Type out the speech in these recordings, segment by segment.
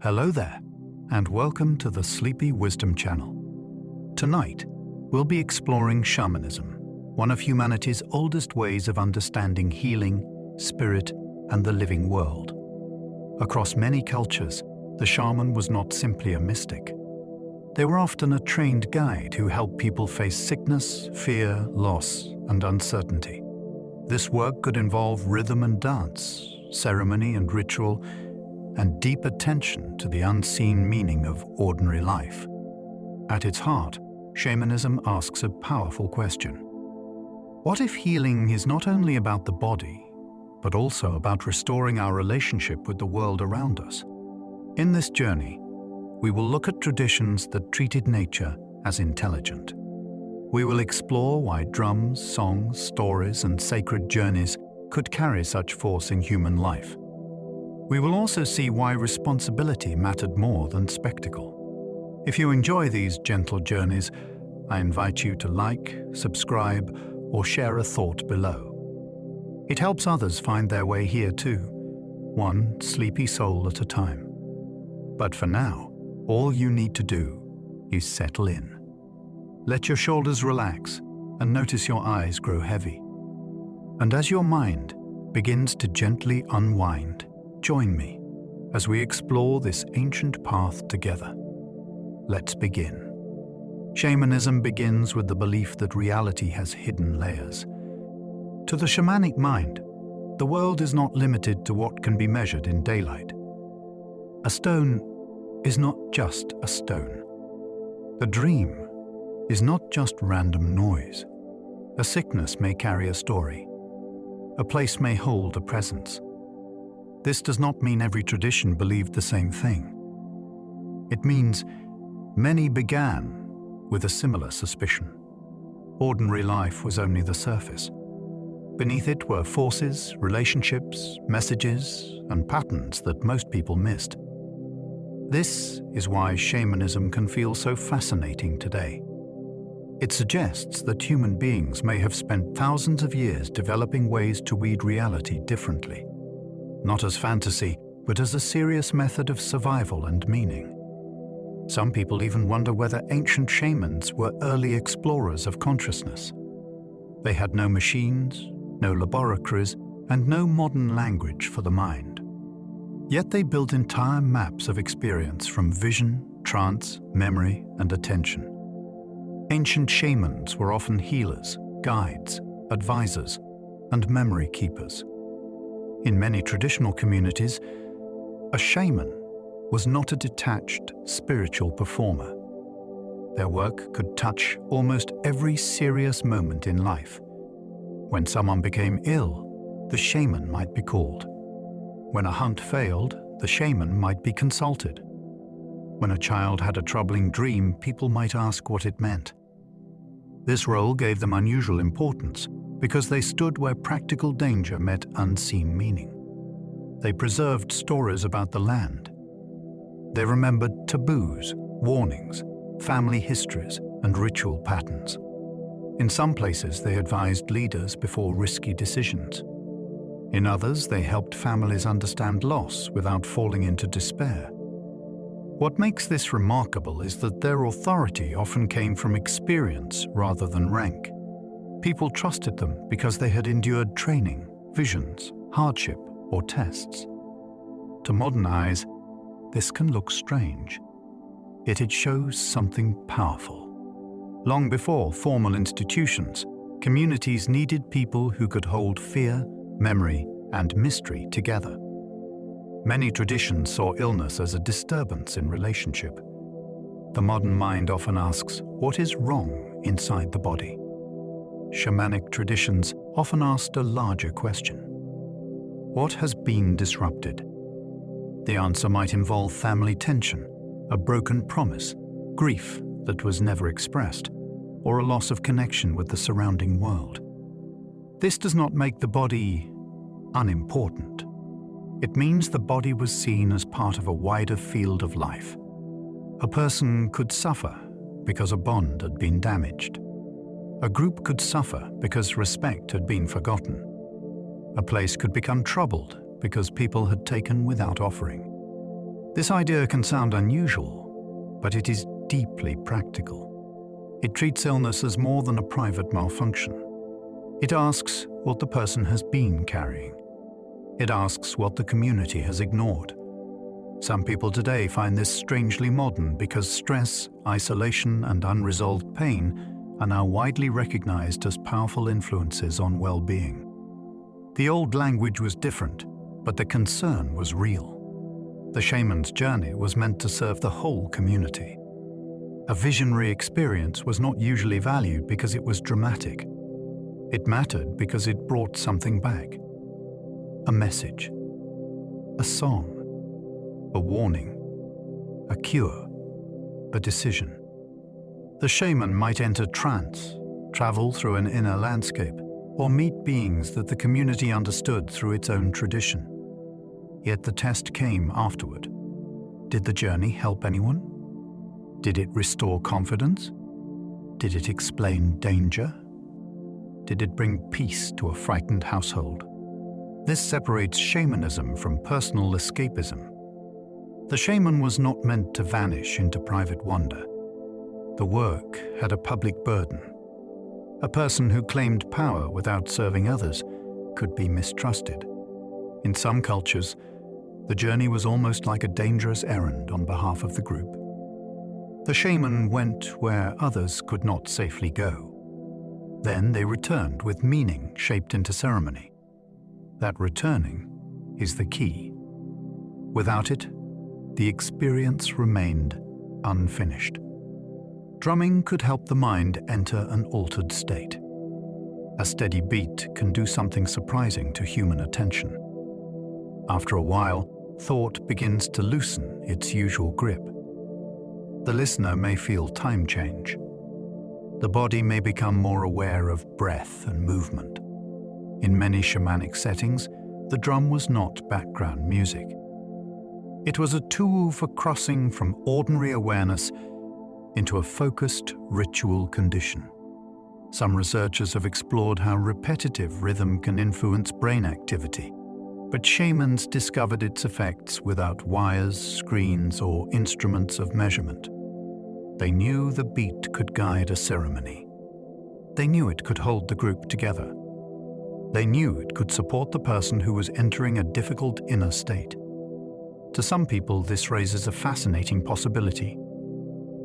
Hello there, and welcome to the Sleepy Wisdom Channel. Tonight, we'll be exploring shamanism, one of humanity's oldest ways of understanding healing, spirit, and the living world. Across many cultures, the shaman was not simply a mystic. They were often a trained guide who helped people face sickness, fear, loss, and uncertainty. This work could involve rhythm and dance, ceremony and ritual, and deep attention to the unseen meaning of ordinary life. At its heart, shamanism asks a powerful question. What if healing is not only about the body, but also about restoring our relationship with the world around us? In this journey, we will look at traditions that treated nature as intelligent. We will explore why drums, songs, stories, and sacred journeys could carry such force in human life. We will also see why responsibility mattered more than spectacle. If you enjoy these gentle journeys, I invite you to like, subscribe, or share a thought below. It helps others find their way here too, one sleepy soul at a time. But for now, all you need to do is settle in. Let your shoulders relax and notice your eyes grow heavy. And as your mind begins to gently unwind, join me as we explore this ancient path together. Let's begin. Shamanism begins with the belief that reality has hidden layers. To the shamanic mind, the world is not limited to what can be measured in daylight. A stone is not just a stone. The dream is not just random noise. A sickness may carry a story. A place may hold a presence. This does not mean every tradition believed the same thing. It means many began with a similar suspicion. Ordinary life was only the surface. Beneath it were forces, relationships, messages, and patterns that most people missed. This is why shamanism can feel so fascinating today. It suggests that human beings may have spent thousands of years developing ways to read reality differently. Not as fantasy, but as a serious method of survival and meaning. Some people even wonder whether ancient shamans were early explorers of consciousness. They had no machines, no laboratories, and no modern language for the mind. Yet they built entire maps of experience from vision, trance, memory, and attention. Ancient shamans were often healers, guides, advisors, and memory keepers. In many traditional communities, a shaman was not a detached spiritual performer. Their work could touch almost every serious moment in life. When someone became ill, the shaman might be called. When a hunt failed, the shaman might be consulted. When a child had a troubling dream, people might ask what it meant. This role gave them unusual importance because they stood where practical danger met unseen meaning. They preserved stories about the land. They remembered taboos, warnings, family histories, and ritual patterns. In some places, they advised leaders before risky decisions. In others, they helped families understand loss without falling into despair. What makes this remarkable is that their authority often came from experience rather than rank. People trusted them because they had endured training, visions, hardship, or tests. To modern eyes, this can look strange, yet it shows something powerful. Long before formal institutions, communities needed people who could hold fear, memory, and mystery together. Many traditions saw illness as a disturbance in relationship. The modern mind often asks, what is wrong inside the body? Shamanic traditions often asked a larger question. What has been disrupted? The answer might involve family tension, a broken promise, grief that was never expressed, or a loss of connection with the surrounding world. This does not make the body unimportant. It means the body was seen as part of a wider field of life. A person could suffer because a bond had been damaged. A group could suffer because respect had been forgotten. A place could become troubled because people had taken without offering. This idea can sound unusual, but it is deeply practical. It treats illness as more than a private malfunction. It asks what the person has been carrying. It asks what the community has ignored. Some people today find this strangely modern because stress, isolation, and unresolved pain are now widely recognized as powerful influences on well-being. The old language was different, but the concern was real. The shaman's journey was meant to serve the whole community. A visionary experience was not usually valued because it was dramatic. It mattered because it brought something back. A message, a song, a warning, a cure, a decision. The shaman might enter trance, travel through an inner landscape, or meet beings that the community understood through its own tradition. Yet the test came afterward. Did the journey help anyone? Did it restore confidence? Did it explain danger? Did it bring peace to a frightened household? This separates shamanism from personal escapism. The shaman was not meant to vanish into private wonder. The work had a public burden. A person who claimed power without serving others could be mistrusted. In some cultures, the journey was almost like a dangerous errand on behalf of the group. The shaman went where others could not safely go. Then they returned with meaning shaped into ceremony. That returning is the key. Without it, the experience remained unfinished. Drumming could help the mind enter an altered state. A steady beat can do something surprising to human attention. After a while, thought begins to loosen its usual grip. The listener may feel time change. The body may become more aware of breath and movement. In many shamanic settings, the drum was not background music. It was a tool for crossing from ordinary awareness into a focused ritual condition. Some researchers have explored how repetitive rhythm can influence brain activity, but shamans discovered its effects without wires, screens, or instruments of measurement. They knew the beat could guide a ceremony. They knew it could hold the group together. They knew it could support the person who was entering a difficult inner state. To some people, this raises a fascinating possibility.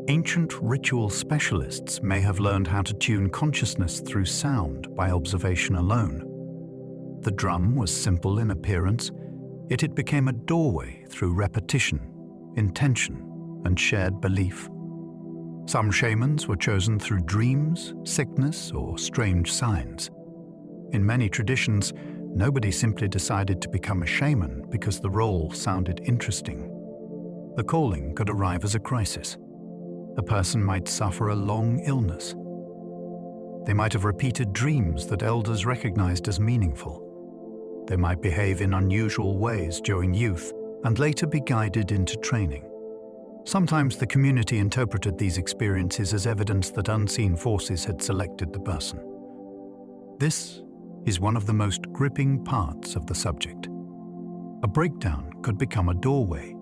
Ancient ritual specialists may have learned how to tune consciousness through sound by observation alone. The drum was simple in appearance, yet it became a doorway through repetition, intention, and shared belief. Some shamans were chosen through dreams, sickness, or strange signs. In many traditions, nobody simply decided to become a shaman because the role sounded interesting. The calling could arrive as a crisis. A person might suffer a long illness. They might have repeated dreams that elders recognized as meaningful. They might behave in unusual ways during youth and later be guided into training. Sometimes the community interpreted these experiences as evidence that unseen forces had selected the person. This is one of the most gripping parts of the subject. A breakdown could become a doorway.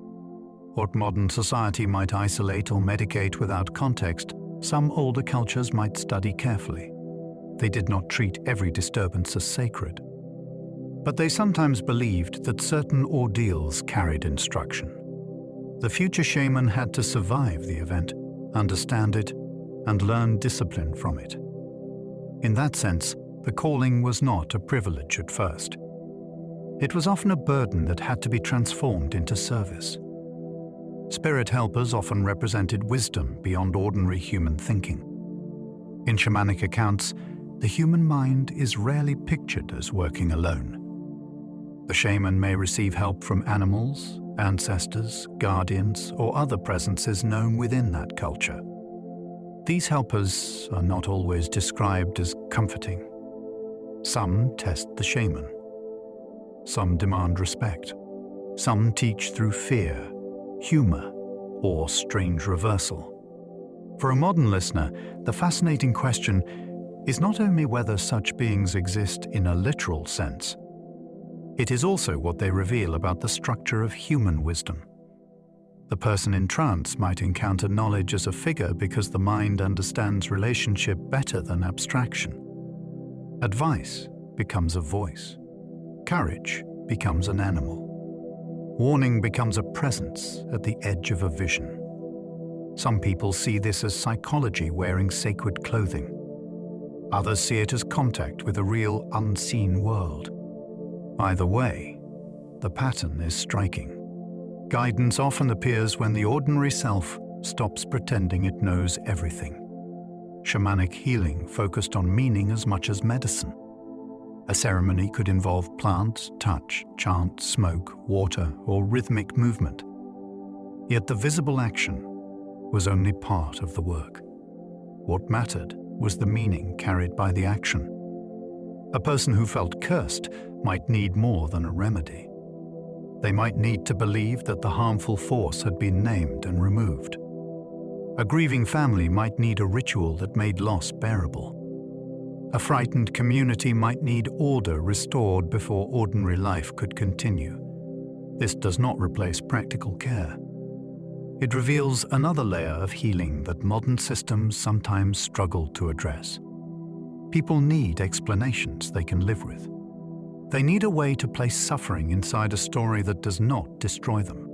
What modern society might isolate or medicate without context, some older cultures might study carefully. They did not treat every disturbance as sacred. But they sometimes believed that certain ordeals carried instruction. The future shaman had to survive the event, understand it, and learn discipline from it. In that sense, the calling was not a privilege at first. It was often a burden that had to be transformed into service. Spirit helpers often represented wisdom beyond ordinary human thinking. In shamanic accounts, the human mind is rarely pictured as working alone. The shaman may receive help from animals, ancestors, guardians, or other presences known within that culture. These helpers are not always described as comforting. Some test the shaman. Some demand respect. Some teach through fear, humor, or strange reversal. For a modern listener, the fascinating question is not only whether such beings exist in a literal sense, it is also what they reveal about the structure of human wisdom. The person in trance might encounter knowledge as a figure because the mind understands relationship better than abstraction. Advice becomes a voice. Courage becomes an animal. Warning becomes a presence at the edge of a vision. Some people see this as psychology wearing sacred clothing. Others see it as contact with a real unseen world. Either way, the pattern is striking. Guidance often appears when the ordinary self stops pretending it knows everything. Shamanic healing focused on meaning as much as medicine. A ceremony could involve plants, touch, chant, smoke, water, or rhythmic movement. Yet the visible action was only part of the work. What mattered was the meaning carried by the action. A person who felt cursed might need more than a remedy. They might need to believe that the harmful force had been named and removed. A grieving family might need a ritual that made loss bearable. A frightened community might need order restored before ordinary life could continue. This does not replace practical care. It reveals another layer of healing that modern systems sometimes struggle to address. People need explanations they can live with. They need a way to place suffering inside a story that does not destroy them.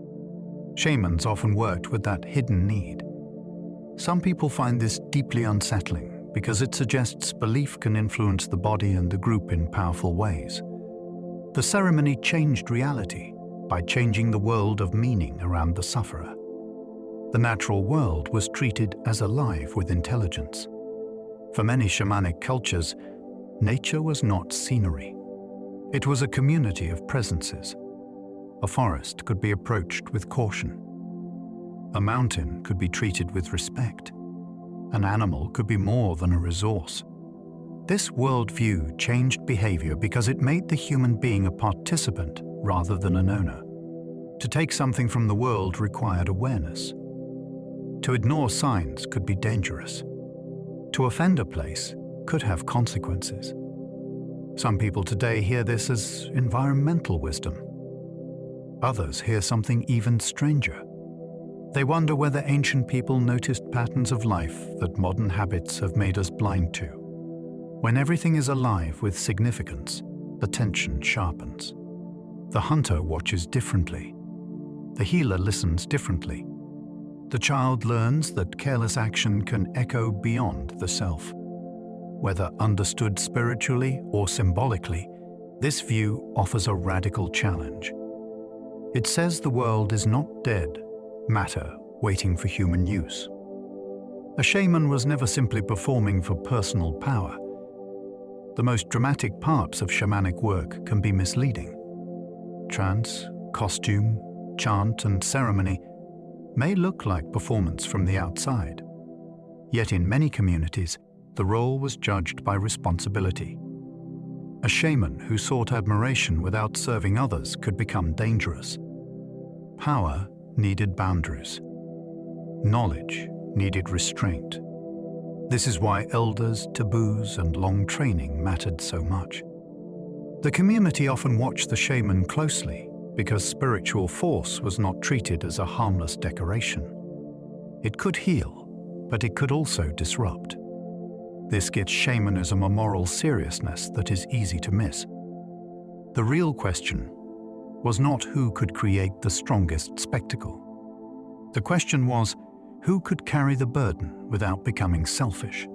Shamans often worked with that hidden need. Some people find this deeply unsettling because it suggests belief can influence the body and the group in powerful ways. The ceremony changed reality by changing the world of meaning around the sufferer. The natural world was treated as alive with intelligence. For many shamanic cultures, nature was not scenery. It was a community of presences. A forest could be approached with caution. A mountain could be treated with respect. An animal could be more than a resource. This worldview changed behavior because it made the human being a participant rather than an owner. To take something from the world required awareness. To ignore signs could be dangerous. To offend a place could have consequences. Some people today hear this as environmental wisdom. Others hear something even stranger. They wonder whether ancient people noticed patterns of life that modern habits have made us blind to. When everything is alive with significance, the tension sharpens. The hunter watches differently. The healer listens differently. The child learns that careless action can echo beyond the self. Whether understood spiritually or symbolically, this view offers a radical challenge. It says the world is not dead, matter waiting for human use. A shaman was never simply performing for personal power. The most dramatic parts of shamanic work can be misleading. Trance, costume, chant, and ceremony may look like performance from the outside. Yet in many communities, the role was judged by responsibility. A shaman who sought admiration without serving others could become dangerous. Power needed boundaries. Knowledge needed restraint. This is why elders, taboos, and long training mattered so much. The community often watched the shaman closely because spiritual force was not treated as a harmless decoration. It could heal, but it could also disrupt. This gives shamanism a moral seriousness that is easy to miss. The real question was not who could create the strongest spectacle. The question was, who could carry the burden without becoming selfish?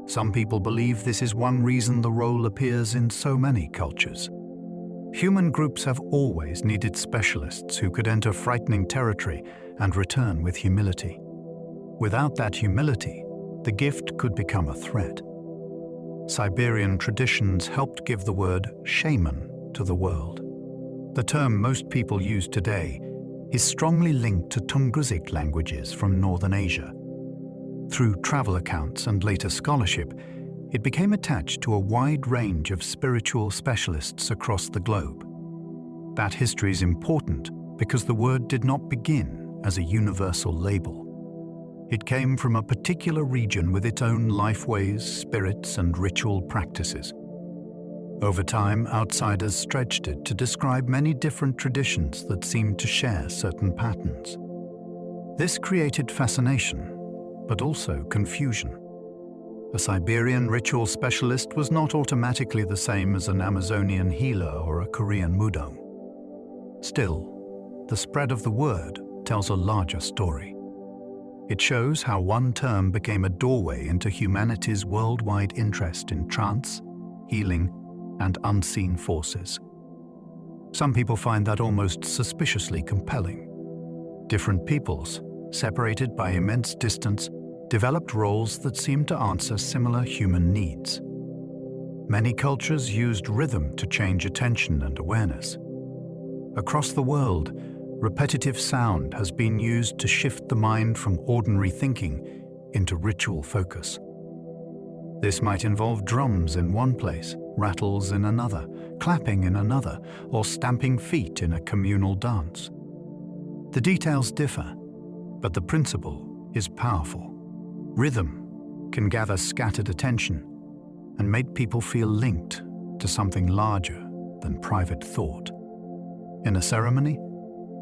Some people believe this is one reason the role appears in so many cultures. Human groups have always needed specialists who could enter frightening territory and return with humility. Without that humility, the gift could become a threat. Siberian traditions helped give the word shaman to the world. The term most people use today is strongly linked to Tungusic languages from Northern Asia. Through travel accounts and later scholarship, it became attached to a wide range of spiritual specialists across the globe. That history is important because the word did not begin as a universal label. It came from a particular region with its own lifeways, spirits, and ritual practices. Over time, outsiders stretched it to describe many different traditions that seemed to share certain patterns. This created fascination, but also confusion. A Siberian ritual specialist was not automatically the same as an Amazonian healer or a Korean mudang. Still, the spread of the word tells a larger story. It shows how one term became a doorway into humanity's worldwide interest in trance, healing, and unseen forces. Some people find that almost suspiciously compelling. Different peoples, separated by immense distance, developed roles that seemed to answer similar human needs. Many cultures used rhythm to change attention and awareness. Across the world, repetitive sound has been used to shift the mind from ordinary thinking into ritual focus. This might involve drums in one place, rattles in another, clapping in another, or stamping feet in a communal dance. The details differ, but the principle is powerful. Rhythm can gather scattered attention and make people feel linked to something larger than private thought. In a ceremony,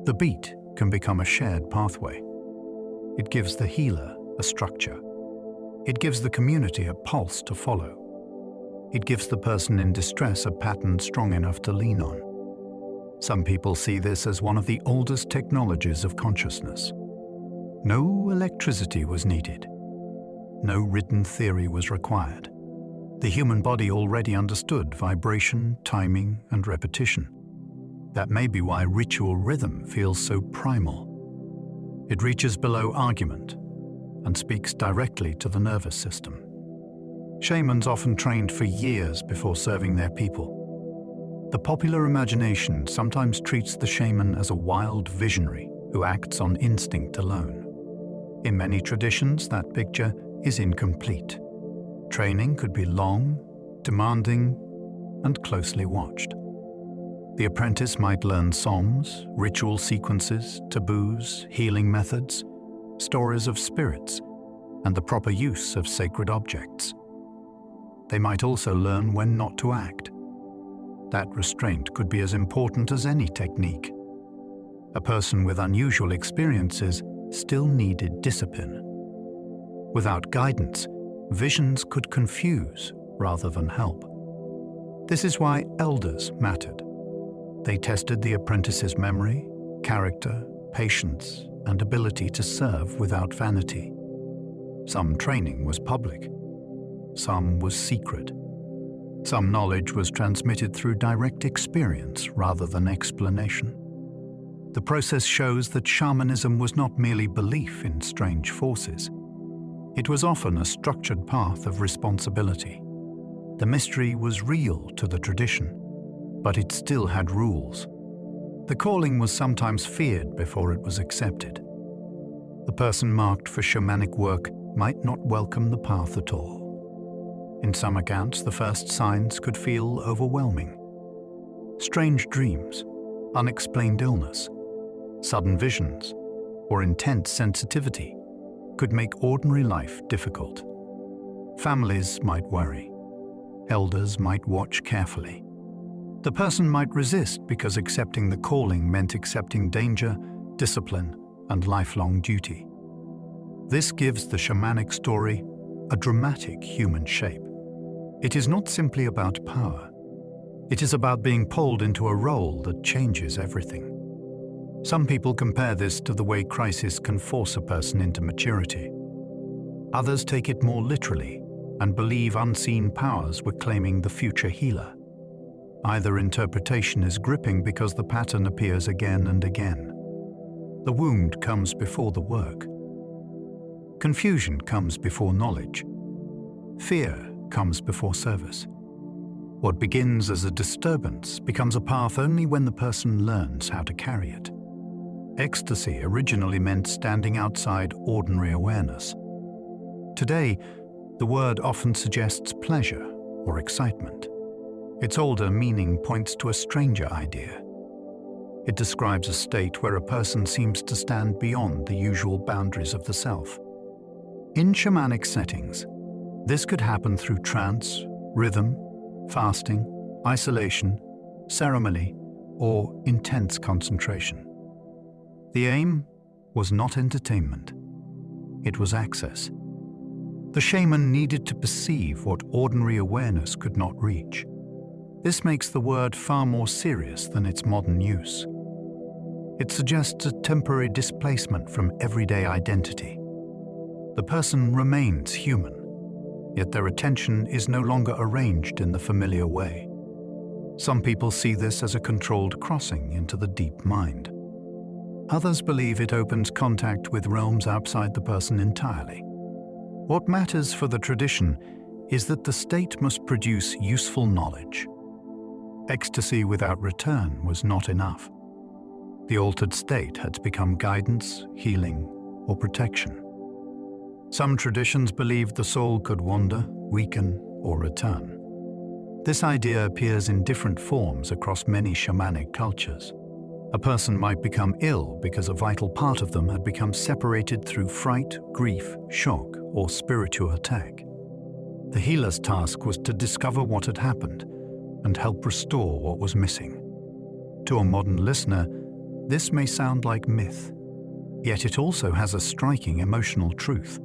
the beat can become a shared pathway. It gives the healer a structure. It gives the community a pulse to follow. It gives the person in distress a pattern strong enough to lean on. Some people see this as one of the oldest technologies of consciousness. No electricity was needed. No written theory was required. The human body already understood vibration, timing, and repetition. That may be why ritual rhythm feels so primal. It reaches below argument and speaks directly to the nervous system. Shamans often trained for years before serving their people. The popular imagination sometimes treats the shaman as a wild visionary who acts on instinct alone. In many traditions, that picture is incomplete. Training could be long, demanding, and closely watched. The apprentice might learn songs, ritual sequences, taboos, healing methods, stories of spirits, and the proper use of sacred objects. They might also learn when not to act. That restraint could be as important as any technique. A person with unusual experiences still needed discipline. Without guidance, visions could confuse rather than help. This is why elders mattered. They tested the apprentice's memory, character, patience, and ability to serve without vanity. Some training was public. Some was secret. Some knowledge was transmitted through direct experience rather than explanation. The process shows that shamanism was not merely belief in strange forces. It was often a structured path of responsibility. The mystery was real to the tradition, but it still had rules. The calling was sometimes feared before it was accepted. The person marked for shamanic work might not welcome the path at all. In some accounts, the first signs could feel overwhelming. Strange dreams, unexplained illness, sudden visions, or intense sensitivity could make ordinary life difficult. Families might worry. Elders might watch carefully. The person might resist because accepting the calling meant accepting danger, discipline, and lifelong duty. This gives the shamanic story a dramatic human shape. It is not simply about power. It is about being pulled into a role that changes everything. Some people compare this to the way crisis can force a person into maturity. Others take it more literally and believe unseen powers were claiming the future healer. Either interpretation is gripping because the pattern appears again and again. The wound comes before the work. Confusion comes before knowledge. Fear comes before service. What begins as a disturbance becomes a path only when the person learns how to carry it. Ecstasy originally meant standing outside ordinary awareness. Today, the word often suggests pleasure or excitement. Its older meaning points to a stranger idea. It describes a state where a person seems to stand beyond the usual boundaries of the self. In shamanic settings, this could happen through trance, rhythm, fasting, isolation, ceremony, or intense concentration. The aim? was not entertainment. It was access. The shaman needed to perceive what ordinary awareness could not reach. This makes the word far more serious than its modern use. It suggests a temporary displacement from everyday identity. The person remains human, yet their attention is no longer arranged in the familiar way. Some people see this as a controlled crossing into the deep mind. Others believe it opens contact with realms outside the person entirely. What matters for the tradition is that the state must produce useful knowledge. Ecstasy without return was not enough. The altered state had to become guidance, healing, or protection. Some traditions believed the soul could wander, weaken, or return. This idea appears in different forms across many shamanic cultures. A person might become ill because a vital part of them had become separated through fright, grief, shock, or spiritual attack. The healer's task was to discover what had happened and help restore what was missing. To a modern listener, this may sound like myth, yet it also has a striking emotional truth.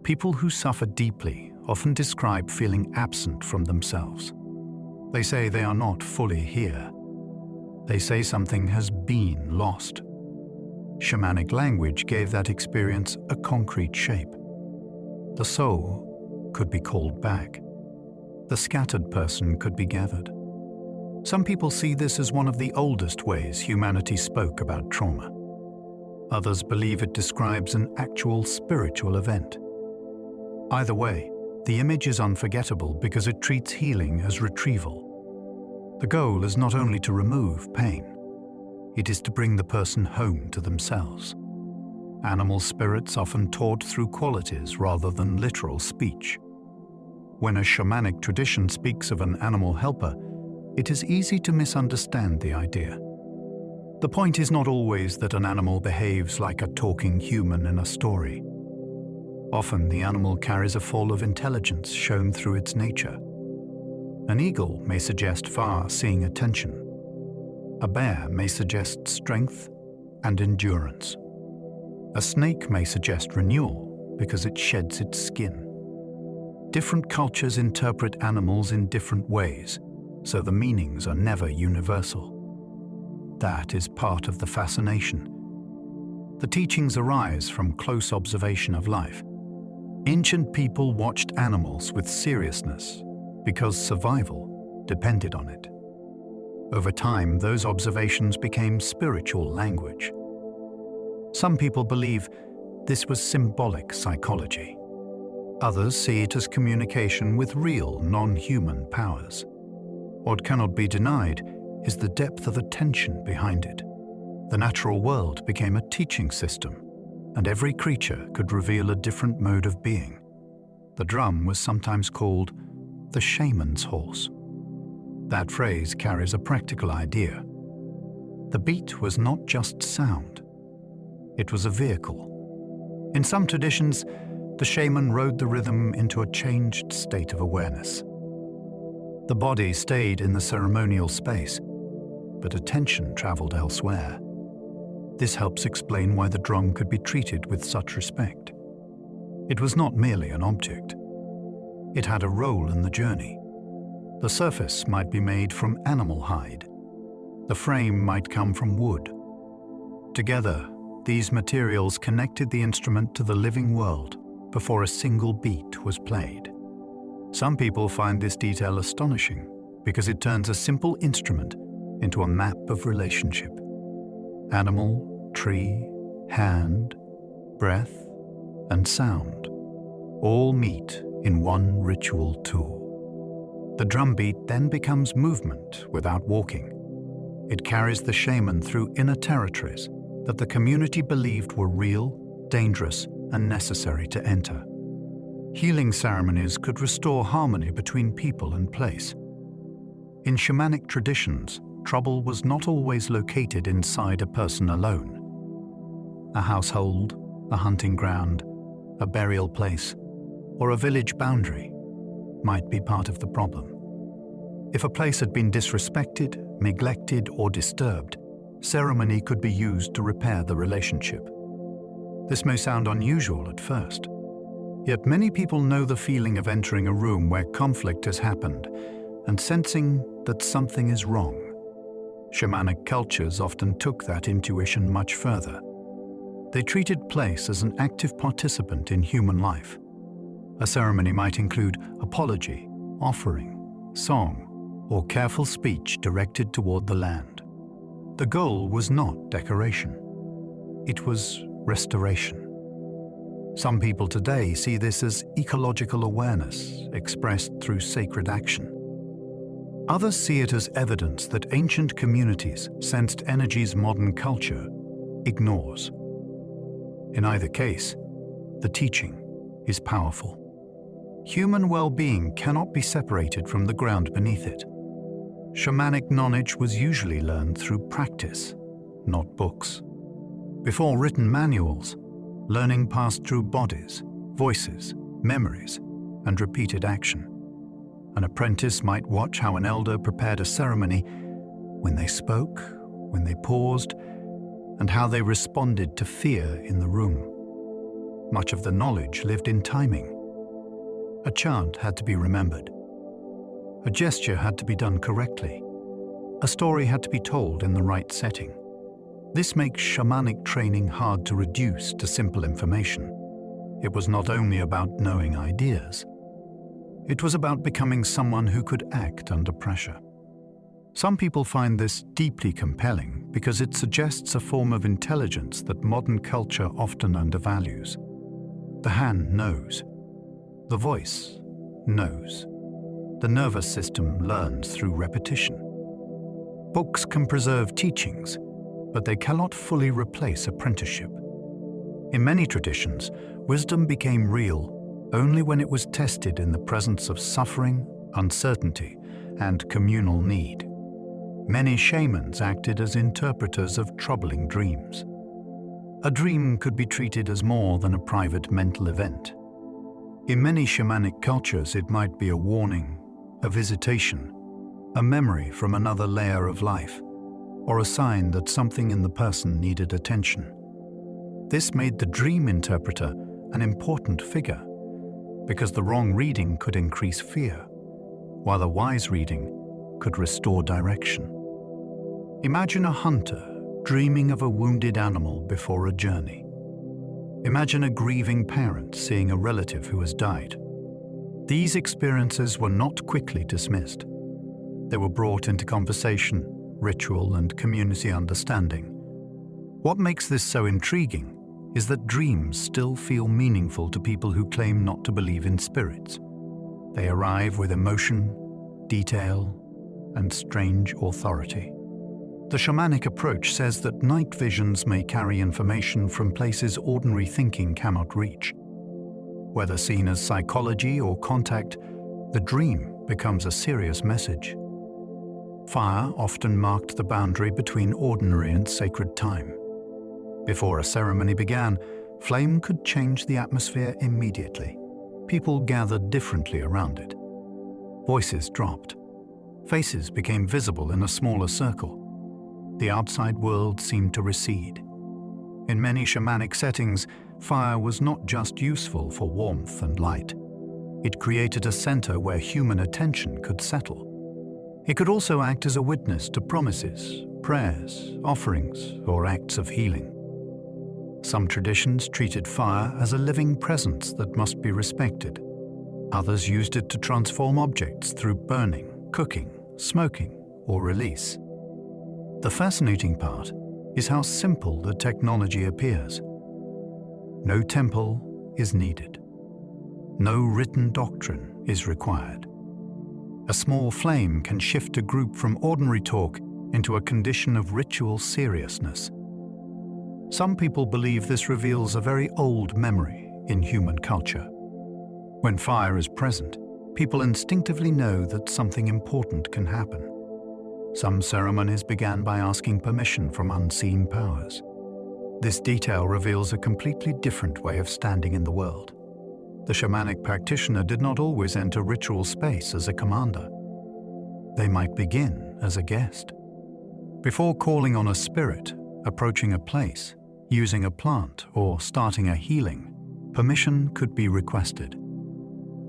People who suffer deeply often describe feeling absent from themselves. They say they are not fully here. They say something has been lost. Shamanic language gave that experience a concrete shape. The soul could be called back. The scattered person could be gathered. Some people see this as one of the oldest ways humanity spoke about trauma. Others believe it describes an actual spiritual event. Either way, the image is unforgettable because it treats healing as retrieval. The goal is not only to remove pain, it is to bring the person home to themselves. Animal spirits often taught through qualities rather than literal speech. When a shamanic tradition speaks of an animal helper, it is easy to misunderstand the idea. The point is not always that an animal behaves like a talking human in a story. Often the animal carries a fall of intelligence shown through its nature. An eagle may suggest far-seeing attention. A bear may suggest strength and endurance. A snake may suggest renewal because it sheds its skin. Different cultures interpret animals in different ways, so the meanings are never universal. That is part of the fascination. The teachings arise from close observation of life. Ancient people watched animals with seriousness because survival depended on it. Over time, those observations became spiritual language. Some people believe this was symbolic psychology. Others see it as communication with real, non-human powers. What cannot be denied is the depth of attention behind it. The natural world became a teaching system, and every creature could reveal a different mode of being. The drum was sometimes called the shaman's horse. That phrase carries a practical idea. The beat was not just sound. It was a vehicle. In some traditions, the shaman rode the rhythm into a changed state of awareness. The body stayed in the ceremonial space, but attention traveled elsewhere. This helps explain why the drum could be treated with such respect. It was not merely an object. It had a role in the journey. The surface might be made from animal hide. The frame might come from wood. Together, these materials connected the instrument to the living world before a single beat was played. Some people find this detail astonishing because it turns a simple instrument into a map of relationship. Animal, tree, hand, breath, and sound all meet in one ritual tool. The drum beat then becomes movement without walking. It carries the shaman through inner territories that the community believed were real, dangerous, and necessary to enter. Healing ceremonies could restore harmony between people and place. In shamanic traditions, trouble was not always located inside a person alone. A household, a hunting ground, a burial place, or a village boundary might be part of the problem. If a place had been disrespected, neglected, or disturbed, ceremony could be used to repair the relationship. This may sound unusual at first, yet many people know the feeling of entering a room where conflict has happened and sensing that something is wrong. Shamanic cultures often took that intuition much further. They treated place as an active participant in human life. A ceremony might include apology, offering, song, or careful speech directed toward the land. The goal was not decoration. It was restoration. Some people today see this as ecological awareness expressed through sacred action. Others see it as evidence that ancient communities sensed energies modern culture ignores. In either case, the teaching is powerful. Human well-being cannot be separated from the ground beneath it. Shamanic knowledge was usually learned through practice, not books. Before written manuals, learning passed through bodies, voices, memories, and repeated action. An apprentice might watch how an elder prepared a ceremony, when they spoke, when they paused, and how they responded to fear in the room. Much of the knowledge lived in timing. A chant had to be remembered. A gesture had to be done correctly. A story had to be told in the right setting. This makes shamanic training hard to reduce to simple information. It was not only about knowing ideas. It was about becoming someone who could act under pressure. Some people find this deeply compelling because it suggests a form of intelligence that modern culture often undervalues. The hand knows. The voice knows. The nervous system learns through repetition. Books can preserve teachings, but they cannot fully replace apprenticeship. In many traditions, wisdom became real only when it was tested in the presence of suffering, uncertainty, and communal need. Many shamans acted as interpreters of troubling dreams. A dream could be treated as more than a private mental event. In many shamanic cultures, it might be a warning, a visitation, a memory from another layer of life, or a sign that something in the person needed attention. This made the dream interpreter an important figure, because the wrong reading could increase fear, while a wise reading could restore direction. Imagine a hunter dreaming of a wounded animal before a journey. Imagine a grieving parent seeing a relative who has died. These experiences were not quickly dismissed. They were brought into conversation, ritual, and community understanding. What makes this so intriguing is that dreams still feel meaningful to people who claim not to believe in spirits. They arrive with emotion, detail, and strange authority. The shamanic approach says that night visions may carry information from places ordinary thinking cannot reach. Whether seen as psychology or contact, the dream becomes a serious message. Fire often marked the boundary between ordinary and sacred time. Before a ceremony began, flame could change the atmosphere immediately. People gathered differently around it. Voices dropped. Faces became visible in a smaller circle. The outside world seemed to recede. In many shamanic settings, fire was not just useful for warmth and light. It created a center where human attention could settle. It could also act as a witness to promises, prayers, offerings, or acts of healing. Some traditions treated fire as a living presence that must be respected. Others used it to transform objects through burning, cooking, smoking, or release. The fascinating part is how simple the technology appears. No temple is needed. No written doctrine is required. A small flame can shift a group from ordinary talk into a condition of ritual seriousness. Some people believe this reveals a very old memory in human culture. When fire is present, people instinctively know that something important can happen. Some ceremonies began by asking permission from unseen powers. This detail reveals a completely different way of standing in the world. The shamanic practitioner did not always enter ritual space as a commander. They might begin as a guest. Before calling on a spirit, approaching a place, using a plant or starting a healing, permission could be requested.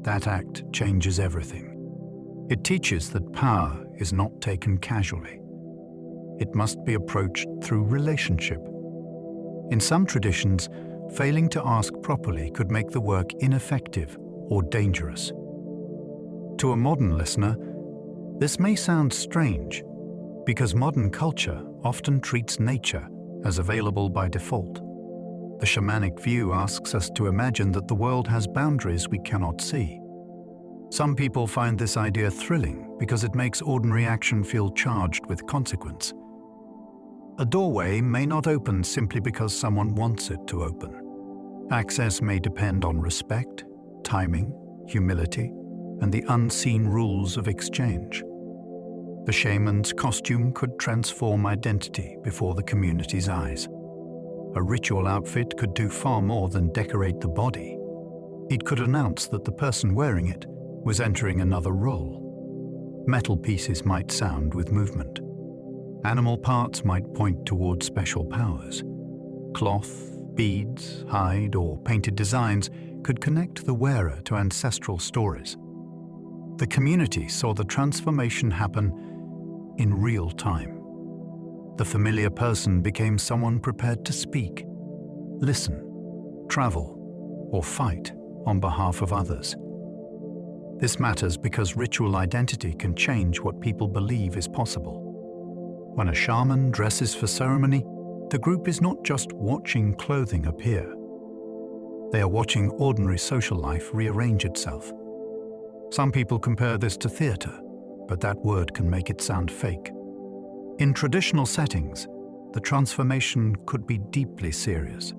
That act changes everything. It teaches that power is not taken casually. It must be approached through relationship. In some traditions, failing to ask properly could make the work ineffective or dangerous. To a modern listener, this may sound strange because modern culture often treats nature as available by default. The shamanic view asks us to imagine that the world has boundaries we cannot see. Some people find this idea thrilling because it makes ordinary action feel charged with consequence. A doorway may not open simply because someone wants it to open. Access may depend on respect, timing, humility, and the unseen rules of exchange. The shaman's costume could transform identity before the community's eyes. A ritual outfit could do far more than decorate the body. It could announce that the person wearing it was entering another role. Metal pieces might sound with movement. Animal parts might point toward special powers. Cloth, beads, hide, or painted designs could connect the wearer to ancestral stories. The community saw the transformation happen in real time. The familiar person became someone prepared to speak, listen, travel, or fight on behalf of others. This matters because ritual identity can change what people believe is possible. When a shaman dresses for ceremony, the group is not just watching clothing appear. They are watching ordinary social life rearrange itself. Some people compare this to theater, but that word can make it sound fake. In traditional settings, the transformation could be deeply serious.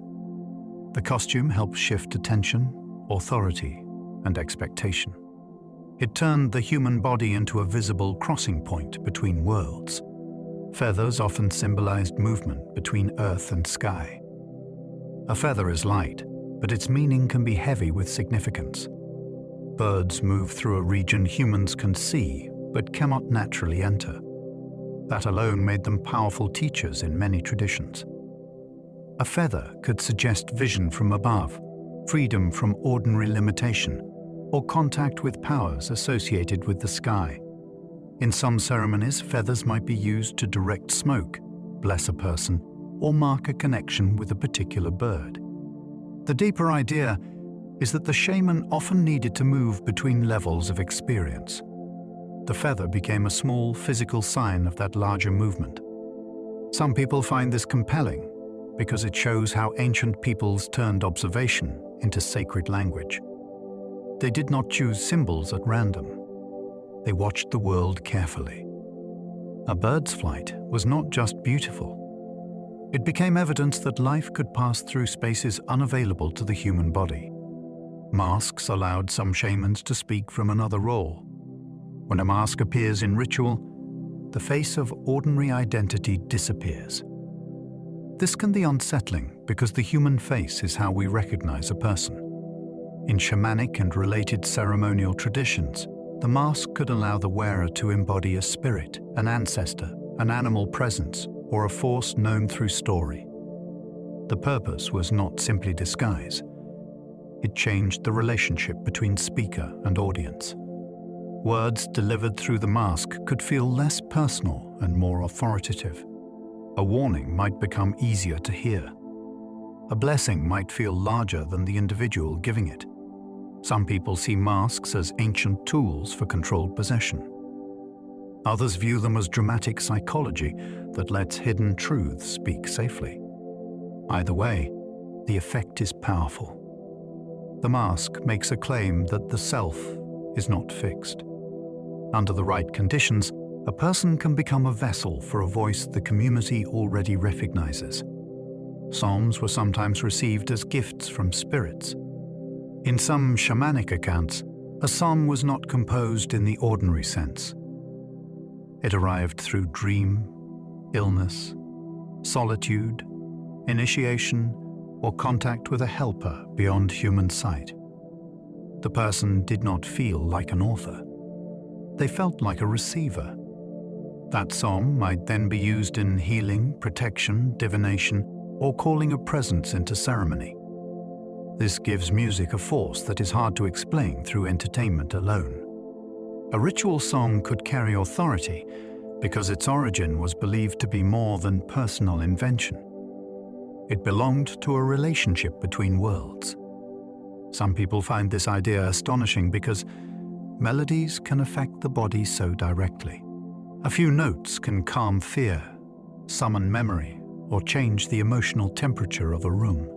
The costume helps shift attention, authority, and expectation. It turned the human body into a visible crossing point between worlds. Feathers often symbolized movement between earth and sky. A feather is light, but its meaning can be heavy with significance. Birds move through a region humans can see, but cannot naturally enter. That alone made them powerful teachers in many traditions. A feather could suggest vision from above, freedom from ordinary limitation, or contact with powers associated with the sky. In some ceremonies, feathers might be used to direct smoke, bless a person, or mark a connection with a particular bird. The deeper idea is that the shaman often needed to move between levels of experience. The feather became a small physical sign of that larger movement. Some people find this compelling because it shows how ancient peoples turned observation into sacred language. They did not choose symbols at random. They watched the world carefully. A bird's flight was not just beautiful. It became evidence that life could pass through spaces unavailable to the human body. Masks allowed some shamans to speak from another role. When a mask appears in ritual, the face of ordinary identity disappears. This can be unsettling because the human face is how we recognize a person. In shamanic and related ceremonial traditions, the mask could allow the wearer to embody a spirit, an ancestor, an animal presence, or a force known through story. The purpose was not simply disguise. It changed the relationship between speaker and audience. Words delivered through the mask could feel less personal and more authoritative. A warning might become easier to hear. A blessing might feel larger than the individual giving it. Some people see masks as ancient tools for controlled possession. Others view them as dramatic psychology that lets hidden truths speak safely. Either way, the effect is powerful. The mask makes a claim that the self is not fixed. Under the right conditions, a person can become a vessel for a voice the community already recognizes. Psalms were sometimes received as gifts from spirits. In some shamanic accounts, a psalm was not composed in the ordinary sense. It arrived through dream, illness, solitude, initiation, or contact with a helper beyond human sight. The person did not feel like an author. They felt like a receiver. That psalm might then be used in healing, protection, divination, or calling a presence into ceremony. This gives music a force that is hard to explain through entertainment alone. A ritual song could carry authority because its origin was believed to be more than personal invention. It belonged to a relationship between worlds. Some people find this idea astonishing because melodies can affect the body so directly. A few notes can calm fear, summon memory, or change the emotional temperature of a room.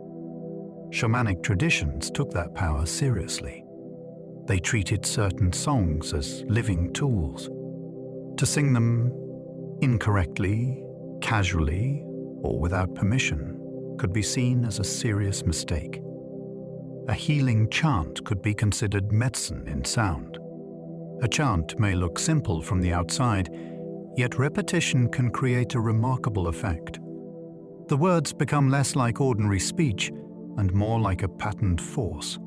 Shamanic traditions took that power seriously. They treated certain songs as living tools. To sing them incorrectly, casually, or without permission could be seen as a serious mistake. A healing chant could be considered medicine in sound. A chant may look simple from the outside, yet repetition can create a remarkable effect. The words become less like ordinary speech and more like a patterned force.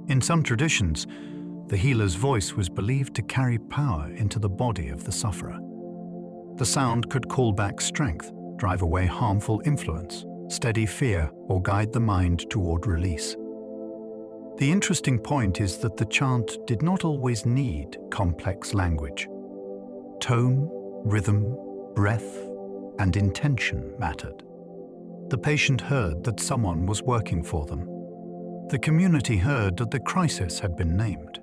In some traditions, the healer's voice was believed to carry power into the body of the sufferer. The sound could call back strength, drive away harmful influence, steady fear, or guide the mind toward release. The interesting point is that the chant did not always need complex language. Tone, rhythm, breath, and intention mattered. The patient heard that someone was working for them. The community heard that the crisis had been named.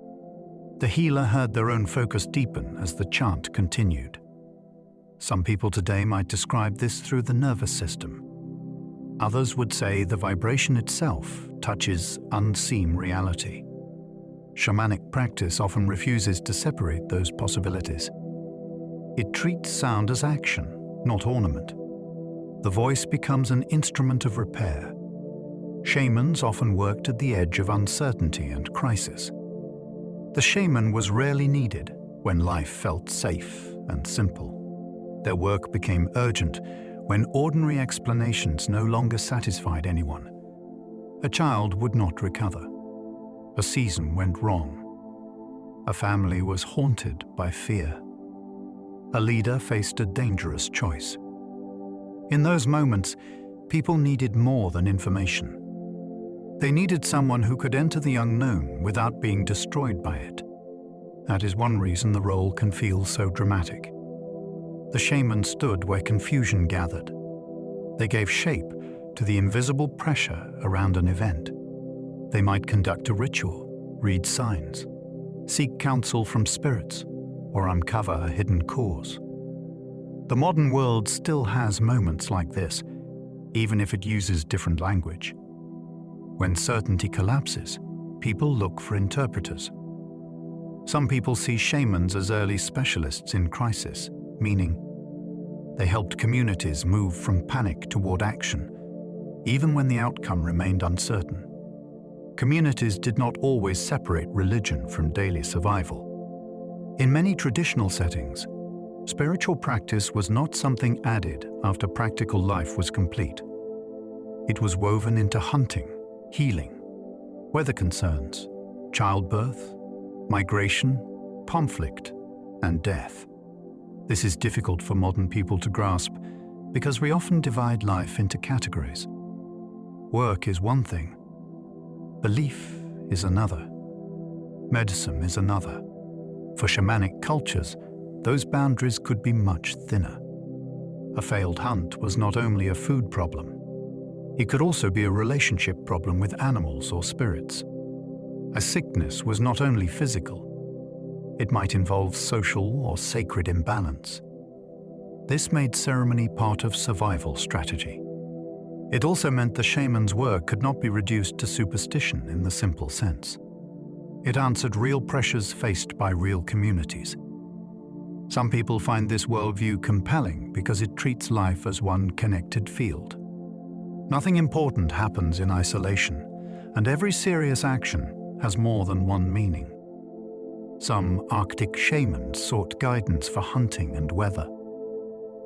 The healer heard their own focus deepen as the chant continued. Some people today might describe this through the nervous system. Others would say the vibration itself touches unseen reality. Shamanic practice often refuses to separate those possibilities. It treats sound as action, not ornament. The voice becomes an instrument of repair. Shamans often worked at the edge of uncertainty and crisis. The shaman was rarely needed when life felt safe and simple. Their work became urgent when ordinary explanations no longer satisfied anyone. A child would not recover. A season went wrong. A family was haunted by fear. A leader faced a dangerous choice. In those moments, people needed more than information. They needed someone who could enter the unknown without being destroyed by it. That is one reason the role can feel so dramatic. The shaman stood where confusion gathered. They gave shape to the invisible pressure around an event. They might conduct a ritual, read signs, seek counsel from spirits, or uncover a hidden cause. The modern world still has moments like this, even if it uses different language. When certainty collapses, people look for interpreters. Some people see shamans as early specialists in crisis, meaning they helped communities move from panic toward action, even when the outcome remained uncertain. Communities did not always separate religion from daily survival. In many traditional settings, spiritual practice was not something added after practical life was complete. It was woven into hunting, healing, weather concerns, childbirth, migration, conflict, and death. This is difficult for modern people to grasp because we often divide life into categories. Work is one thing, belief is another, medicine is another. For shamanic cultures, those boundaries could be much thinner. A failed hunt was not only a food problem, it could also be a relationship problem with animals or spirits. A sickness was not only physical, it might involve social or sacred imbalance. This made ceremony part of survival strategy. It also meant the shaman's work could not be reduced to superstition in the simple sense. It answered real pressures faced by real communities. Some people find this worldview compelling because it treats life as one connected field. Nothing important happens in isolation, and every serious action has more than one meaning. Some Arctic shamans sought guidance for hunting and weather.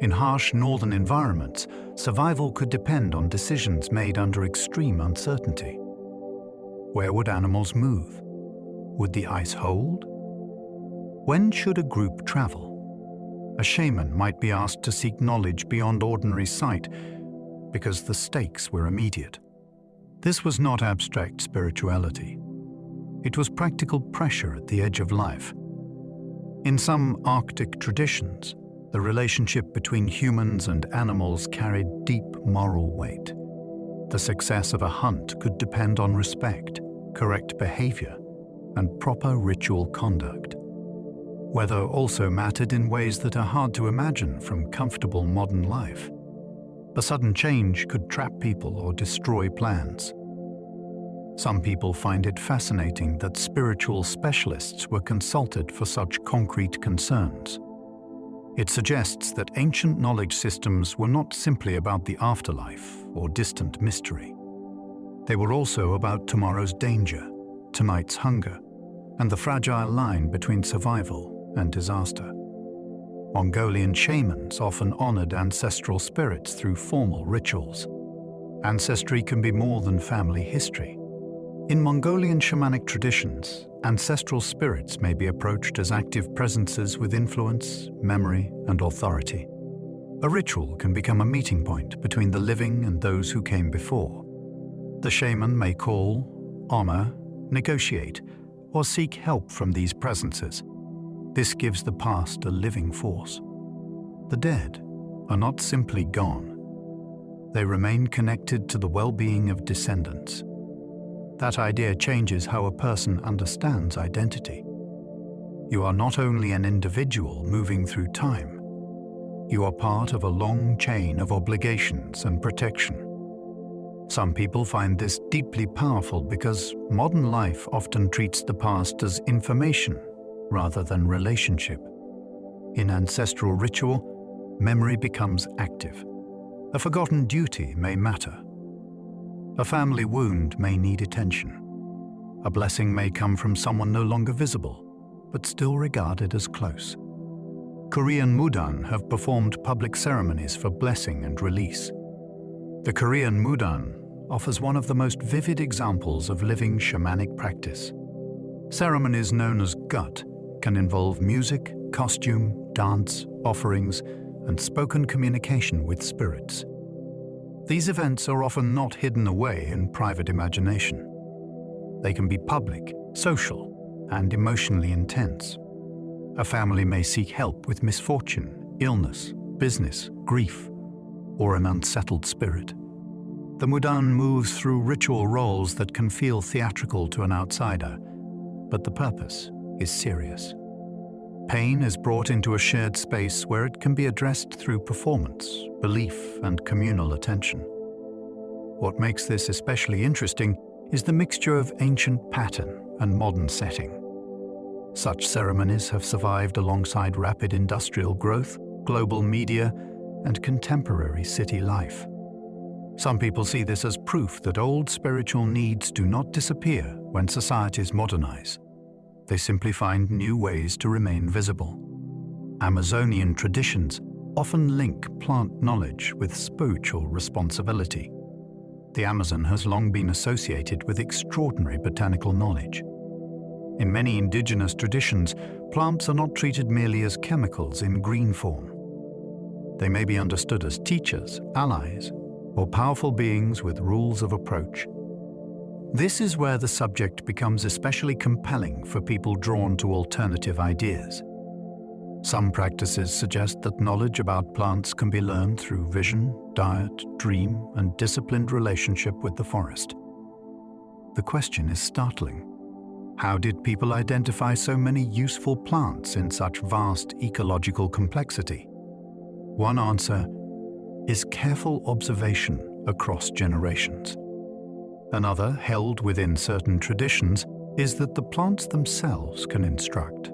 In harsh northern environments, survival could depend on decisions made under extreme uncertainty. Where would animals move? Would the ice hold? When should a group travel? A shaman might be asked to seek knowledge beyond ordinary sight, because the stakes were immediate. This was not abstract spirituality. It was practical pressure at the edge of life. In some Arctic traditions, the relationship between humans and animals carried deep moral weight. The success of a hunt could depend on respect, correct behavior, and proper ritual conduct. Weather also mattered in ways that are hard to imagine from comfortable modern life. A sudden change could trap people or destroy plans. Some people find it fascinating that spiritual specialists were consulted for such concrete concerns. It suggests that ancient knowledge systems were not simply about the afterlife or distant mystery. They were also about tomorrow's danger, tonight's hunger, and the fragile line between survival and disaster. Mongolian shamans often honored ancestral spirits through formal rituals. Ancestry can be more than family history. In Mongolian shamanic traditions, ancestral spirits may be approached as active presences with influence, memory, and authority. A ritual can become a meeting point between the living and those who came before. The shaman may call, honor, negotiate, or seek help from these presences. This gives the past a living force. The dead are not simply gone. They remain connected to the well-being of descendants. That idea changes how a person understands identity. You are not only an individual moving through time. You are part of a long chain of obligations and protection. Some people find this deeply powerful because modern life often treats the past as information rather than relationship. In ancestral ritual, memory becomes active. A forgotten duty may matter. A family wound may need attention. A blessing may come from someone no longer visible, but still regarded as close. Korean Mudan have performed public ceremonies for blessing and release. The Korean Mudan offers one of the most vivid examples of living shamanic practice. Ceremonies known as gut can involve music, costume, dance, offerings, and spoken communication with spirits. These events are often not hidden away in private imagination. They can be public, social, and emotionally intense. A family may seek help with misfortune, illness, business, grief, or an unsettled spirit. The Mudan moves through ritual roles that can feel theatrical to an outsider, but the purpose is serious. Pain is brought into a shared space where it can be addressed through performance, belief, and communal attention. What makes this especially interesting is the mixture of ancient pattern and modern setting. Such ceremonies have survived alongside rapid industrial growth, global media, and contemporary city life. Some people see this as proof that old spiritual needs do not disappear when societies modernize. They simply find new ways to remain visible. Amazonian traditions often link plant knowledge with spiritual responsibility. The Amazon has long been associated with extraordinary botanical knowledge. In many indigenous traditions, plants are not treated merely as chemicals in green form. They may be understood as teachers, allies, or powerful beings with rules of approach. This is where the subject becomes especially compelling for people drawn to alternative ideas. Some practices suggest that knowledge about plants can be learned through vision, diet, dream, and disciplined relationship with the forest. The question is startling. How did people identify so many useful plants in such vast ecological complexity? One answer is careful observation across generations. Another, held within certain traditions, is that the plants themselves can instruct.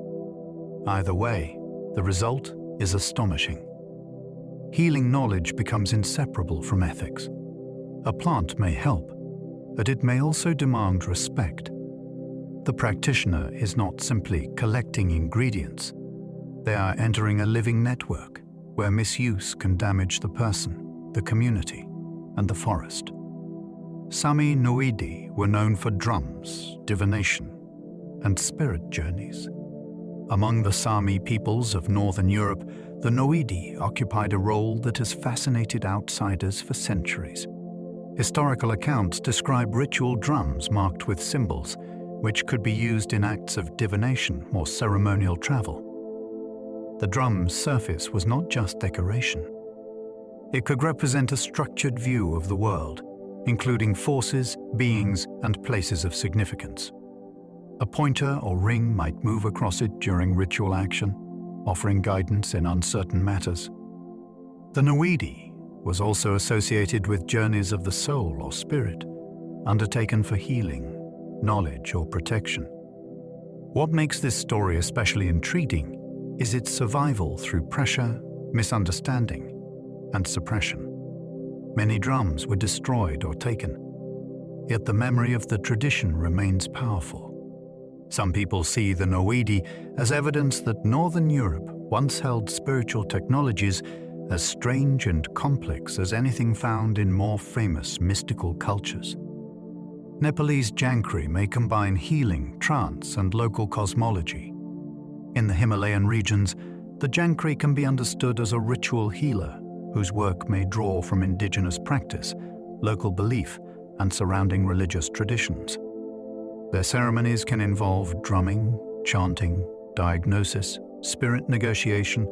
Either way, the result is astonishing. Healing knowledge becomes inseparable from ethics. A plant may help, but it may also demand respect. The practitioner is not simply collecting ingredients. They are entering a living network where misuse can damage the person, the community, and the forest. Sami Noidi were known for drums, divination, and spirit journeys. Among the Sami peoples of Northern Europe, the Noidi occupied a role that has fascinated outsiders for centuries. Historical accounts describe ritual drums marked with symbols, which could be used in acts of divination or ceremonial travel. The drum's surface was not just decoration. It could represent a structured view of the world, including forces, beings, and places of significance. A pointer or ring might move across it during ritual action, offering guidance in uncertain matters. The Noidi was also associated with journeys of the soul or spirit, undertaken for healing, knowledge, or protection. What makes this story especially intriguing is its survival through pressure, misunderstanding, and suppression. Many drums were destroyed or taken, yet the memory of the tradition remains powerful. Some people see the Noidi as evidence that Northern Europe once held spiritual technologies as strange and complex as anything found in more famous mystical cultures. Nepalese Jankri may combine healing, trance, and local cosmology. In the Himalayan regions, the Jankri can be understood as a ritual healer whose work may draw from indigenous practice, local belief, and surrounding religious traditions. Their ceremonies can involve drumming, chanting, diagnosis, spirit negotiation,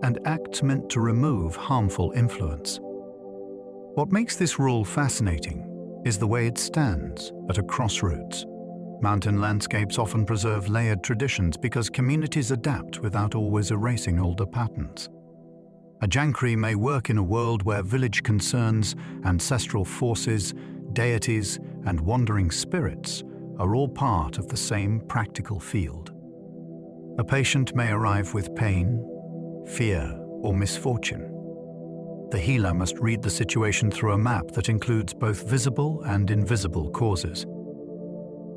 and acts meant to remove harmful influence. What makes this rule fascinating is the way it stands at a crossroads. Mountain landscapes often preserve layered traditions because communities adapt without always erasing older patterns. A Jankri may work in a world where village concerns, ancestral forces, deities, and wandering spirits are all part of the same practical field. A patient may arrive with pain, fear, or misfortune. The healer must read the situation through a map that includes both visible and invisible causes.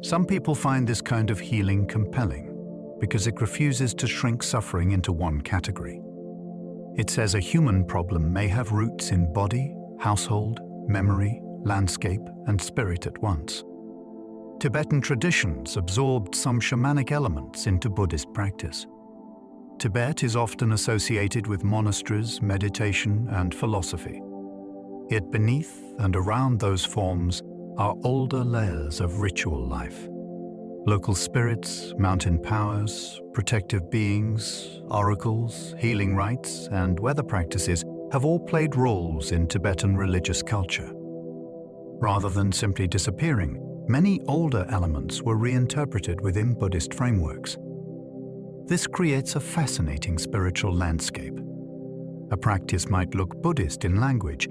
Some people find this kind of healing compelling because it refuses to shrink suffering into one category. It says a human problem may have roots in body, household, memory, landscape, and spirit at once. Tibetan traditions absorbed some shamanic elements into Buddhist practice. Tibet is often associated with monasteries, meditation, and philosophy. Yet beneath and around those forms are older layers of ritual life. Local spirits, mountain powers, protective beings, oracles, healing rites, and weather practices have all played roles in Tibetan religious culture. Rather than simply disappearing, many older elements were reinterpreted within Buddhist frameworks. This creates a fascinating spiritual landscape. A practice might look Buddhist in language,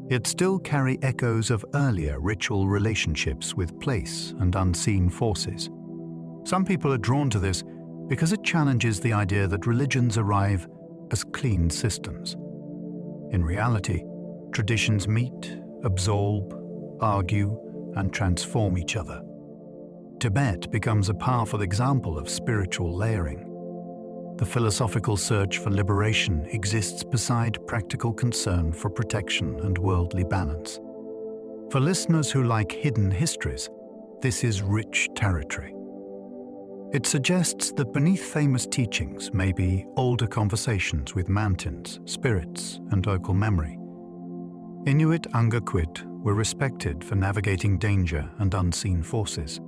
yet still carry echoes of earlier ritual relationships with place and unseen forces. Some people are drawn to this because it challenges the idea that religions arrive as clean systems. In reality, traditions meet, absorb, argue, and transform each other. Tibet becomes a powerful example of spiritual layering. The philosophical search for liberation exists beside practical concern for protection and worldly balance. For listeners who like hidden histories, this is rich territory. It suggests that beneath famous teachings may be older conversations with mountains, spirits, and local memory. Inuit Angakwit were respected for navigating danger and unseen forces.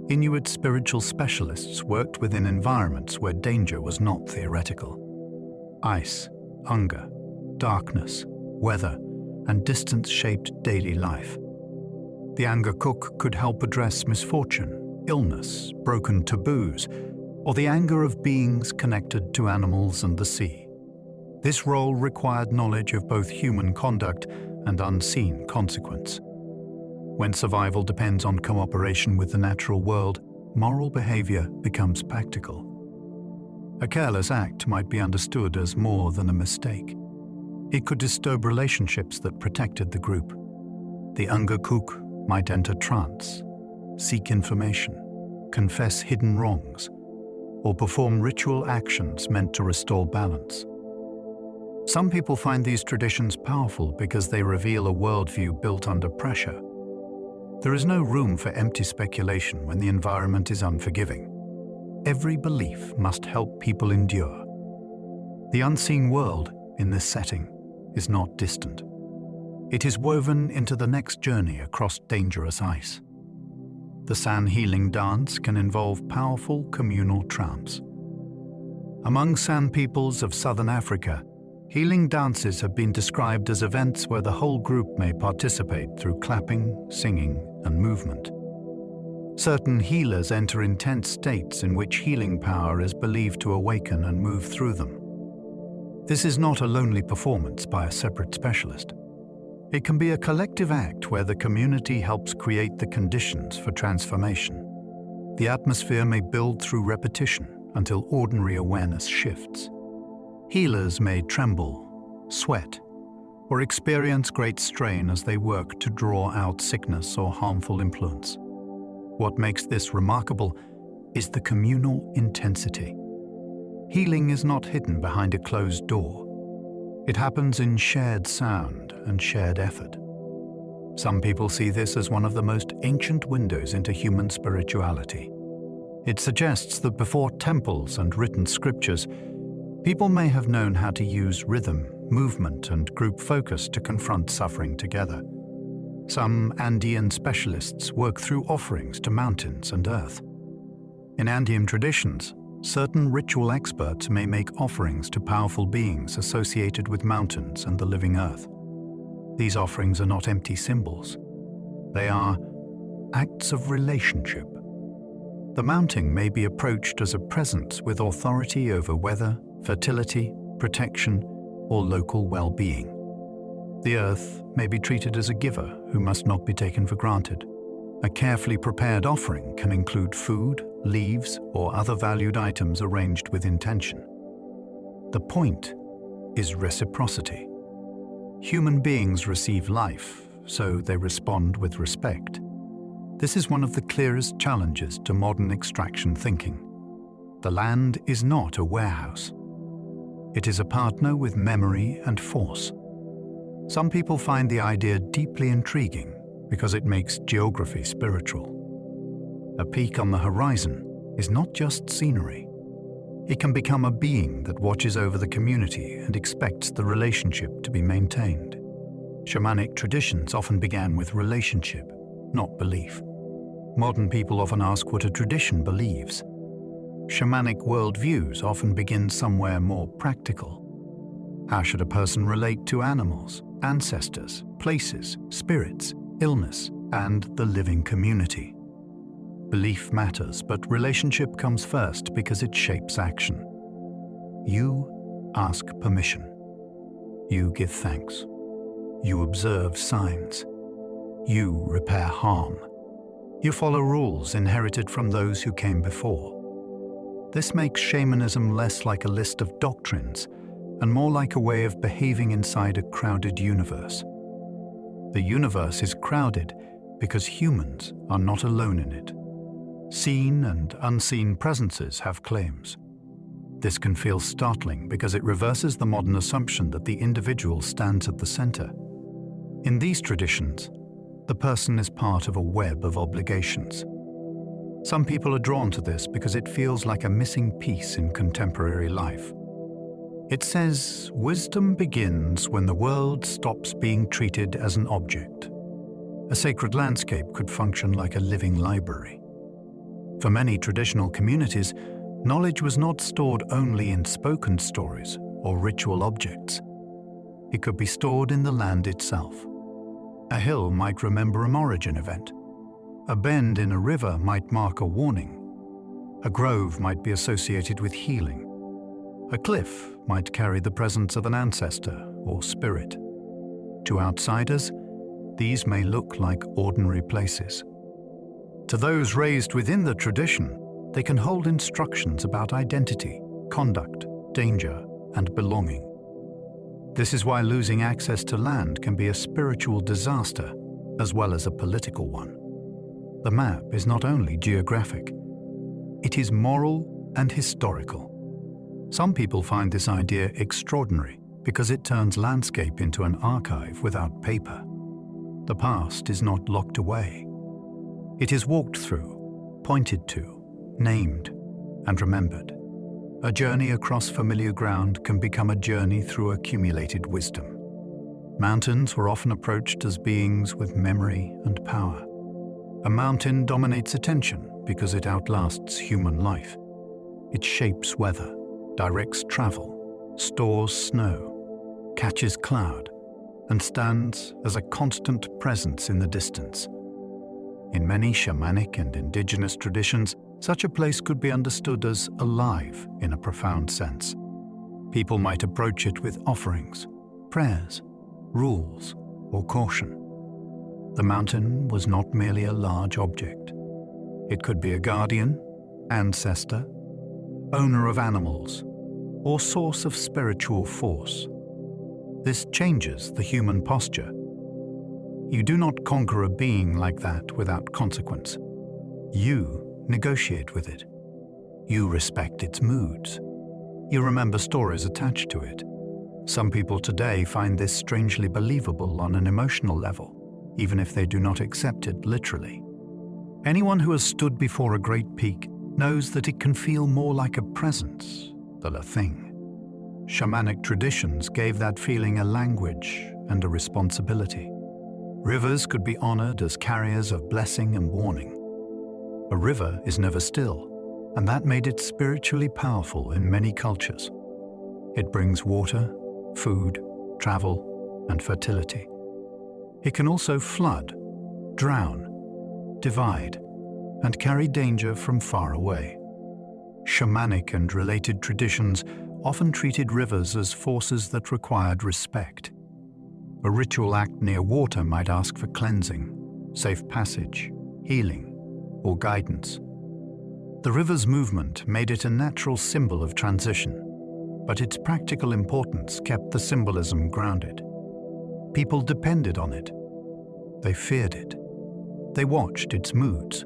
Inuit spiritual specialists worked within environments where danger was not theoretical. Ice, hunger, darkness, weather, and distance shaped daily life. The Angakok could help address misfortune, illness, broken taboos, or the anger of beings connected to animals and the sea. This role required knowledge of both human conduct and unseen consequence. When survival depends on cooperation with the natural world, moral behavior becomes practical. A careless act might be understood as more than a mistake. It could disturb relationships that protected the group. The Angakok might enter trance, seek information, confess hidden wrongs, or perform ritual actions meant to restore balance. Some people find these traditions powerful because they reveal a worldview built under pressure. There is no room for empty speculation when the environment is unforgiving. Every belief must help people endure. The unseen world in this setting is not distant. It is woven into the next journey across dangerous ice. The San healing dance can involve powerful communal trance. Among San peoples of southern Africa, healing dances have been described as events where the whole group may participate through clapping, singing, and movement. Certain healers enter intense states in which healing power is believed to awaken and move through them. This is not a lonely performance by a separate specialist. It can be a collective act where the community helps create the conditions for transformation. The atmosphere may build through repetition until ordinary awareness shifts. Healers may tremble, sweat, or experience great strain as they work to draw out sickness or harmful influence. What makes this remarkable is the communal intensity. Healing is not hidden behind a closed door. It happens in shared sound and shared effort. Some people see this as one of the most ancient windows into human spirituality. It suggests that before temples and written scriptures, people may have known how to use rhythm, movement, and group focus to confront suffering together. Some Andean specialists work through offerings to mountains and earth. In Andean traditions, certain ritual experts may make offerings to powerful beings associated with mountains and the living earth. These offerings are not empty symbols. They are acts of relationship. The mountain may be approached as a presence with authority over weather, fertility, protection, or local well-being. The earth may be treated as a giver who must not be taken for granted. A carefully prepared offering can include food, leaves, or other valued items arranged with intention. The point is reciprocity. Human beings receive life, so they respond with respect. This is one of the clearest challenges to modern extraction thinking. The land is not a warehouse. It is a partner with memory and force. Some people find the idea deeply intriguing because it makes geography spiritual. A peak on the horizon is not just scenery. It can become a being that watches over the community and expects the relationship to be maintained. Shamanic traditions often began with relationship, not belief. Modern people often ask what a tradition believes. Shamanic worldviews often begin somewhere more practical. How should a person relate to animals, ancestors, places, spirits, illness, and the living community? Belief matters, but relationship comes first because it shapes action. You ask permission. You give thanks. You observe signs. You repair harm. You follow rules inherited from those who came before. This makes shamanism less like a list of doctrines and more like a way of behaving inside a crowded universe. The universe is crowded because humans are not alone in it. Seen and unseen presences have claims. This can feel startling because it reverses the modern assumption that the individual stands at the center. In these traditions, the person is part of a web of obligations. Some people are drawn to this because it feels like a missing piece in contemporary life. It says, wisdom begins when the world stops being treated as an object. A sacred landscape could function like a living library. For many traditional communities, knowledge was not stored only in spoken stories or ritual objects. It could be stored in the land itself. A hill might remember an origin event. A bend in a river might mark a warning. A grove might be associated with healing. A cliff might carry the presence of an ancestor or spirit. To outsiders, these may look like ordinary places. To those raised within the tradition, they can hold instructions about identity, conduct, danger, and belonging. This is why losing access to land can be a spiritual disaster as well as a political one. The map is not only geographic, it is moral and historical. Some people find this idea extraordinary because it turns landscape into an archive without paper. The past is not locked away. It is walked through, pointed to, named, and remembered. A journey across familiar ground can become a journey through accumulated wisdom. Mountains were often approached as beings with memory and power. A mountain dominates attention because it outlasts human life. It shapes weather, directs travel, stores snow, catches cloud, and stands as a constant presence in the distance. In many shamanic and indigenous traditions, such a place could be understood as alive in a profound sense. People might approach it with offerings, prayers, rules, or caution. The mountain was not merely a large object. It could be a guardian, ancestor, owner of animals, or source of spiritual force. This changes the human posture. You do not conquer a being like that without consequence. You negotiate with it. You respect its moods. You remember stories attached to it. Some people today find this strangely believable on an emotional level, even if they do not accept it literally. Anyone who has stood before a great peak knows that it can feel more like a presence than a thing. Shamanic traditions gave that feeling a language and a responsibility. Rivers could be honored as carriers of blessing and warning. A river is never still, and that made it spiritually powerful in many cultures. It brings water, food, travel, and fertility. It can also flood, drown, divide, and carry danger from far away. Shamanic and related traditions often treated rivers as forces that required respect. A ritual act near water might ask for cleansing, safe passage, healing, or guidance. The river's movement made it a natural symbol of transition, but its practical importance kept the symbolism grounded. People depended on it. They feared it. They watched its moods.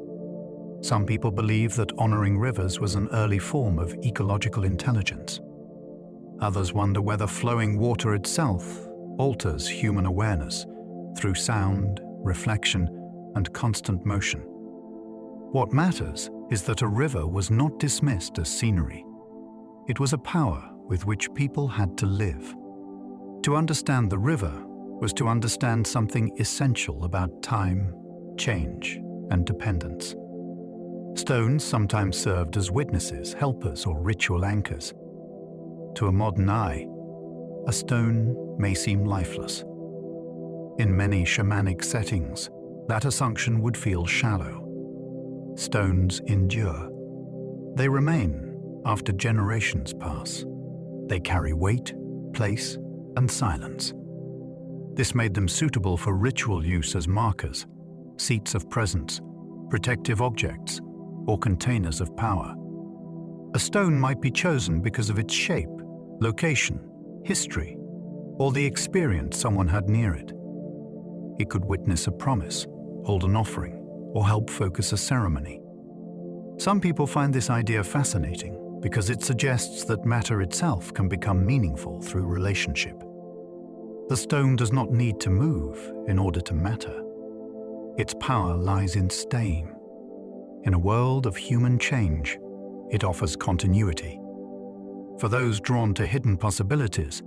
Some people believe that honoring rivers was an early form of ecological intelligence. Others wonder whether flowing water itself alters human awareness through sound, reflection, and constant motion. What matters is that a river was not dismissed as scenery. It was a power with which people had to live. To understand the river was to understand something essential about time, change, and dependence. Stones sometimes served as witnesses, helpers, or ritual anchors. To a modern eye, a stone may seem lifeless. In many shamanic settings, that assumption would feel shallow. Stones endure. They remain after generations pass. They carry weight, place, and silence. This made them suitable for ritual use as markers, seats of presence, protective objects, or containers of power. A stone might be chosen because of its shape, location, history, or the experience someone had near it. It could witness a promise, hold an offering, or help focus a ceremony. Some people find this idea fascinating because it suggests that matter itself can become meaningful through relationship. The stone does not need to move in order to matter. Its power lies in staying. In a world of human change, it offers continuity. For those drawn to hidden possibilities,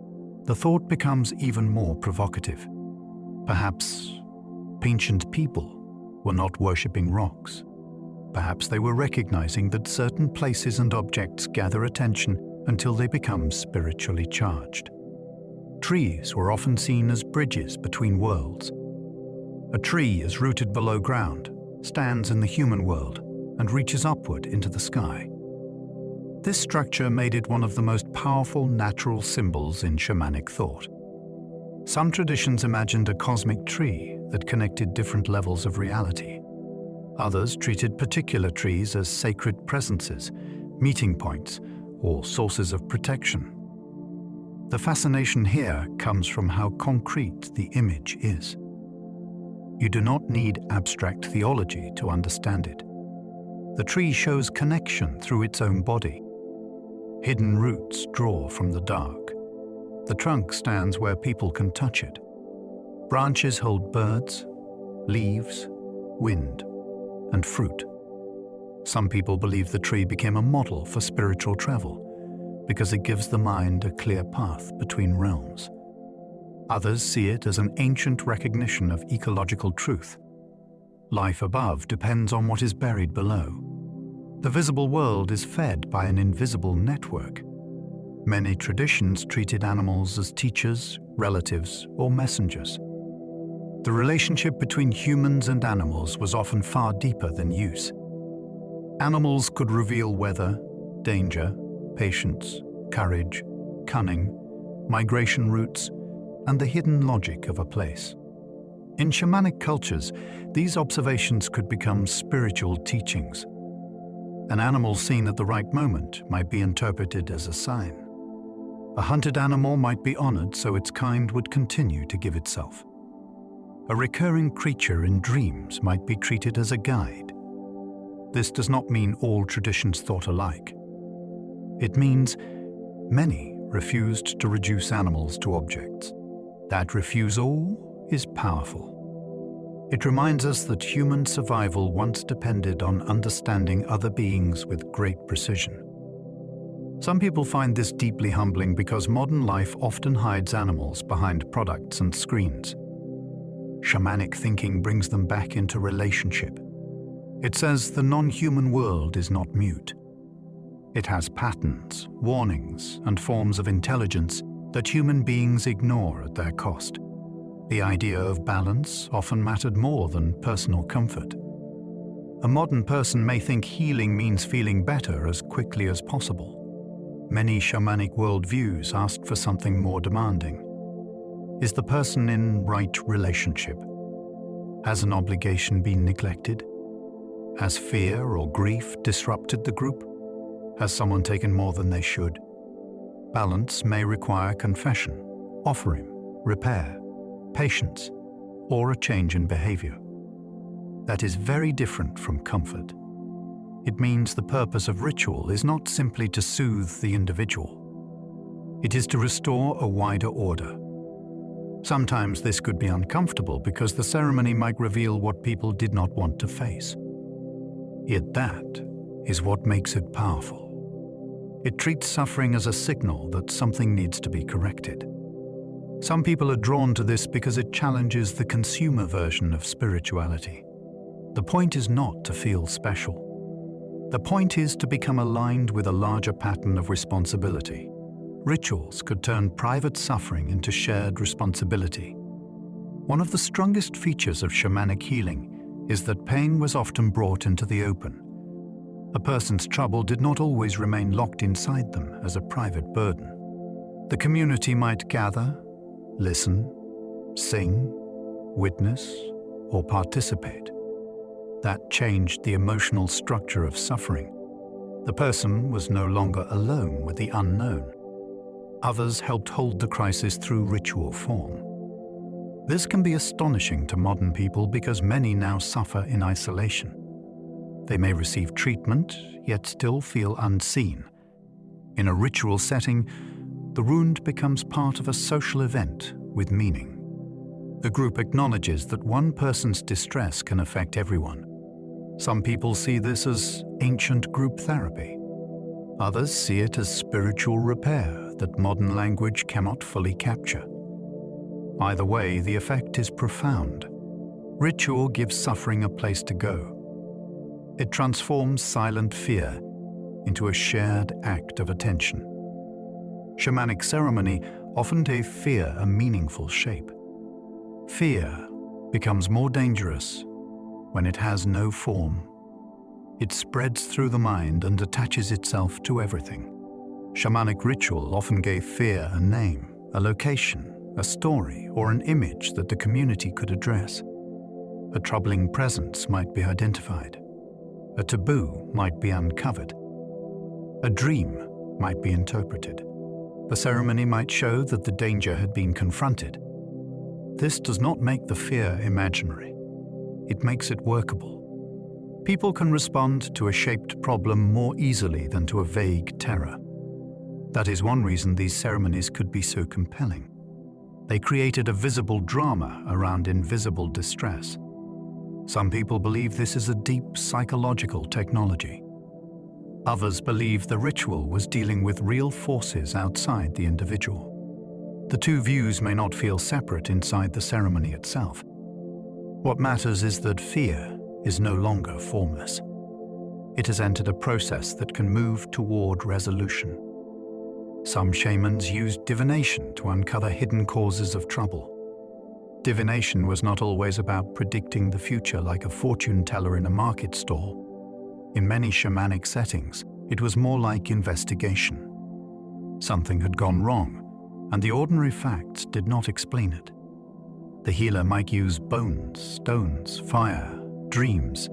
the thought becomes even more provocative. Perhaps ancient people were not worshipping rocks. Perhaps they were recognizing that certain places and objects gather attention until they become spiritually charged. Trees were often seen as bridges between worlds. A tree is rooted below ground, stands in the human world, and reaches upward into the sky. This structure made it one of the most powerful natural symbols in shamanic thought. Some traditions imagined a cosmic tree that connected different levels of reality. Others treated particular trees as sacred presences, meeting points, or sources of protection. The fascination here comes from how concrete the image is. You do not need abstract theology to understand it. The tree shows connection through its own body. Hidden roots draw from the dark. The trunk stands where people can touch it. Branches hold birds, leaves, wind, and fruit. Some people believe the tree became a model for spiritual travel, because it gives the mind a clear path between realms. Others see it as an ancient recognition of ecological truth. Life above depends on what is buried below. The visible world is fed by an invisible network. Many traditions treated animals as teachers, relatives, or messengers. The relationship between humans and animals was often far deeper than use. Animals could reveal weather, danger, patience, courage, cunning, migration routes, and the hidden logic of a place. In shamanic cultures, these observations could become spiritual teachings. An animal seen at the right moment might be interpreted as a sign. A hunted animal might be honored so its kind would continue to give itself. A recurring creature in dreams might be treated as a guide. This does not mean all traditions thought alike. It means many refused to reduce animals to objects. That refusal is powerful. It reminds us that human survival once depended on understanding other beings with great precision. Some people find this deeply humbling because modern life often hides animals behind products and screens. Shamanic thinking brings them back into relationship. It says the non-human world is not mute. It has patterns, warnings, and forms of intelligence that human beings ignore at their cost. The idea of balance often mattered more than personal comfort. A modern person may think healing means feeling better as quickly as possible. Many shamanic worldviews asked for something more demanding. Is the person in right relationship? Has an obligation been neglected? Has fear or grief disrupted the group? Has someone taken more than they should? Balance may require confession, offering, repair, patience, or a change in behavior. That is very different from comfort. It means the purpose of ritual is not simply to soothe the individual. It is to restore a wider order. Sometimes this could be uncomfortable because the ceremony might reveal what people did not want to face. Yet that is what makes it powerful. It treats suffering as a signal that something needs to be corrected. Some people are drawn to this because it challenges the consumer version of spirituality. The point is not to feel special. The point is to become aligned with a larger pattern of responsibility. Rituals could turn private suffering into shared responsibility. One of the strongest features of shamanic healing is that pain was often brought into the open. A person's trouble did not always remain locked inside them as a private burden. The community might gather, listen, sing, witness, or participate. That changed the emotional structure of suffering. The person was no longer alone with the unknown. Others helped hold the crisis through ritual form. This can be astonishing to modern people because many now suffer in isolation. They may receive treatment, yet still feel unseen. In a ritual setting, the wound becomes part of a social event with meaning. The group acknowledges that one person's distress can affect everyone. Some people see this as ancient group therapy. Others see it as spiritual repair that modern language cannot fully capture. Either way, the effect is profound. Ritual gives suffering a place to go. It transforms silent fear into a shared act of attention. Shamanic ceremony often gave fear a meaningful shape. Fear becomes more dangerous when it has no form. It spreads through the mind and attaches itself to everything. Shamanic ritual often gave fear a name, a location, a story, or an image that the community could address. A troubling presence might be identified. A taboo might be uncovered. A dream might be interpreted. The ceremony might show that the danger had been confronted. This does not make the fear imaginary. It makes it workable. People can respond to a shaped problem more easily than to a vague terror. That is one reason these ceremonies could be so compelling. They created a visible drama around invisible distress. Some people believe this is a deep psychological technology. Others believe the ritual was dealing with real forces outside the individual. The two views may not feel separate inside the ceremony itself. What matters is that fear is no longer formless. It has entered a process that can move toward resolution. Some shamans used divination to uncover hidden causes of trouble. Divination was not always about predicting the future like a fortune teller in a market stall. In many shamanic settings, it was more like investigation. Something had gone wrong, and the ordinary facts did not explain it. The healer might use bones, stones, fire, dreams,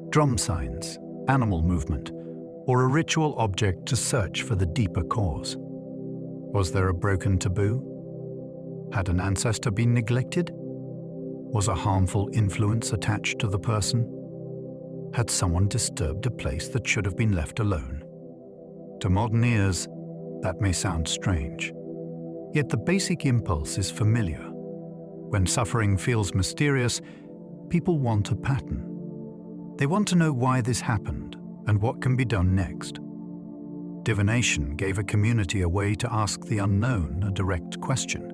drum signs, animal movement, or a ritual object to search for the deeper cause. Was there a broken taboo? Had an ancestor been neglected? Was a harmful influence attached to the person? Had someone disturbed a place that should have been left alone? To modern ears, that may sound strange. Yet the basic impulse is familiar. When suffering feels mysterious, people want a pattern. They want to know why this happened and what can be done next. Divination gave a community a way to ask the unknown a direct question.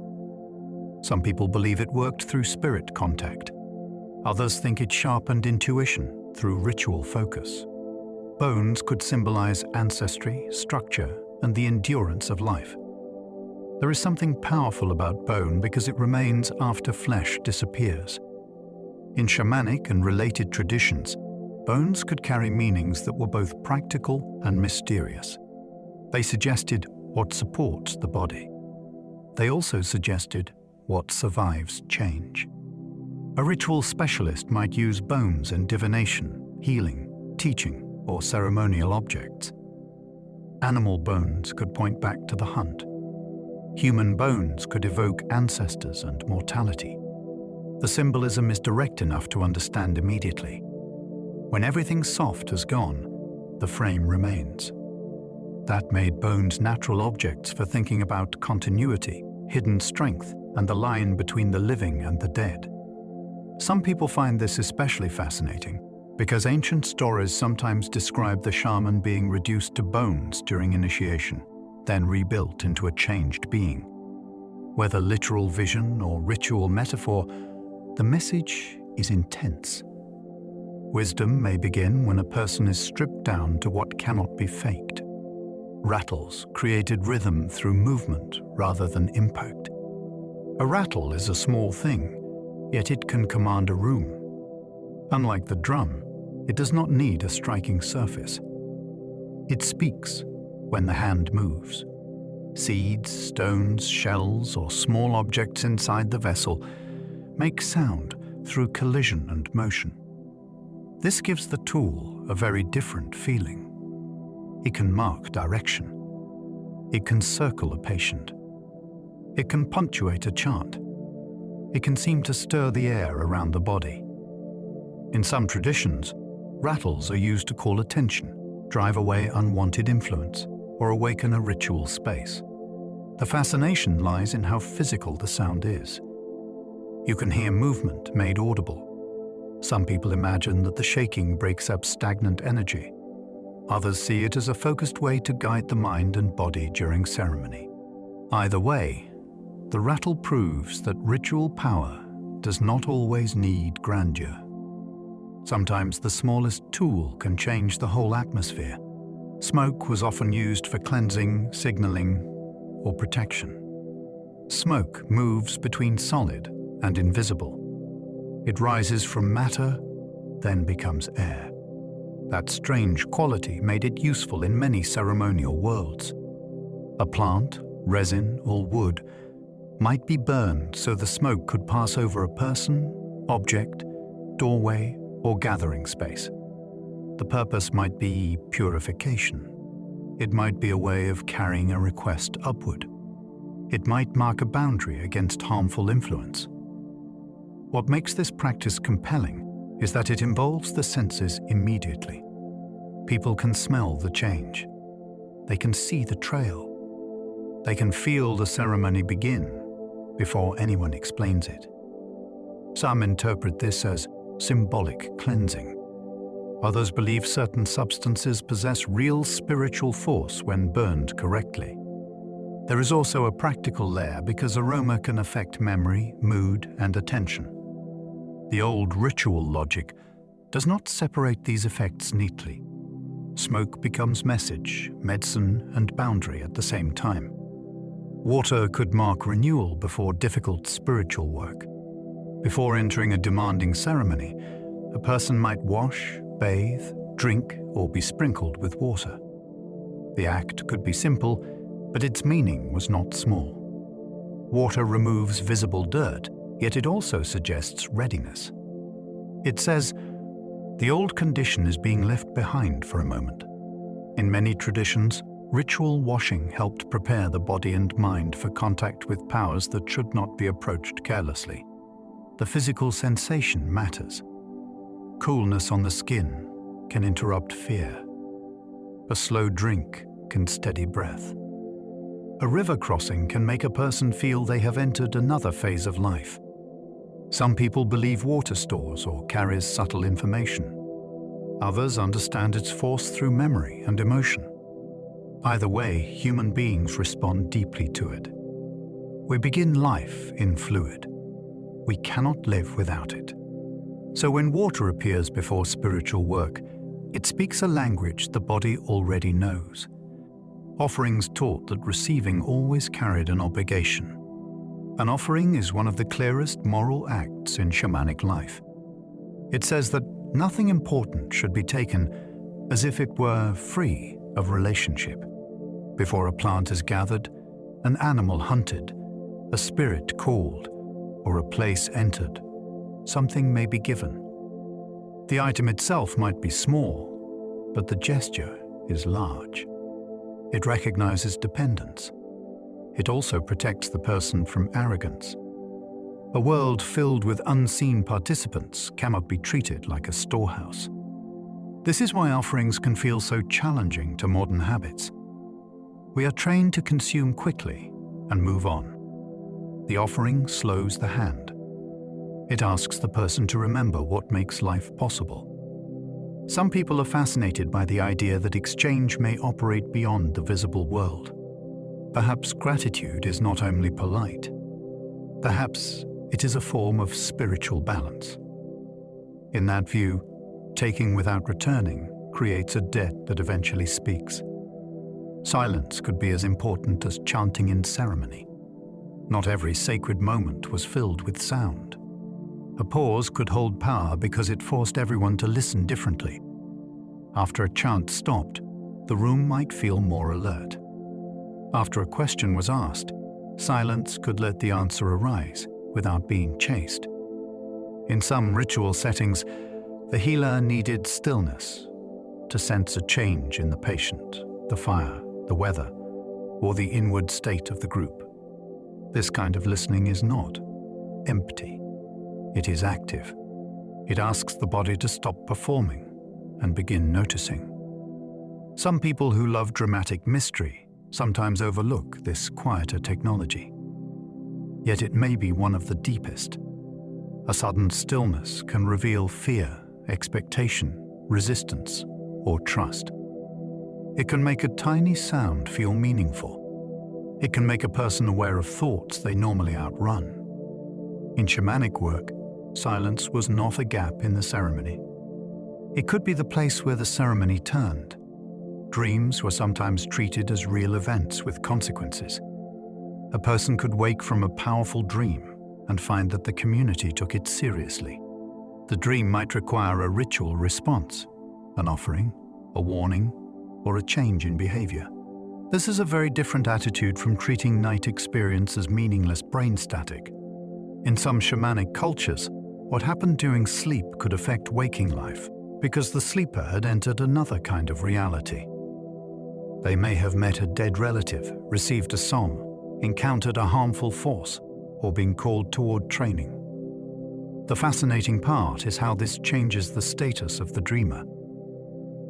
Some people believe it worked through spirit contact. Others think it sharpened intuition through ritual focus. Bones could symbolize ancestry, structure, and the endurance of life. There is something powerful about bone because it remains after flesh disappears. In shamanic and related traditions, bones could carry meanings that were both practical and mysterious. They suggested what supports the body. They also suggested what survives change. A ritual specialist might use bones in divination, healing, teaching, or ceremonial objects. Animal bones could point back to the hunt. Human bones could evoke ancestors and mortality. The symbolism is direct enough to understand immediately. When everything soft has gone, the frame remains. That made bones natural objects for thinking about continuity, hidden strength, and the line between the living and the dead. Some people find this especially fascinating because ancient stories sometimes describe the shaman being reduced to bones during initiation, then rebuilt into a changed being. Whether literal vision or ritual metaphor, the message is intense. Wisdom may begin when a person is stripped down to what cannot be faked. Rattles created rhythm through movement rather than impact. A rattle is a small thing, yet it can command a room. Unlike the drum, it does not need a striking surface. It speaks when the hand moves. Seeds, stones, shells, or small objects inside the vessel make sound through collision and motion. This gives the tool a very different feeling. It can mark direction. It can circle a patient. It can punctuate a chant. It can seem to stir the air around the body. In some traditions, rattles are used to call attention, drive away unwanted influence, or awaken a ritual space. The fascination lies in how physical the sound is. You can hear movement made audible. Some people imagine that the shaking breaks up stagnant energy. Others see it as a focused way to guide the mind and body during ceremony. Either way, the rattle proves that ritual power does not always need grandeur. Sometimes the smallest tool can change the whole atmosphere. Smoke was often used for cleansing, signaling, or protection. Smoke moves between solid and invisible. It rises from matter, then becomes air. That strange quality made it useful in many ceremonial worlds. A plant, resin, or wood might be burned so the smoke could pass over a person, object, doorway, or gathering space. The purpose might be purification. It might be a way of carrying a request upward. It might mark a boundary against harmful influence. What makes this practice compelling is that it involves the senses immediately. People can smell the change. They can see the trail. They can feel the ceremony begin before anyone explains it. Some interpret this as symbolic cleansing. Others believe certain substances possess real spiritual force when burned correctly. There is also a practical layer because aroma can affect memory, mood, and attention. The old ritual logic does not separate these effects neatly. Smoke becomes message, medicine, and boundary at the same time. Water could mark renewal before difficult spiritual work. Before entering a demanding ceremony, a person might wash, bathe, drink, or be sprinkled with water. The act could be simple, but its meaning was not small. Water removes visible dirt, yet it also suggests readiness. It says, the old condition is being left behind for a moment. In many traditions, ritual washing helped prepare the body and mind for contact with powers that should not be approached carelessly. The physical sensation matters. Coolness on the skin can interrupt fear. A slow drink can steady breath. A river crossing can make a person feel they have entered another phase of life. Some people believe water stores or carries subtle information. Others understand its force through memory and emotion. Either way, human beings respond deeply to it. We begin life in fluid. We cannot live without it. So when water appears before spiritual work, it speaks a language the body already knows. Offerings taught that receiving always carried an obligation. An offering is one of the clearest moral acts in shamanic life. It says that nothing important should be taken as if it were free of relationship. Before a plant is gathered, an animal hunted, a spirit called, or a place entered, something may be given. The item itself might be small, but the gesture is large. It recognizes dependence. It also protects the person from arrogance. A world filled with unseen participants cannot be treated like a storehouse. This is why offerings can feel so challenging to modern habits. We are trained to consume quickly and move on. The offering slows the hand. It asks the person to remember what makes life possible. Some people are fascinated by the idea that exchange may operate beyond the visible world. Perhaps gratitude is not only polite. Perhaps it is a form of spiritual balance. In that view, taking without returning creates a debt that eventually speaks. Silence could be as important as chanting in ceremony. Not every sacred moment was filled with sound. A pause could hold power because it forced everyone to listen differently. After a chant stopped, the room might feel more alert. After a question was asked, silence could let the answer arise without being chased. In some ritual settings, the healer needed stillness to sense a change in the patient, the fire, the weather, or the inward state of the group. This kind of listening is not empty. It is active. It asks the body to stop performing and begin noticing. Some people who love dramatic mystery sometimes overlook this quieter technology. Yet it may be one of the deepest. A sudden stillness can reveal fear, expectation, resistance, or trust. It can make a tiny sound feel meaningful. It can make a person aware of thoughts they normally outrun. In shamanic work, silence was not a gap in the ceremony. It could be the place where the ceremony turned. Dreams were sometimes treated as real events with consequences. A person could wake from a powerful dream and find that the community took it seriously. The dream might require a ritual response, an offering, a warning, or a change in behavior. This is a very different attitude from treating night experience as meaningless brain static. In some shamanic cultures, what happened during sleep could affect waking life because the sleeper had entered another kind of reality. They may have met a dead relative, received a song, encountered a harmful force, or been called toward training. The fascinating part is how this changes the status of the dreamer.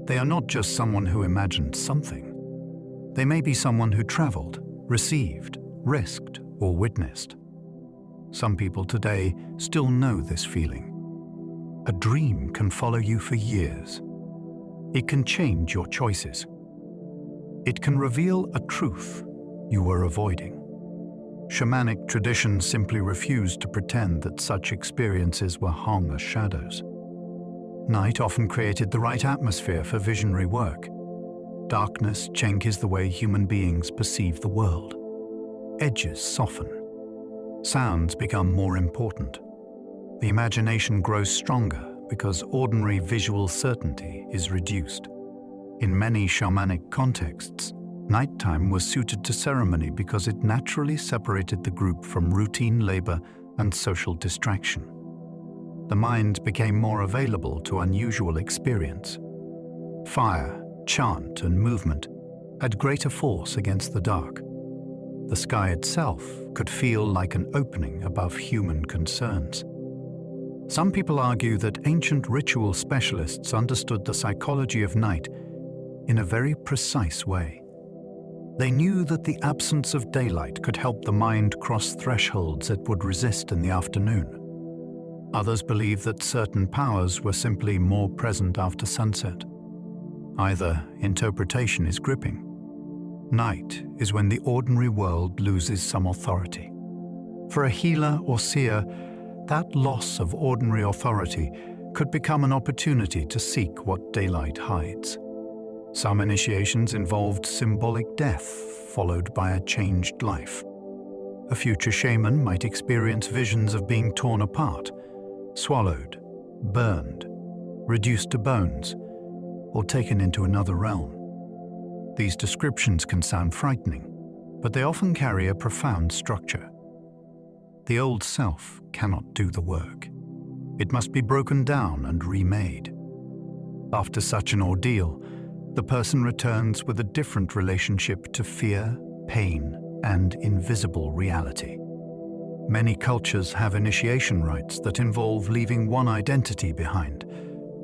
They are not just someone who imagined something. They may be someone who traveled, received, risked, or witnessed. Some people today still know this feeling. A dream can follow you for years, It can change your choices. It can reveal a truth you were avoiding. Shamanic traditions simply refused to pretend that such experiences were harmless shadows. Night often created the right atmosphere for visionary work. Darkness changes the way human beings perceive the world. Edges soften. Sounds become more important. The imagination grows stronger because ordinary visual certainty is reduced. In many shamanic contexts, nighttime was suited to ceremony because it naturally separated the group from routine labor and social distraction. The mind became more available to unusual experience. Fire, chant, and movement had greater force against the dark. The sky itself could feel like an opening above human concerns. Some people argue that ancient ritual specialists understood the psychology of night in a very precise way. They knew that the absence of daylight could help the mind cross thresholds it would resist in the afternoon. Others believe that certain powers were simply more present after sunset. Either interpretation is gripping. Night is when the ordinary world loses some authority. For a healer or seer, that loss of ordinary authority could become an opportunity to seek what daylight hides. Some initiations involved symbolic death, followed by a changed life. A future shaman might experience visions of being torn apart, swallowed, burned, reduced to bones, or taken into another realm. These descriptions can sound frightening, but they often carry a profound structure. The old self cannot do the work. It must be broken down and remade. After such an ordeal, the person returns with a different relationship to fear, pain, and invisible reality. Many cultures have initiation rites that involve leaving one identity behind,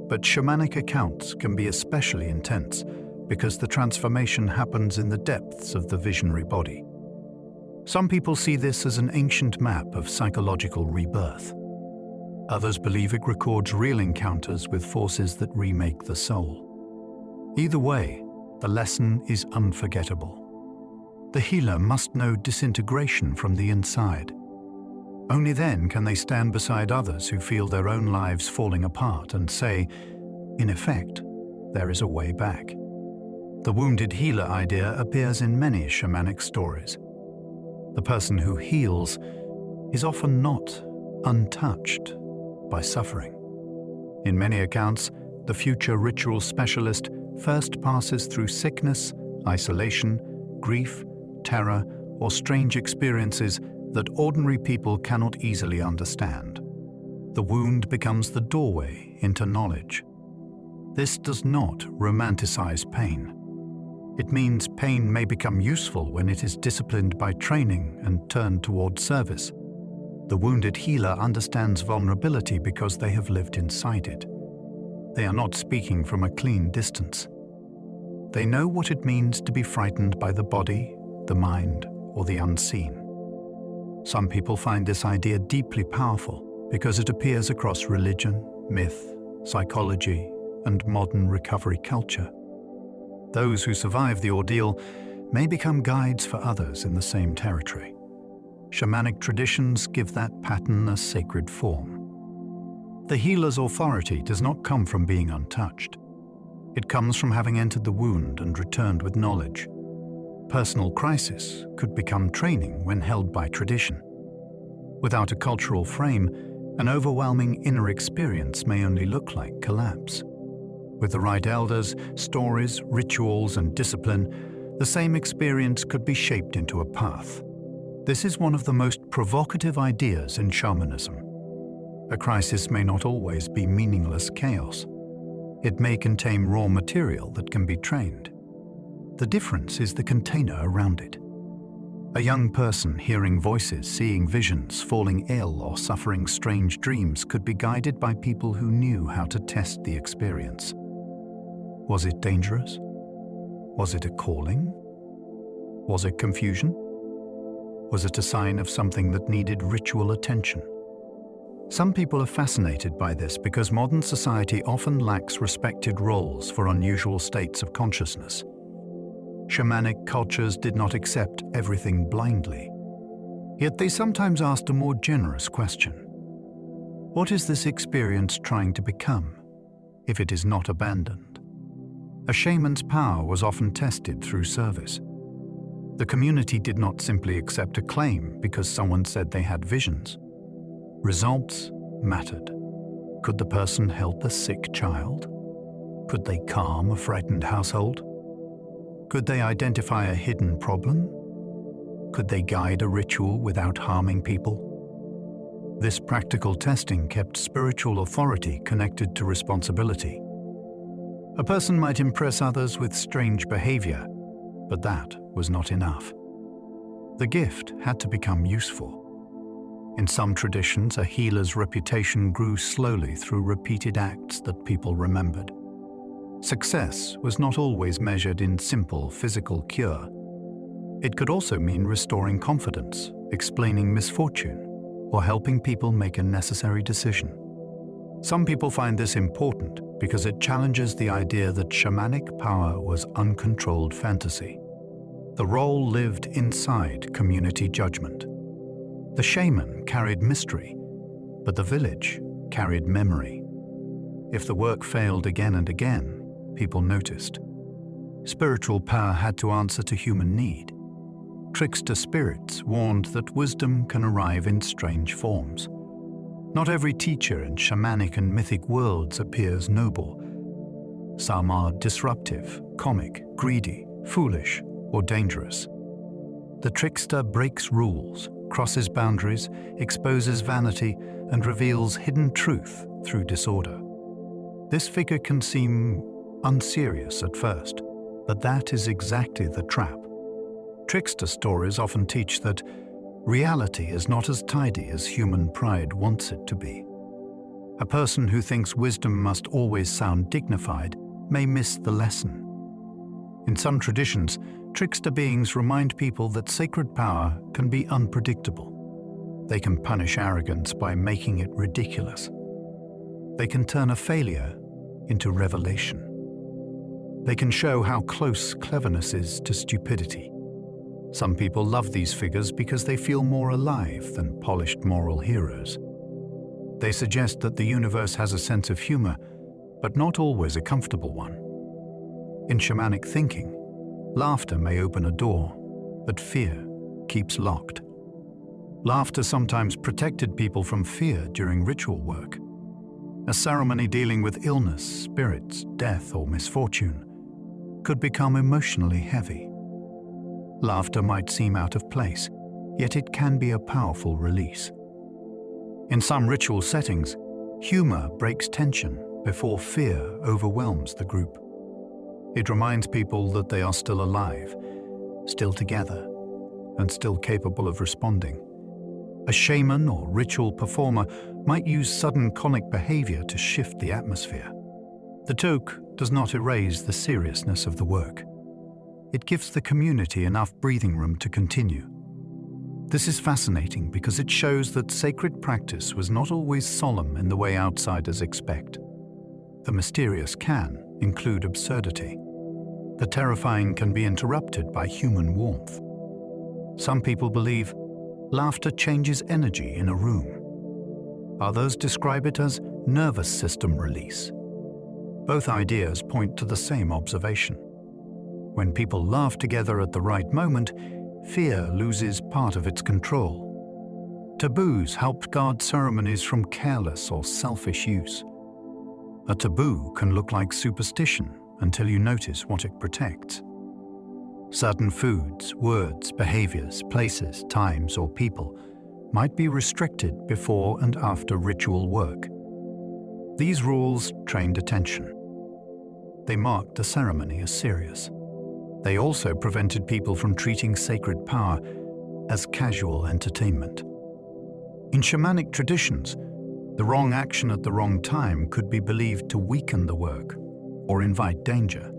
but shamanic accounts can be especially intense because the transformation happens in the depths of the visionary body. Some people see this as an ancient map of psychological rebirth. Others believe it records real encounters with forces that remake the soul. Either way, the lesson is unforgettable. The healer must know disintegration from the inside. Only then can they stand beside others who feel their own lives falling apart and say, in effect, there is a way back. The wounded healer idea appears in many shamanic stories. The person who heals is often not untouched by suffering. In many accounts, the future ritual specialist first passes through sickness, isolation, grief, terror, or strange experiences that ordinary people cannot easily understand. The wound becomes the doorway into knowledge. This does not romanticize pain. It means pain may become useful when it is disciplined by training and turned toward service. The wounded healer understands vulnerability because they have lived inside it. They are not speaking from a clean distance. They know what it means to be frightened by the body, the mind, or the unseen. Some people find this idea deeply powerful because it appears across religion, myth, psychology, and modern recovery culture. Those who survive the ordeal may become guides for others in the same territory. Shamanic traditions give that pattern a sacred form. The healer's authority does not come from being untouched. It comes from having entered the wound and returned with knowledge. Personal crisis could become training when held by tradition. Without a cultural frame, an overwhelming inner experience may only look like collapse. With the right elders, stories, rituals, and discipline, the same experience could be shaped into a path. This is one of the most provocative ideas in shamanism. A crisis may not always be meaningless chaos. It may contain raw material that can be trained. The difference is the container around it. A young person hearing voices, seeing visions, falling ill, or suffering strange dreams could be guided by people who knew how to test the experience. Was it dangerous? Was it a calling? Was it confusion? Was it a sign of something that needed ritual attention? Some people are fascinated by this because modern society often lacks respected roles for unusual states of consciousness. Shamanic cultures did not accept everything blindly. Yet they sometimes asked a more generous question. What is this experience trying to become, if it is not abandoned? A shaman's power was often tested through service. The community did not simply accept a claim because someone said they had visions. Results mattered. Could the person help a sick child? Could they calm a frightened household? Could they identify a hidden problem? Could they guide a ritual without harming people? This practical testing kept spiritual authority connected to responsibility. A person might impress others with strange behavior, but that was not enough. The gift had to become useful. In some traditions, a healer's reputation grew slowly through repeated acts that people remembered. Success was not always measured in simple physical cure. It could also mean restoring confidence, explaining misfortune, or helping people make a necessary decision. Some people find this important because it challenges the idea that shamanic power was uncontrolled fantasy. The role lived inside community judgment. The shaman carried mystery, but the village carried memory. If the work failed again and again, people noticed. Spiritual power had to answer to human need. Trickster spirits warned that wisdom can arrive in strange forms. Not every teacher in shamanic and mythic worlds appears noble. Some are disruptive, comic, greedy, foolish, or dangerous. The trickster breaks rules, crosses boundaries, exposes vanity, and reveals hidden truth through disorder. This figure can seem unserious at first, but that is exactly the trap. Trickster stories often teach that reality is not as tidy as human pride wants it to be. A person who thinks wisdom must always sound dignified may miss the lesson. In some traditions, trickster beings remind people that sacred power can be unpredictable. They can punish arrogance by making it ridiculous. They can turn a failure into revelation. They can show how close cleverness is to stupidity. Some people love these figures because they feel more alive than polished moral heroes. They suggest that the universe has a sense of humor, but not always a comfortable one. In shamanic thinking, laughter may open a door, but fear keeps locked. Laughter sometimes protected people from fear during ritual work. A ceremony dealing with illness, spirits, death, or misfortune could become emotionally heavy. Laughter might seem out of place, yet it can be a powerful release. In some ritual settings, humor breaks tension before fear overwhelms the group. It reminds people that they are still alive, still together, and still capable of responding. A shaman or ritual performer might use sudden conic behavior to shift the atmosphere. The toque does not erase the seriousness of the work. It gives the community enough breathing room to continue. This is fascinating because it shows that sacred practice was not always solemn in the way outsiders expect. The mysterious can include absurdity. The terrifying can be interrupted by human warmth. Some people believe laughter changes energy in a room. Others describe it as nervous system release. Both ideas point to the same observation. When people laugh together at the right moment, fear loses part of its control. Taboos helped guard ceremonies from careless or selfish use. A taboo can look like superstition until you notice what it protects. Certain foods, words, behaviors, places, times, or people might be restricted before and after ritual work. These rules trained attention. They marked the ceremony as serious. They also prevented people from treating sacred power as casual entertainment. In shamanic traditions, the wrong action at the wrong time could be believed to weaken the work or invite danger.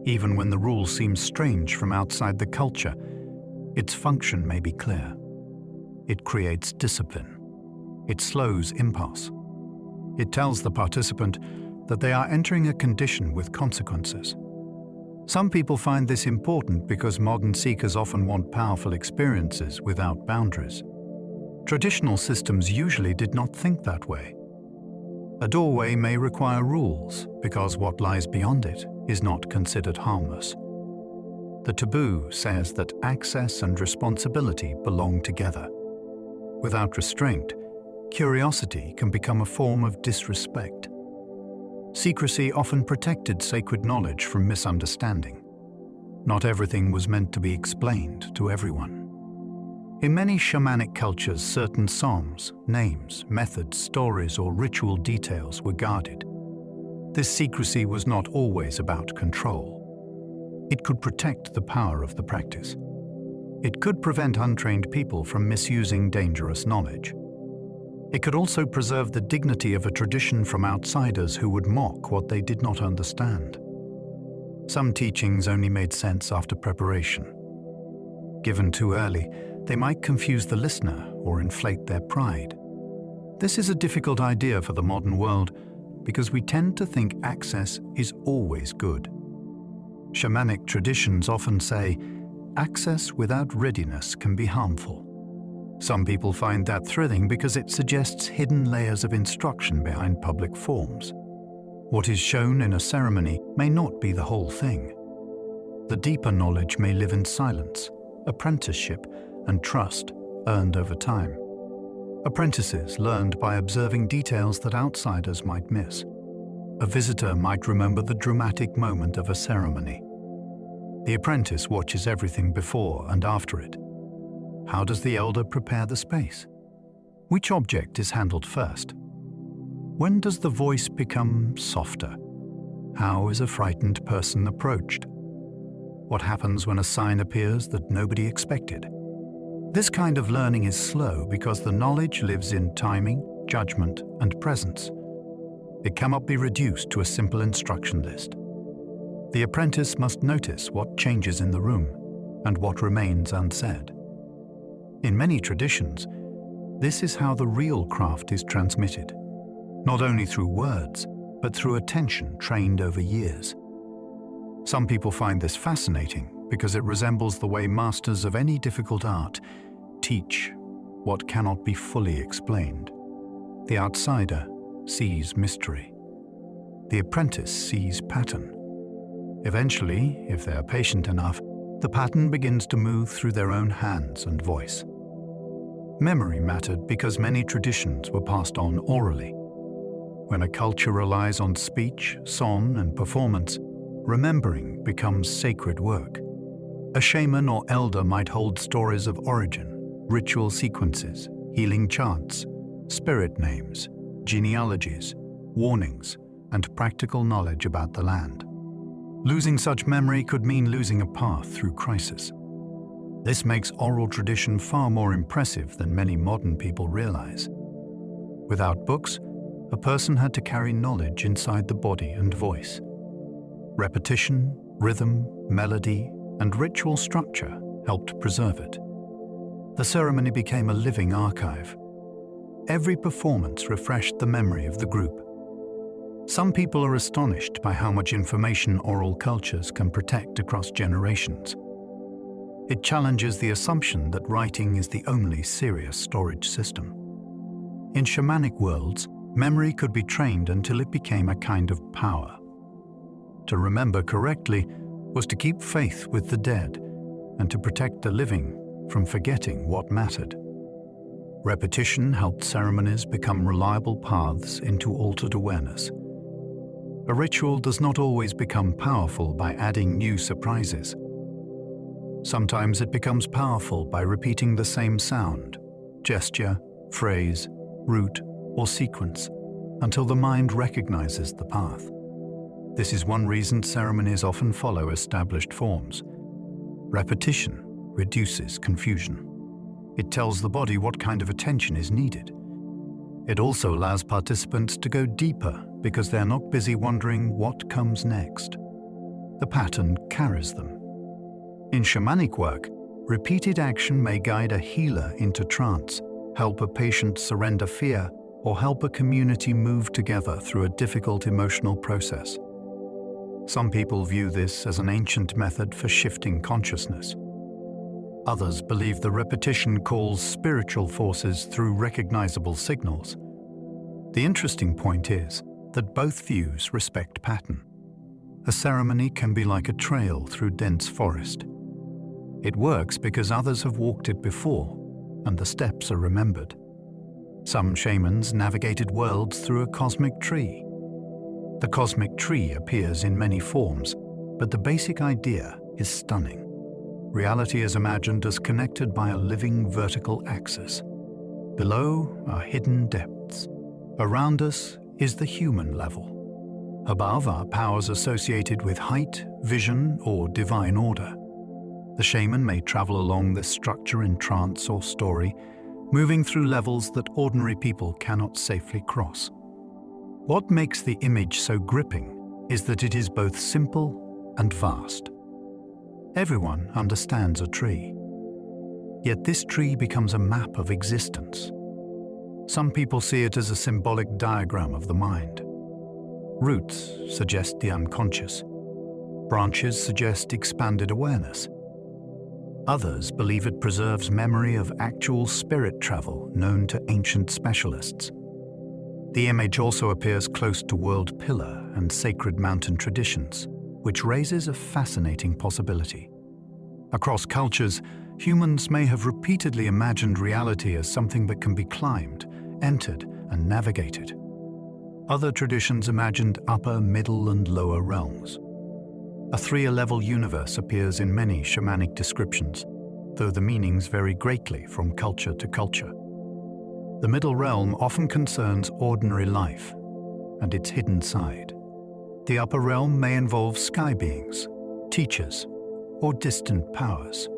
Even when the rule seems strange from outside the culture, its function may be clear. It creates discipline. It slows impulse. It tells the participant that they are entering a condition with consequences. Some people find this important because modern seekers often want powerful experiences without boundaries. Traditional systems usually did not think that way. A doorway may require rules because what lies beyond it is not considered harmless. The taboo says that access and responsibility belong together. Without restraint, curiosity can become a form of disrespect. Secrecy often protected sacred knowledge from misunderstanding. Not everything was meant to be explained to everyone. In many shamanic cultures, certain psalms, names, methods, stories, or ritual details were guarded. This secrecy was not always about control. It could protect the power of the practice. It could prevent untrained people from misusing dangerous knowledge. It could also preserve the dignity of a tradition from outsiders who would mock what they did not understand. Some teachings only made sense after preparation. Given too early, they might confuse the listener or inflate their pride. This is a difficult idea for the modern world because we tend to think access is always good. Shamanic traditions often say, access without readiness can be harmful. Some people find that thrilling because it suggests hidden layers of instruction behind public forms. What is shown in a ceremony may not be the whole thing. The deeper knowledge may live in silence, apprenticeship, and trust earned over time. Apprentices learned by observing details that outsiders might miss. A visitor might remember the dramatic moment of a ceremony. The apprentice watches everything before and after it. How does the elder prepare the space? Which object is handled first? When does the voice become softer? How is a frightened person approached? What happens when a sign appears that nobody expected? This kind of learning is slow because the knowledge lives in timing, judgment, and presence. It cannot be reduced to a simple instruction list. The apprentice must notice what changes in the room and what remains unsaid. In many traditions, this is how the real craft is transmitted, not only through words, but through attention trained over years. Some people find this fascinating because it resembles the way masters of any difficult art teach what cannot be fully explained. The outsider sees mystery. The apprentice sees pattern. Eventually, if they are patient enough, the pattern begins to move through their own hands and voice. Memory mattered because many traditions were passed on orally. When a culture relies on speech, song, and performance, remembering becomes sacred work. A shaman or elder might hold stories of origin, ritual sequences, healing chants, spirit names, genealogies, warnings, and practical knowledge about the land. Losing such memory could mean losing a path through crisis. This makes oral tradition far more impressive than many modern people realize. Without books, a person had to carry knowledge inside the body and voice. Repetition, rhythm, melody, and ritual structure helped preserve it. The ceremony became a living archive. Every performance refreshed the memory of the group. Some people are astonished by how much information oral cultures can protect across generations. It challenges the assumption that writing is the only serious storage system. In shamanic worlds, memory could be trained until it became a kind of power. To remember correctly was to keep faith with the dead and to protect the living from forgetting what mattered. Repetition helped ceremonies become reliable paths into altered awareness. A ritual does not always become powerful by adding new surprises. Sometimes it becomes powerful by repeating the same sound, gesture, phrase, root, or sequence until the mind recognizes the path. This is one reason ceremonies often follow established forms. Repetition reduces confusion. It tells the body what kind of attention is needed. It also allows participants to go deeper because they're not busy wondering what comes next. The pattern carries them. In shamanic work, repeated action may guide a healer into trance, help a patient surrender fear, or help a community move together through a difficult emotional process. Some people view this as an ancient method for shifting consciousness. Others believe the repetition calls spiritual forces through recognizable signals. The interesting point is that both views respect pattern. A ceremony can be like a trail through dense forest. It works because others have walked it before, and the steps are remembered. Some shamans navigated worlds through a cosmic tree. The cosmic tree appears in many forms, but the basic idea is stunning. Reality is imagined as connected by a living vertical axis. Below are hidden depths. Around us is the human level. Above are powers associated with height, vision, or divine order. The shaman may travel along this structure in trance or story, moving through levels that ordinary people cannot safely cross. What makes the image so gripping is that it is both simple and vast. Everyone understands a tree. Yet this tree becomes a map of existence. Some people see it as a symbolic diagram of the mind. Roots suggest the unconscious. Branches suggest expanded awareness. Others believe it preserves memory of actual spirit travel known to ancient specialists. The image also appears close to world pillar and sacred mountain traditions, which raises a fascinating possibility. Across cultures, humans may have repeatedly imagined reality as something that can be climbed, entered, and navigated. Other traditions imagined upper, middle, and lower realms. A three-level universe appears in many shamanic descriptions, though the meanings vary greatly from culture to culture. The middle realm often concerns ordinary life and its hidden side. The upper realm may involve sky beings, teachers, or distant powers.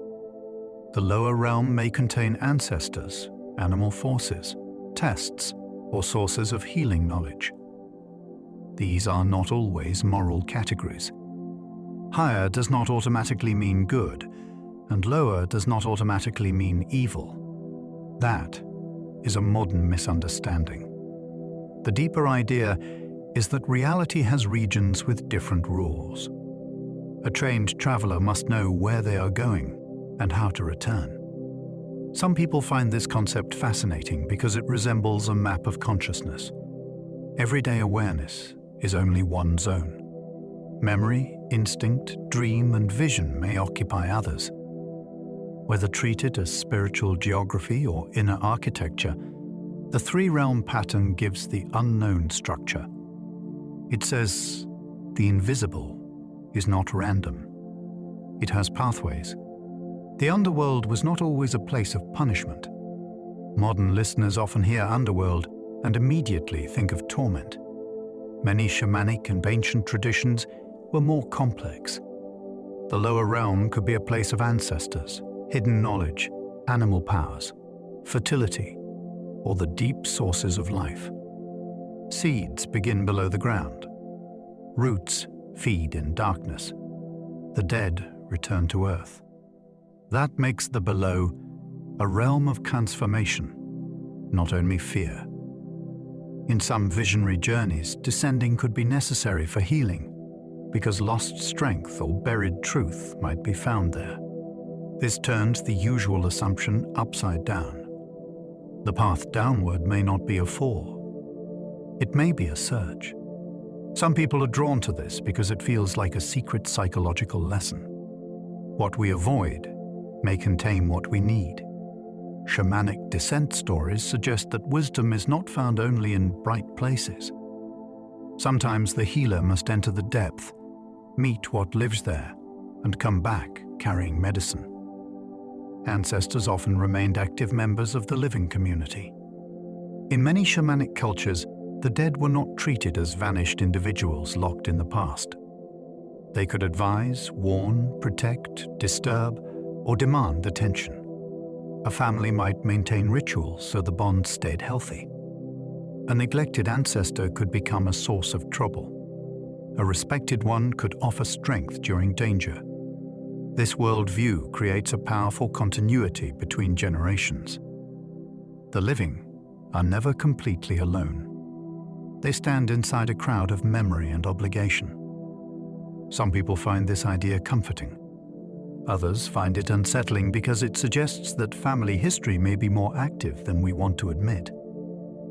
The lower realm may contain ancestors, animal forces, tests, or sources of healing knowledge. These are not always moral categories. Higher does not automatically mean good, and lower does not automatically mean evil. That is a modern misunderstanding. The deeper idea is that reality has regions with different rules. A trained traveler must know where they are going and how to return. Some people find this concept fascinating because it resembles a map of consciousness. Everyday awareness is only one zone. Memory, instinct, dream, and vision may occupy others. Whether treated as spiritual geography or inner architecture, the three-realm pattern gives the unknown structure. It says the invisible is not random. It has pathways. The underworld was not always a place of punishment. Modern listeners often hear underworld and immediately think of torment. Many shamanic and ancient traditions were more complex. The lower realm could be a place of ancestors, hidden knowledge, animal powers, fertility, or the deep sources of life. Seeds begin below the ground. Roots feed in darkness. The dead return to earth. That makes the below a realm of transformation, not only fear. In some visionary journeys, descending could be necessary for healing, because lost strength or buried truth might be found there. This turns the usual assumption upside down. The path downward may not be a fall. It may be a search. Some people are drawn to this because it feels like a secret psychological lesson. What we avoid may contain what we need. Shamanic descent stories suggest that wisdom is not found only in bright places. Sometimes the healer must enter the depth, meet what lives there, and come back carrying medicine. Ancestors often remained active members of the living community. In many shamanic cultures, the dead were not treated as vanished individuals locked in the past. They could advise, warn, protect, disturb, or demand attention. A family might maintain rituals so the bond stayed healthy. A neglected ancestor could become a source of trouble. A respected one could offer strength during danger. This worldview creates a powerful continuity between generations. The living are never completely alone. They stand inside a crowd of memory and obligation. Some people find this idea comforting. Others find it unsettling because it suggests that family history may be more active than we want to admit.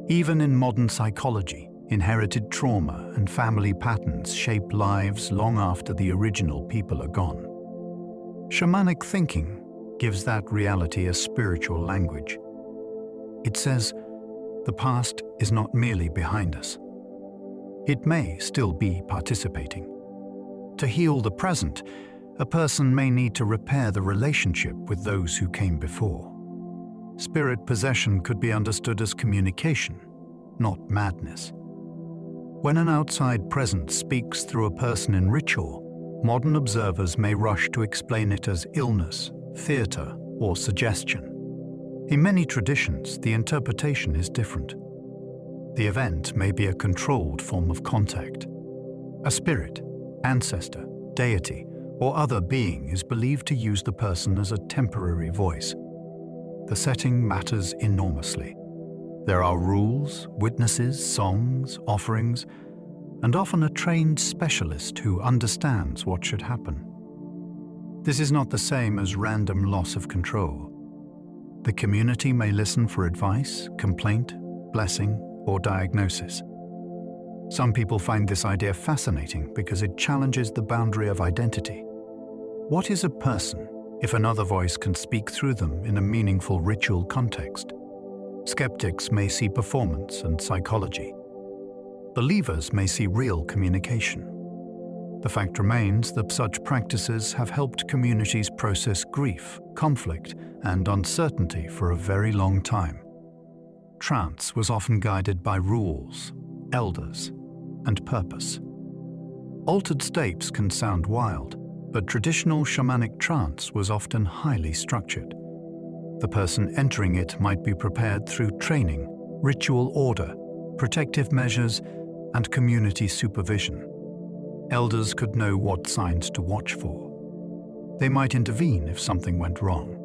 Even in modern psychology, inherited trauma and family patterns shape lives long after the original people are gone. Shamanic thinking gives that reality a spiritual language. It says, the past is not merely behind us. It may still be participating. To heal the present, a person may need to repair the relationship with those who came before. Spirit possession could be understood as communication, not madness. When an outside presence speaks through a person in ritual, modern observers may rush to explain it as illness, theater, or suggestion. In many traditions, the interpretation is different. The event may be a controlled form of contact. A spirit, ancestor, deity, or other being is believed to use the person as a temporary voice. The setting matters enormously. There are rules, witnesses, songs, offerings, and often a trained specialist who understands what should happen. This is not the same as random loss of control. The community may listen for advice, complaint, blessing, or diagnosis. Some people find this idea fascinating because it challenges the boundary of identity. What is a person if another voice can speak through them in a meaningful ritual context? Skeptics may see performance and psychology. Believers may see real communication. The fact remains that such practices have helped communities process grief, conflict, and uncertainty for a very long time. Trance was often guided by rules, elders, and purpose. Altered states can sound wild, but traditional shamanic trance was often highly structured. The person entering it might be prepared through training, ritual order, protective measures, and community supervision. Elders could know what signs to watch for. They might intervene if something went wrong.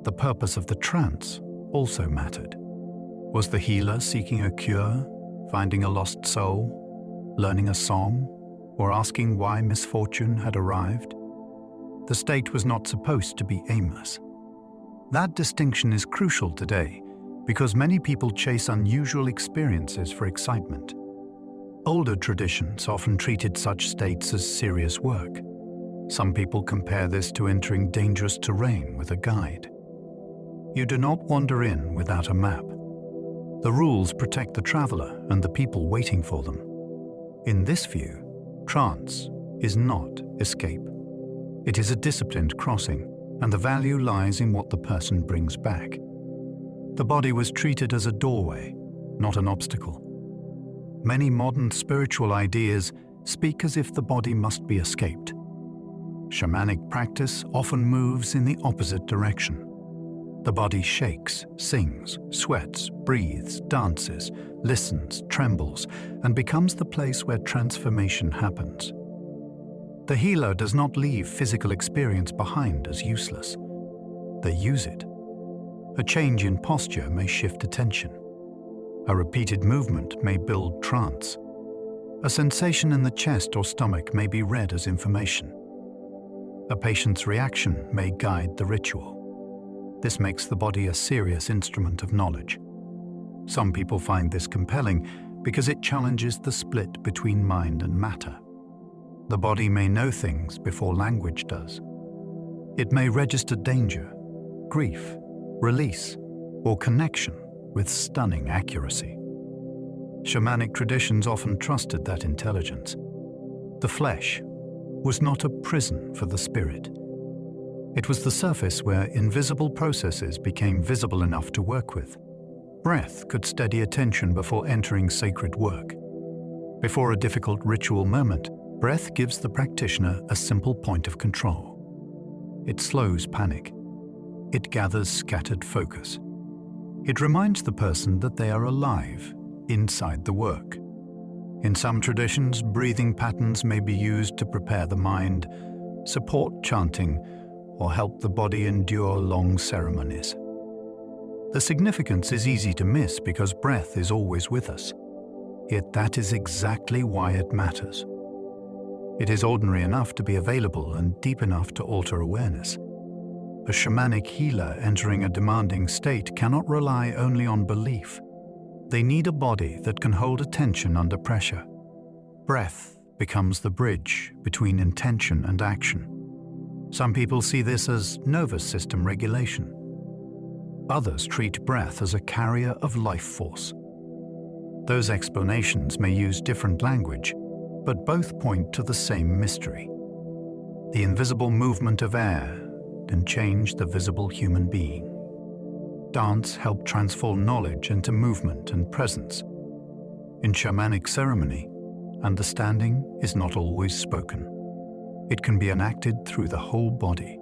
The purpose of the trance also mattered. Was the healer seeking a cure, finding a lost soul, learning a song, or asking why misfortune had arrived? The state was not supposed to be aimless. That distinction is crucial today because many people chase unusual experiences for excitement. Older traditions often treated such states as serious work. Some people compare this to entering dangerous terrain with a guide. You do not wander in without a map. The rules protect the traveler and the people waiting for them. In this view, trance is not escape. It is a disciplined crossing, and the value lies in what the person brings back. The body was treated as a doorway, not an obstacle. Many modern spiritual ideas speak as if the body must be escaped. Shamanic practice often moves in the opposite direction. The body shakes, sings, sweats, breathes, dances, listens, trembles, and becomes the place where transformation happens. The healer does not leave physical experience behind as useless. They use it. A change in posture may shift attention. A repeated movement may build trance. A sensation in the chest or stomach may be read as information. A patient's reaction may guide the ritual. This makes the body a serious instrument of knowledge. Some people find this compelling because it challenges the split between mind and matter. The body may know things before language does. It may register danger, grief, release, or connection with stunning accuracy. Shamanic traditions often trusted that intelligence. The flesh was not a prison for the spirit. It was the surface where invisible processes became visible enough to work with. Breath could steady attention before entering sacred work. Before a difficult ritual moment, breath gives the practitioner a simple point of control. It slows panic. It gathers scattered focus. It reminds the person that they are alive inside the work. In some traditions, breathing patterns may be used to prepare the mind, support chanting, or help the body endure long ceremonies. The significance is easy to miss because breath is always with us. Yet that is exactly why it matters. It is ordinary enough to be available and deep enough to alter awareness. A shamanic healer entering a demanding state cannot rely only on belief. They need a body that can hold attention under pressure. Breath becomes the bridge between intention and action. Some people see this as nervous system regulation. Others treat breath as a carrier of life force. Those explanations may use different language, but both point to the same mystery. The invisible movement of air can change the visible human being. Dance helped transform knowledge into movement and presence. In shamanic ceremony, understanding is not always spoken. It can be enacted through the whole body.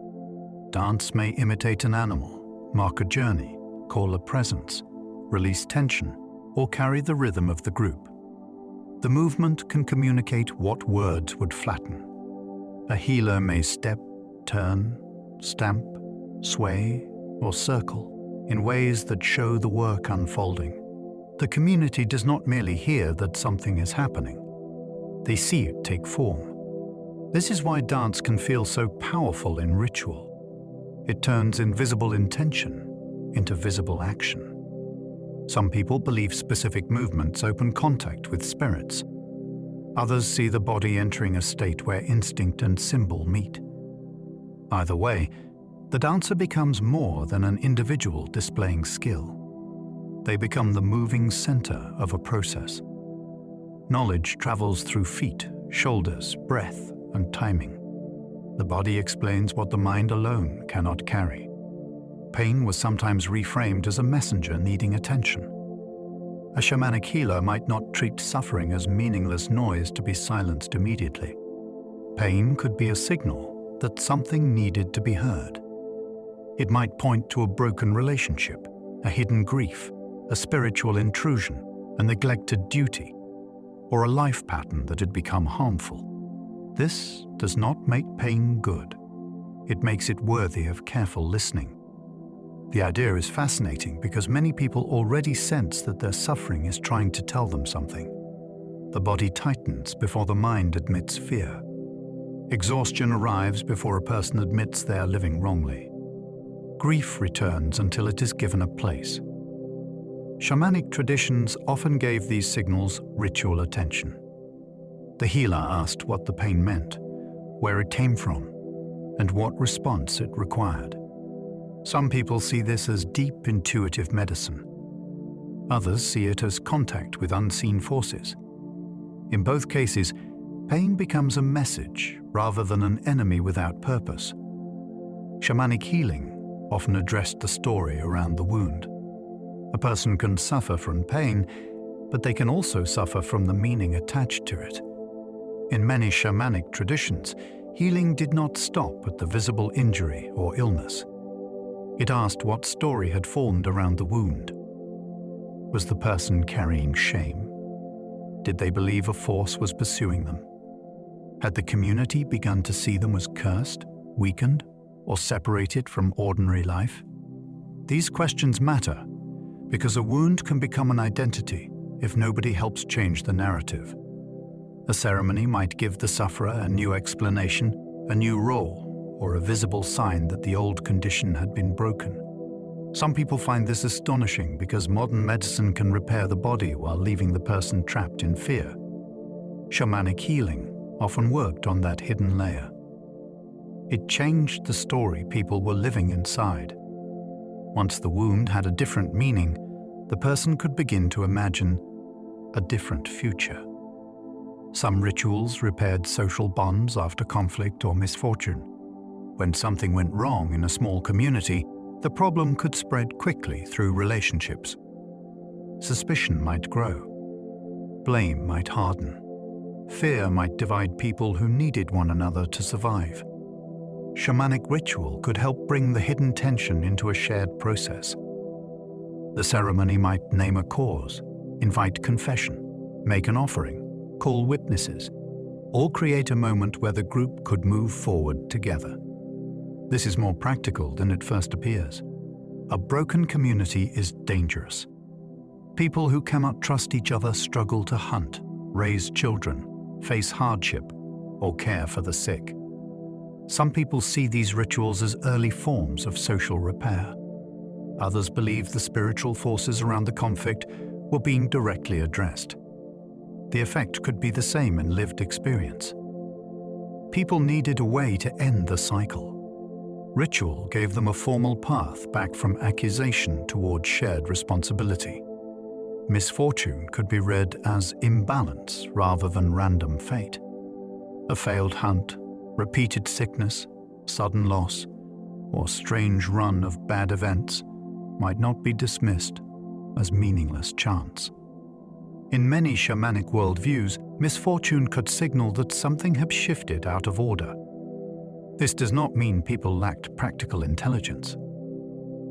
Dance may imitate an animal, mark a journey, call a presence, release tension, or carry the rhythm of the group. The movement can communicate what words would flatten. A healer may step, turn, stamp, sway, or circle in ways that show the work unfolding. The community does not merely hear that something is happening. They see it take form. This is why dance can feel so powerful in ritual. It turns invisible intention into visible action. Some people believe specific movements open contact with spirits. Others see the body entering a state where instinct and symbol meet. Either way, the dancer becomes more than an individual displaying skill. They become the moving center of a process. Knowledge travels through feet, shoulders, breath, and timing. The body explains what the mind alone cannot carry. Pain was sometimes reframed as a messenger needing attention. A shamanic healer might not treat suffering as meaningless noise to be silenced immediately. Pain could be a signal that something needed to be heard. It might point to a broken relationship, a hidden grief, a spiritual intrusion, a neglected duty, or a life pattern that had become harmful. This does not make pain good. It makes it worthy of careful listening. The idea is fascinating because many people already sense that their suffering is trying to tell them something. The body tightens before the mind admits fear. Exhaustion arrives before a person admits they are living wrongly. Grief returns until it is given a place. Shamanic traditions often gave these signals ritual attention. The healer asked what the pain meant, where it came from, and what response it required. Some people see this as deep intuitive medicine. Others see it as contact with unseen forces. In both cases, pain becomes a message rather than an enemy without purpose. Shamanic healing often addressed the story around the wound. A person can suffer from pain, but they can also suffer from the meaning attached to it. In many shamanic traditions, healing did not stop at the visible injury or illness. It asked what story had formed around the wound. Was the person carrying shame? Did they believe a force was pursuing them? Had the community begun to see them as cursed, weakened, or separated from ordinary life? These questions matter because a wound can become an identity if nobody helps change the narrative. A ceremony might give the sufferer a new explanation, a new role, or a visible sign that the old condition had been broken. Some people find this astonishing because modern medicine can repair the body while leaving the person trapped in fear. Shamanic healing often worked on that hidden layer. It changed the story people were living inside. Once the wound had a different meaning, the person could begin to imagine a different future. Some rituals repaired social bonds after conflict or misfortune. When something went wrong in a small community, the problem could spread quickly through relationships. Suspicion might grow. Blame might harden. Fear might divide people who needed one another to survive. Shamanic ritual could help bring the hidden tension into a shared process. The ceremony might name a cause, invite confession, make an offering, call witnesses, or create a moment where the group could move forward together. This is more practical than it first appears. a broken community is dangerous. People who cannot trust each other struggle to hunt, raise children, face hardship, or care for the sick. Some people see these rituals as early forms of social repair. Others believe the spiritual forces around the conflict were being directly addressed. The effect could be the same in lived experience. People needed a way to end the cycle. Ritual gave them a formal path back from accusation toward shared responsibility. Misfortune could be read as imbalance rather than random fate. A failed hunt, repeated sickness, sudden loss, or strange run of bad events might not be dismissed as meaningless chance. In many shamanic worldviews, misfortune could signal that something had shifted out of order. This does not mean people lacked practical intelligence.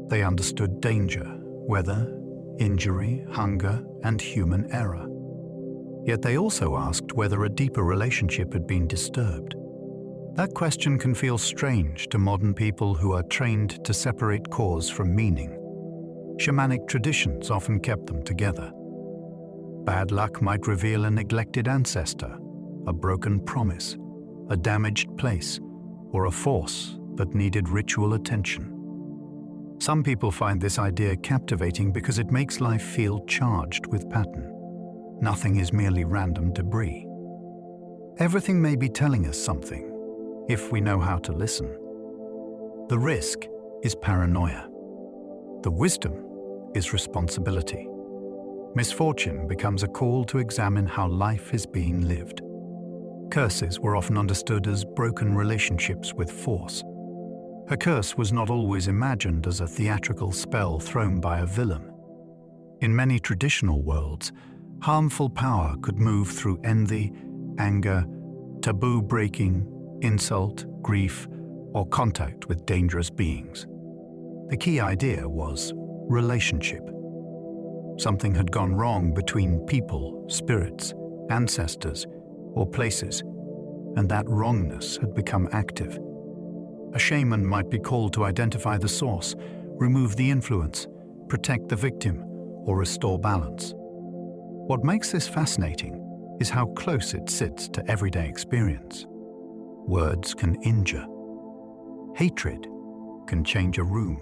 They understood danger, weather, injury, hunger, and human error. Yet they also asked whether a deeper relationship had been disturbed. That question can feel strange to modern people who are trained to separate cause from meaning. Shamanic traditions often kept them together. Bad luck might reveal a neglected ancestor, a broken promise, a damaged place, or a force that needed ritual attention. Some people find this idea captivating because it makes life feel charged with pattern. Nothing is merely random debris. Everything may be telling us something, if we know how to listen. The risk is paranoia. The wisdom is responsibility. Misfortune becomes a call to examine how life is being lived. Curses were often understood as broken relationships with force. A curse was not always imagined as a theatrical spell thrown by a villain. In many traditional worlds, harmful power could move through envy, anger, taboo breaking, insult, grief, or contact with dangerous beings. The key idea was relationship. Something had gone wrong between people, spirits, ancestors, or places, and that wrongness had become active. A shaman might be called to identify the source, remove the influence, protect the victim, or restore balance. What makes this fascinating is how close it sits to everyday experience. Words can injure. Hatred can change a room.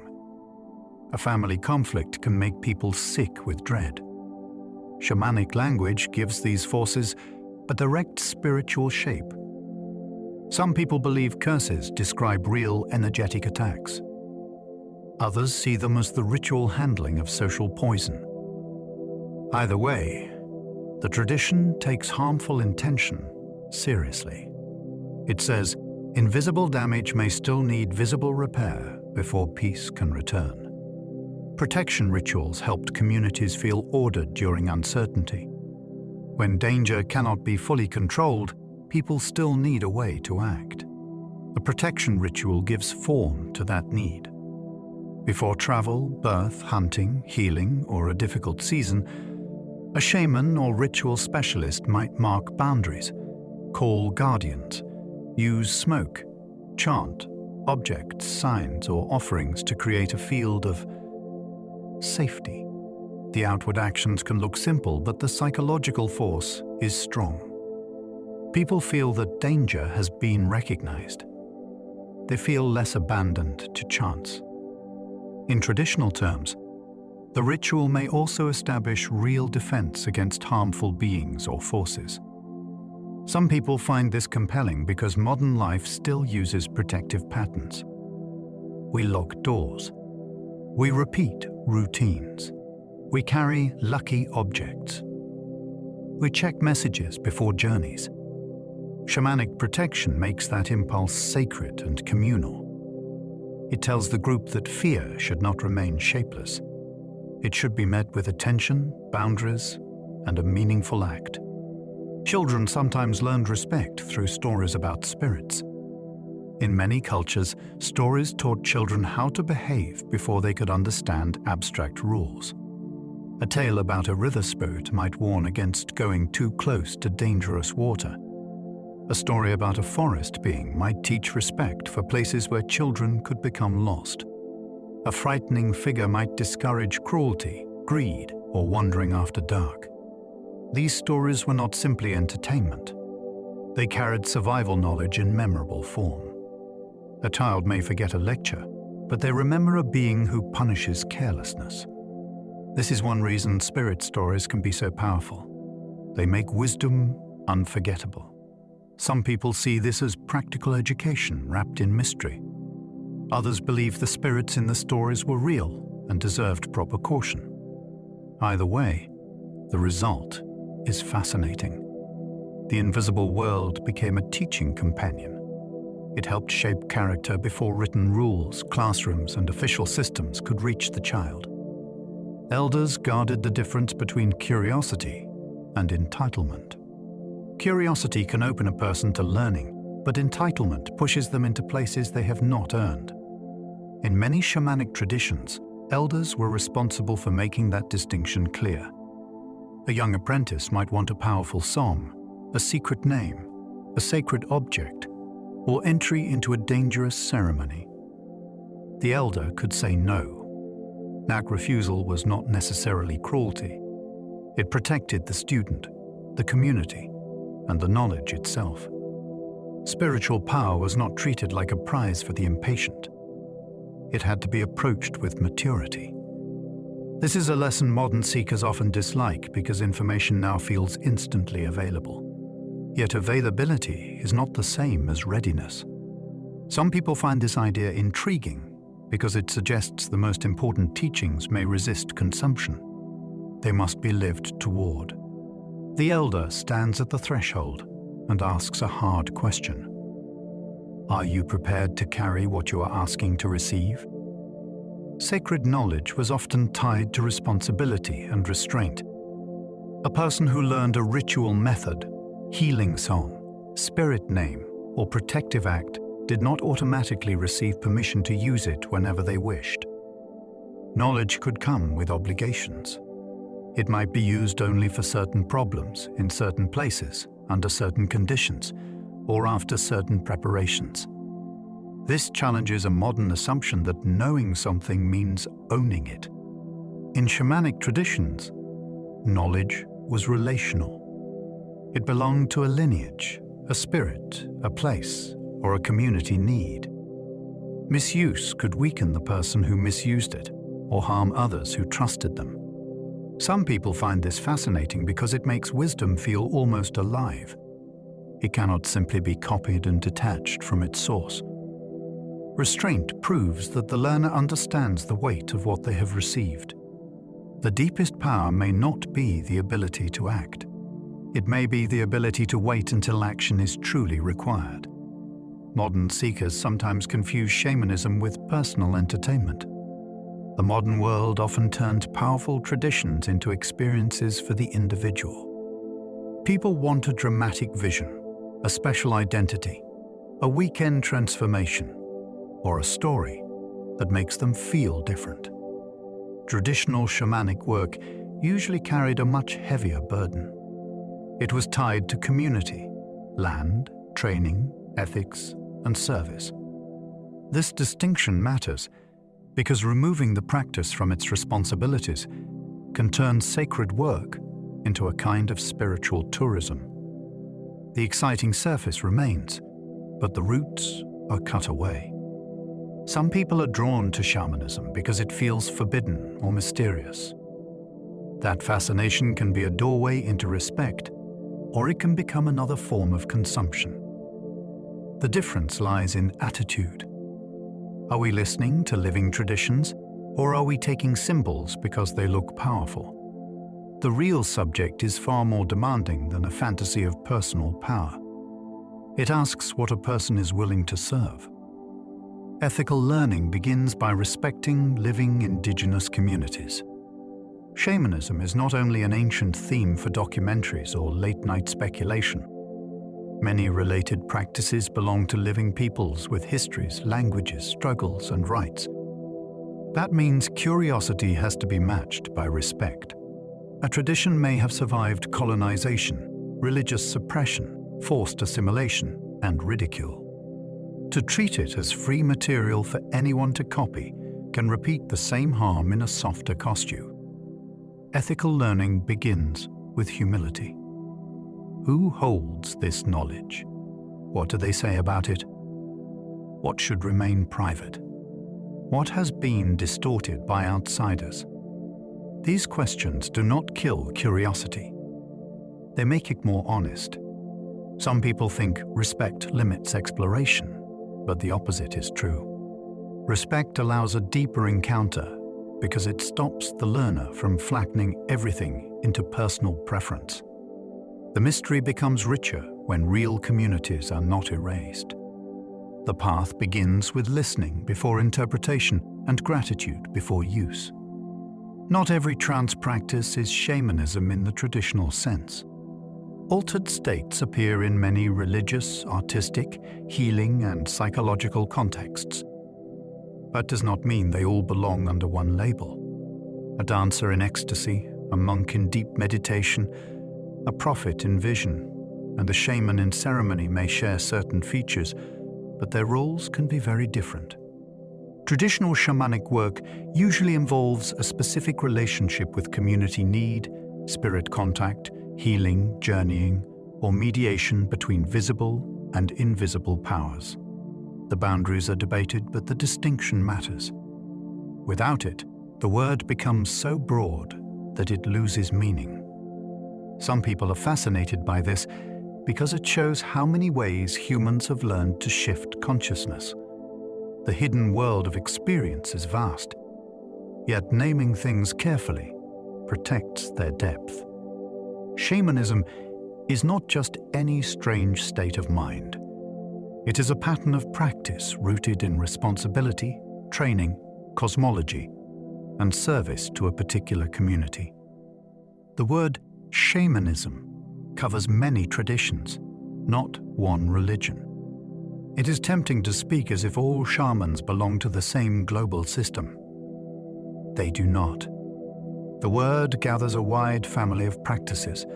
A family conflict can make people sick with dread. Shamanic language gives these forces a direct spiritual shape. Some people believe curses describe real energetic attacks. Others see them as the ritual handling of social poison. Either way, the tradition takes harmful intention seriously. It says, invisible damage may still need visible repair before peace can return. Protection rituals helped communities feel ordered during uncertainty. When danger cannot be fully controlled, people still need a way to act. A protection ritual gives form to that need. Before travel, birth, hunting, healing, or a difficult season, a shaman or ritual specialist might mark boundaries, call guardians, use smoke, chant, objects, signs, or offerings to create a field of safety. The outward actions can look simple, but the psychological force is strong. People feel that danger has been recognized. They feel less abandoned to chance. In traditional terms, the ritual may also establish real defense against harmful beings or forces. Some people find this compelling because modern life still uses protective patterns. We lock doors. We repeat routines. We carry lucky objects. We check messages before journeys. Shamanic protection makes that impulse sacred and communal. It tells the group that fear should not remain shapeless. It should be met with attention, boundaries, and a meaningful act. Children sometimes learned respect through stories about spirits. In many cultures, stories taught children how to behave before they could understand abstract rules. A tale about a river spirit might warn against going too close to dangerous water. A story about a forest being might teach respect for places where children could become lost. A frightening figure might discourage cruelty, greed, or wandering after dark. These stories were not simply entertainment. They carried survival knowledge in memorable form. A child may forget a lecture, but they remember a being who punishes carelessness. This is one reason spirit stories can be so powerful. They make wisdom unforgettable. Some people see this as practical education wrapped in mystery. Others believe the spirits in the stories were real and deserved proper caution. Either way, the result is fascinating. The invisible world became a teaching companion. It helped shape character before written rules, classrooms, and official systems could reach the child. Elders guarded the difference between curiosity and entitlement. Curiosity can open a person to learning, but entitlement pushes them into places they have not earned. In many shamanic traditions, elders were responsible for making that distinction clear. A young apprentice might want a powerful song, a secret name, a sacred object, or entry into a dangerous ceremony. The elder could say no. That refusal was not necessarily cruelty. It protected the student, the community, and the knowledge itself. Spiritual power was not treated like a prize for the impatient. It had to be approached with maturity. This is a lesson modern seekers often dislike because information now feels instantly available. Yet availability is not the same as readiness. Some people find this idea intriguing because it suggests the most important teachings may resist consumption. They must be lived toward. The elder stands at the threshold and asks a hard question. Are you prepared to carry what you are asking to receive? Sacred knowledge was often tied to responsibility and restraint. A person who learned a ritual method, healing song, spirit name, or protective act did not automatically receive permission to use it whenever they wished. Knowledge could come with obligations. It might be used only for certain problems, in certain places, under certain conditions, or after certain preparations. This challenges a modern assumption that knowing something means owning it. In shamanic traditions, knowledge was relational. It belonged to a lineage, a spirit, a place, or a community need. Misuse could weaken the person who misused it, or harm others who trusted them. Some people find this fascinating because it makes wisdom feel almost alive. It cannot simply be copied and detached from its source. Restraint proves that the learner understands the weight of what they have received. The deepest power may not be the ability to act. It may be the ability to wait until action is truly required. Modern seekers sometimes confuse shamanism with personal entertainment. The modern world often turned powerful traditions into experiences for the individual. People want a dramatic vision, a special identity, a weekend transformation, or a story that makes them feel different. Traditional shamanic work usually carried a much heavier burden. It was tied to community, land, training, ethics, and service. This distinction matters because removing the practice from its responsibilities can turn sacred work into a kind of spiritual tourism. The exciting surface remains, but the roots are cut away. Some people are drawn to shamanism because it feels forbidden or mysterious. That fascination can be a doorway into respect, or it can become another form of consumption. The difference lies in attitude. Are we listening to living traditions, or are we taking symbols because they look powerful? The real subject is far more demanding than a fantasy of personal power. It asks what a person is willing to serve. Ethical learning begins by respecting living indigenous communities. Shamanism is not only an ancient theme for documentaries or late-night speculation. Many related practices belong to living peoples with histories, languages, struggles, and rights. That means curiosity has to be matched by respect. A tradition may have survived colonization, religious suppression, forced assimilation, and ridicule. To treat it as free material for anyone to copy can repeat the same harm in a softer costume. Ethical learning begins with humility. Who holds this knowledge? What do they say about it? What should remain private? What has been distorted by outsiders? These questions do not kill curiosity. They make it more honest. Some people think respect limits exploration, but the opposite is true. Respect allows a deeper encounter because it stops the learner from flattening everything into personal preference. The mystery becomes richer when real communities are not erased. The path begins with listening before interpretation and gratitude before use. Not every trance practice is shamanism in the traditional sense. Altered states appear in many religious, artistic, healing, and psychological contexts. That does not mean they all belong under one label. A dancer in ecstasy, a monk in deep meditation, a prophet in vision, and a shaman in ceremony may share certain features, but their roles can be very different. Traditional shamanic work usually involves a specific relationship with community need, spirit contact, healing, journeying, or mediation between visible and invisible powers. The boundaries are debated, but the distinction matters. Without it, the word becomes so broad that it loses meaning. Some people are fascinated by this because it shows how many ways humans have learned to shift consciousness. The hidden world of experience is vast, yet naming things carefully protects their depth. Shamanism is not just any strange state of mind. It is a pattern of practice rooted in responsibility, training, cosmology, and service to a particular community. The word shamanism covers many traditions, not one religion. It is tempting to speak as if all shamans belong to the same global system. They do not. The word gathers a wide family of practices,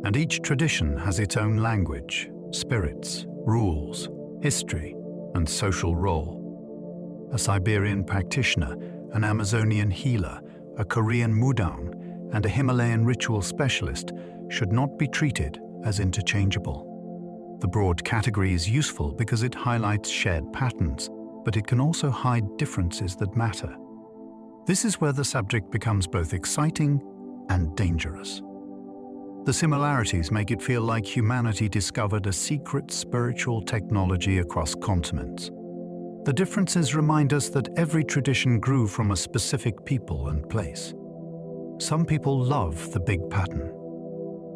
and each tradition has its own language, spirits, rules, history, and social role. A Siberian practitioner, an Amazonian healer, a Korean mudang, and a Himalayan ritual specialist should not be treated as interchangeable. The broad category is useful because it highlights shared patterns, but it can also hide differences that matter. This is where the subject becomes both exciting and dangerous. The similarities make it feel like humanity discovered a secret spiritual technology across continents. The differences remind us that every tradition grew from a specific people and place. Some people love the big pattern.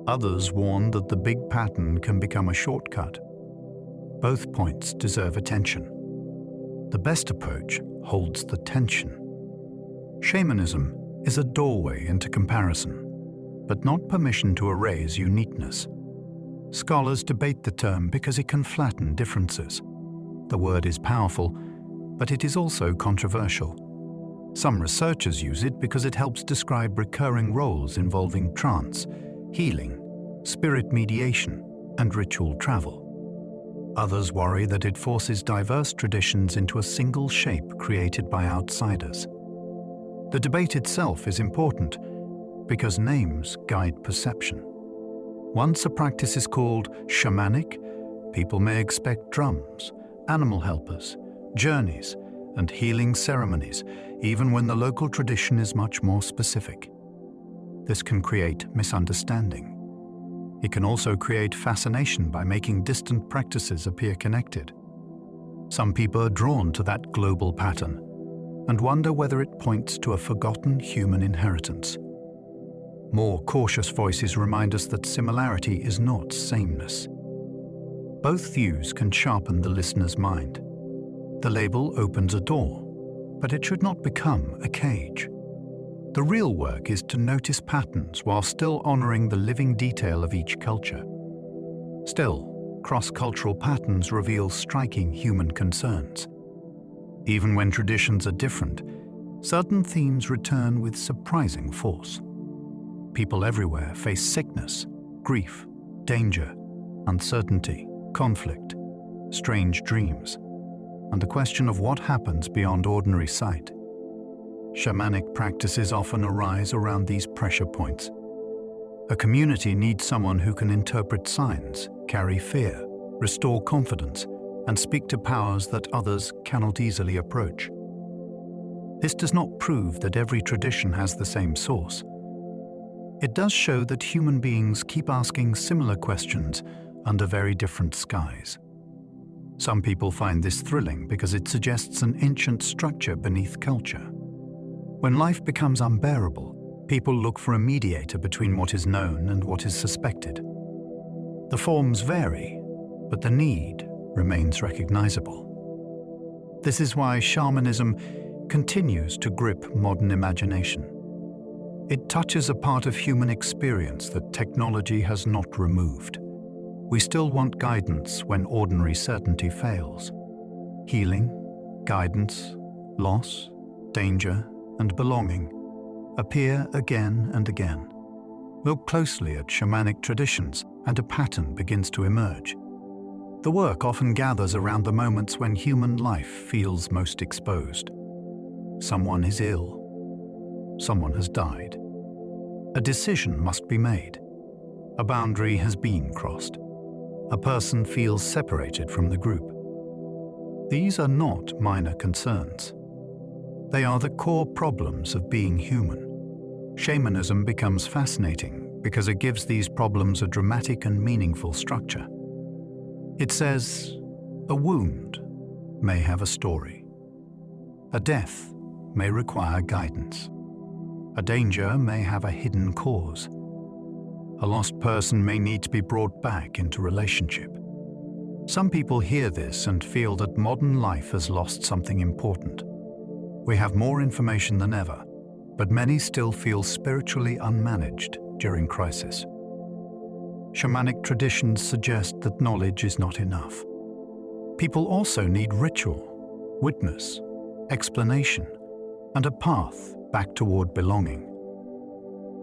Others warn that the big pattern can become a shortcut. Both points deserve attention. The best approach holds the tension. Shamanism is a doorway into comparison, but not permission to erase uniqueness. Scholars debate the term because it can flatten differences. The word is powerful, but it is also controversial. Some researchers use it because it helps describe recurring roles involving trance, healing, spirit mediation, and ritual travel. Others worry that it forces diverse traditions into a single shape created by outsiders. The debate itself is important because names guide perception. Once a practice is called shamanic, people may expect drums, animal helpers, journeys, and healing ceremonies, even when the local tradition is much more specific. This can create misunderstanding. It can also create fascination by making distant practices appear connected. Some people are drawn to that global pattern and wonder whether it points to a forgotten human inheritance. More cautious voices remind us that similarity is not sameness. Both views can sharpen the listener's mind. The label opens a door, but it should not become a cage. The real work is to notice patterns while still honoring the living detail of each culture. Still, cross-cultural patterns reveal striking human concerns. Even when traditions are different, certain themes return with surprising force. People everywhere face sickness, grief, danger, uncertainty, conflict, strange dreams, and the question of what happens beyond ordinary sight. Shamanic practices often arise around these pressure points. A community needs someone who can interpret signs, carry fear, restore confidence, and speak to powers that others cannot easily approach. This does not prove that every tradition has the same source. It does show that human beings keep asking similar questions under very different skies. Some people find this thrilling because it suggests an ancient structure beneath culture. When life becomes unbearable, people look for a mediator between what is known and what is suspected. The forms vary, but the need remains recognizable. This is why shamanism continues to grip modern imagination. It touches a part of human experience that technology has not removed. We still want guidance when ordinary certainty fails. Healing, guidance, loss, danger, and belonging appear again and again. Look closely at shamanic traditions and a pattern begins to emerge. The work often gathers around the moments when human life feels most exposed. Someone is ill. Someone has died. A decision must be made. A boundary has been crossed. A person feels separated from the group. These are not minor concerns. They are the core problems of being human. Shamanism becomes fascinating because it gives these problems a dramatic and meaningful structure. It says, a wound may have a story. A death may require guidance. A danger may have a hidden cause. A lost person may need to be brought back into relationship. Some people hear this and feel that modern life has lost something important. We have more information than ever, but many still feel spiritually unmanaged during crisis. Shamanic traditions suggest that knowledge is not enough. People also need ritual, witness, explanation, and a path back toward belonging.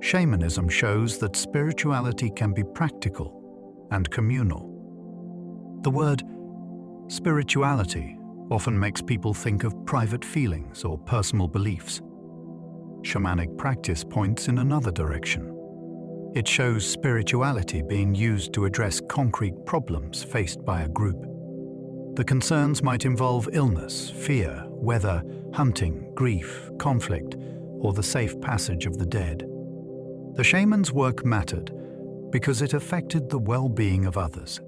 Shamanism shows that spirituality can be practical and communal. The word spirituality often makes people think of private feelings or personal beliefs. Shamanic practice points in another direction. It shows spirituality being used to address concrete problems faced by a group. The concerns might involve illness, fear, weather, hunting, grief, conflict, or the safe passage of the dead. The shaman's work mattered because it affected the well-being of others.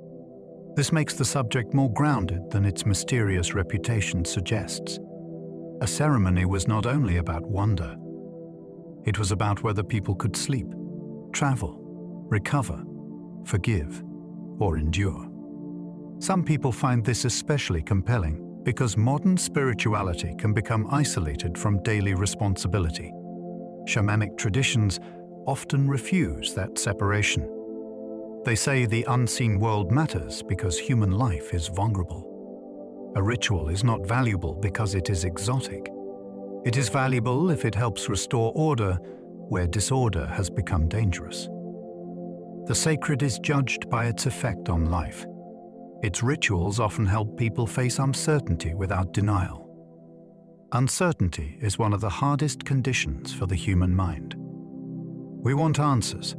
This makes the subject more grounded than its mysterious reputation suggests. A ceremony was not only about wonder. It was about whether people could sleep, travel, recover, forgive, or endure. Some people find this especially compelling because modern spirituality can become isolated from daily responsibility. Shamanic traditions often refuse that separation. They say the unseen world matters because human life is vulnerable. A ritual is not valuable because it is exotic. It is valuable if it helps restore order where disorder has become dangerous. The sacred is judged by its effect on life. Its rituals often help people face uncertainty without denial. Uncertainty is one of the hardest conditions for the human mind. We want answers,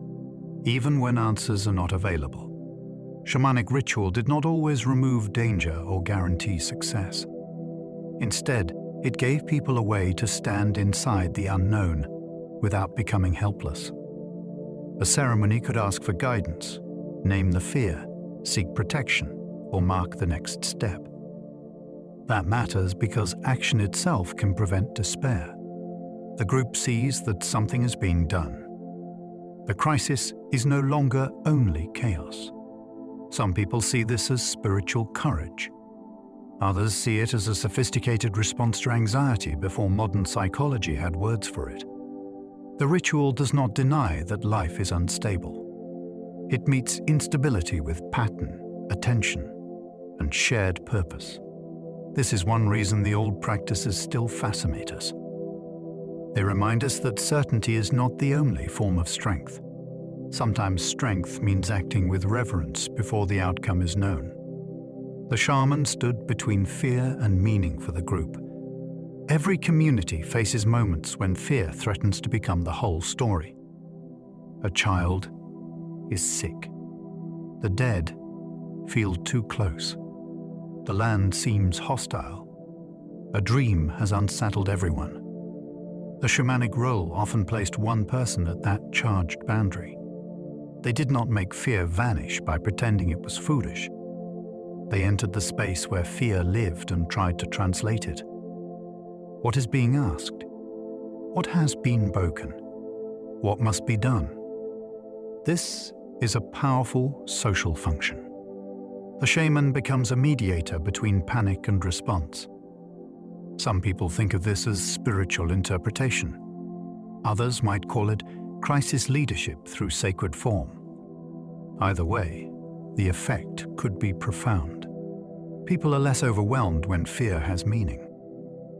even when answers are not available. Shamanic ritual did not always remove danger or guarantee success. Instead, it gave people a way to stand inside the unknown without becoming helpless. A ceremony could ask for guidance, name the fear, seek protection, or mark the next step. That matters because action itself can prevent despair. The group sees that something is being done. The crisis is no longer only chaos. Some people see this as spiritual courage. Others see it as a sophisticated response to anxiety before modern psychology had words for it. The ritual does not deny that life is unstable. It meets instability with pattern, attention, and shared purpose. This is one reason the old practices still fascinate us. They remind us that certainty is not the only form of strength. Sometimes strength means acting with reverence before the outcome is known. The shaman stood between fear and meaning for the group. Every community faces moments when fear threatens to become the whole story. A child is sick. The dead feel too close. The land seems hostile. A dream has unsettled everyone. The shamanic role often placed one person at that charged boundary. They did not make fear vanish by pretending it was foolish. They entered the space where fear lived and tried to translate it. What is being asked? What has been broken? What must be done? This is a powerful social function. The shaman becomes a mediator between panic and response. Some people think of this as spiritual interpretation. Others might call it crisis leadership through sacred form. Either way, the effect could be profound. People are less overwhelmed when fear has meaning.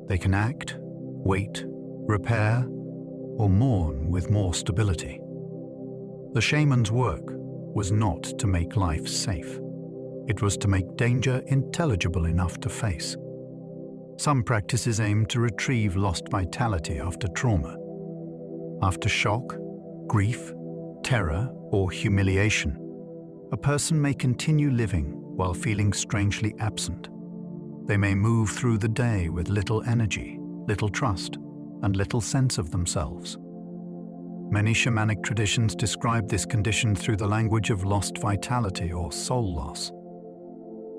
They can act, wait, repair, or mourn with more stability. The shaman's work was not to make life safe. It was to make danger intelligible enough to face. Some practices aim to retrieve lost vitality after trauma. After shock, grief, terror, or humiliation, a person may continue living while feeling strangely absent. They may move through the day with little energy, little trust, and little sense of themselves. Many shamanic traditions describe this condition through the language of lost vitality or soul loss.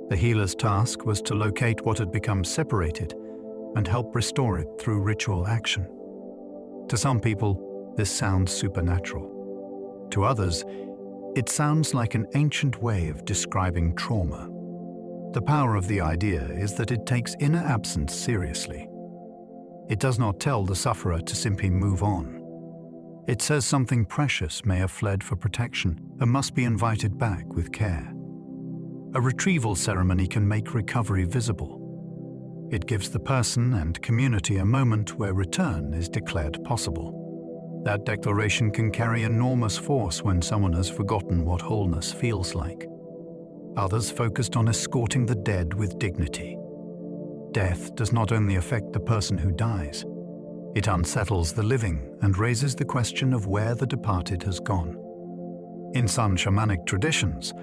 The healer's task was to locate what had become separated and help restore it through ritual action. To some people, this sounds supernatural. To others, it sounds like an ancient way of describing trauma. The power of the idea is that it takes inner absence seriously. It does not tell the sufferer to simply move on. It says something precious may have fled for protection and must be invited back with care. A retrieval ceremony can make recovery visible. It gives the person and community a moment where return is declared possible. That declaration can carry enormous force when someone has forgotten what wholeness feels like. Others focused on escorting the dead with dignity. Death does not only affect the person who dies, it unsettles the living and raises the question of where the departed has gone. In some shamanic traditions,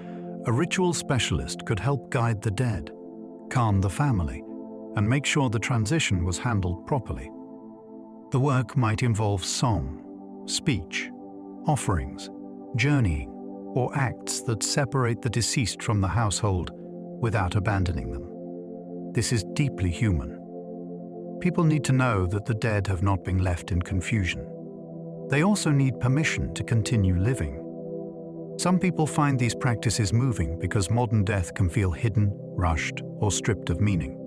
a ritual specialist could help guide the dead, calm the family, and make sure the transition was handled properly. The work might involve song, speech, offerings, journeying, or acts that separate the deceased from the household without abandoning them. This is deeply human. People need to know that the dead have not been left in confusion. They also need permission to continue living. Some people find these practices moving because modern death can feel hidden, rushed, or stripped of meaning.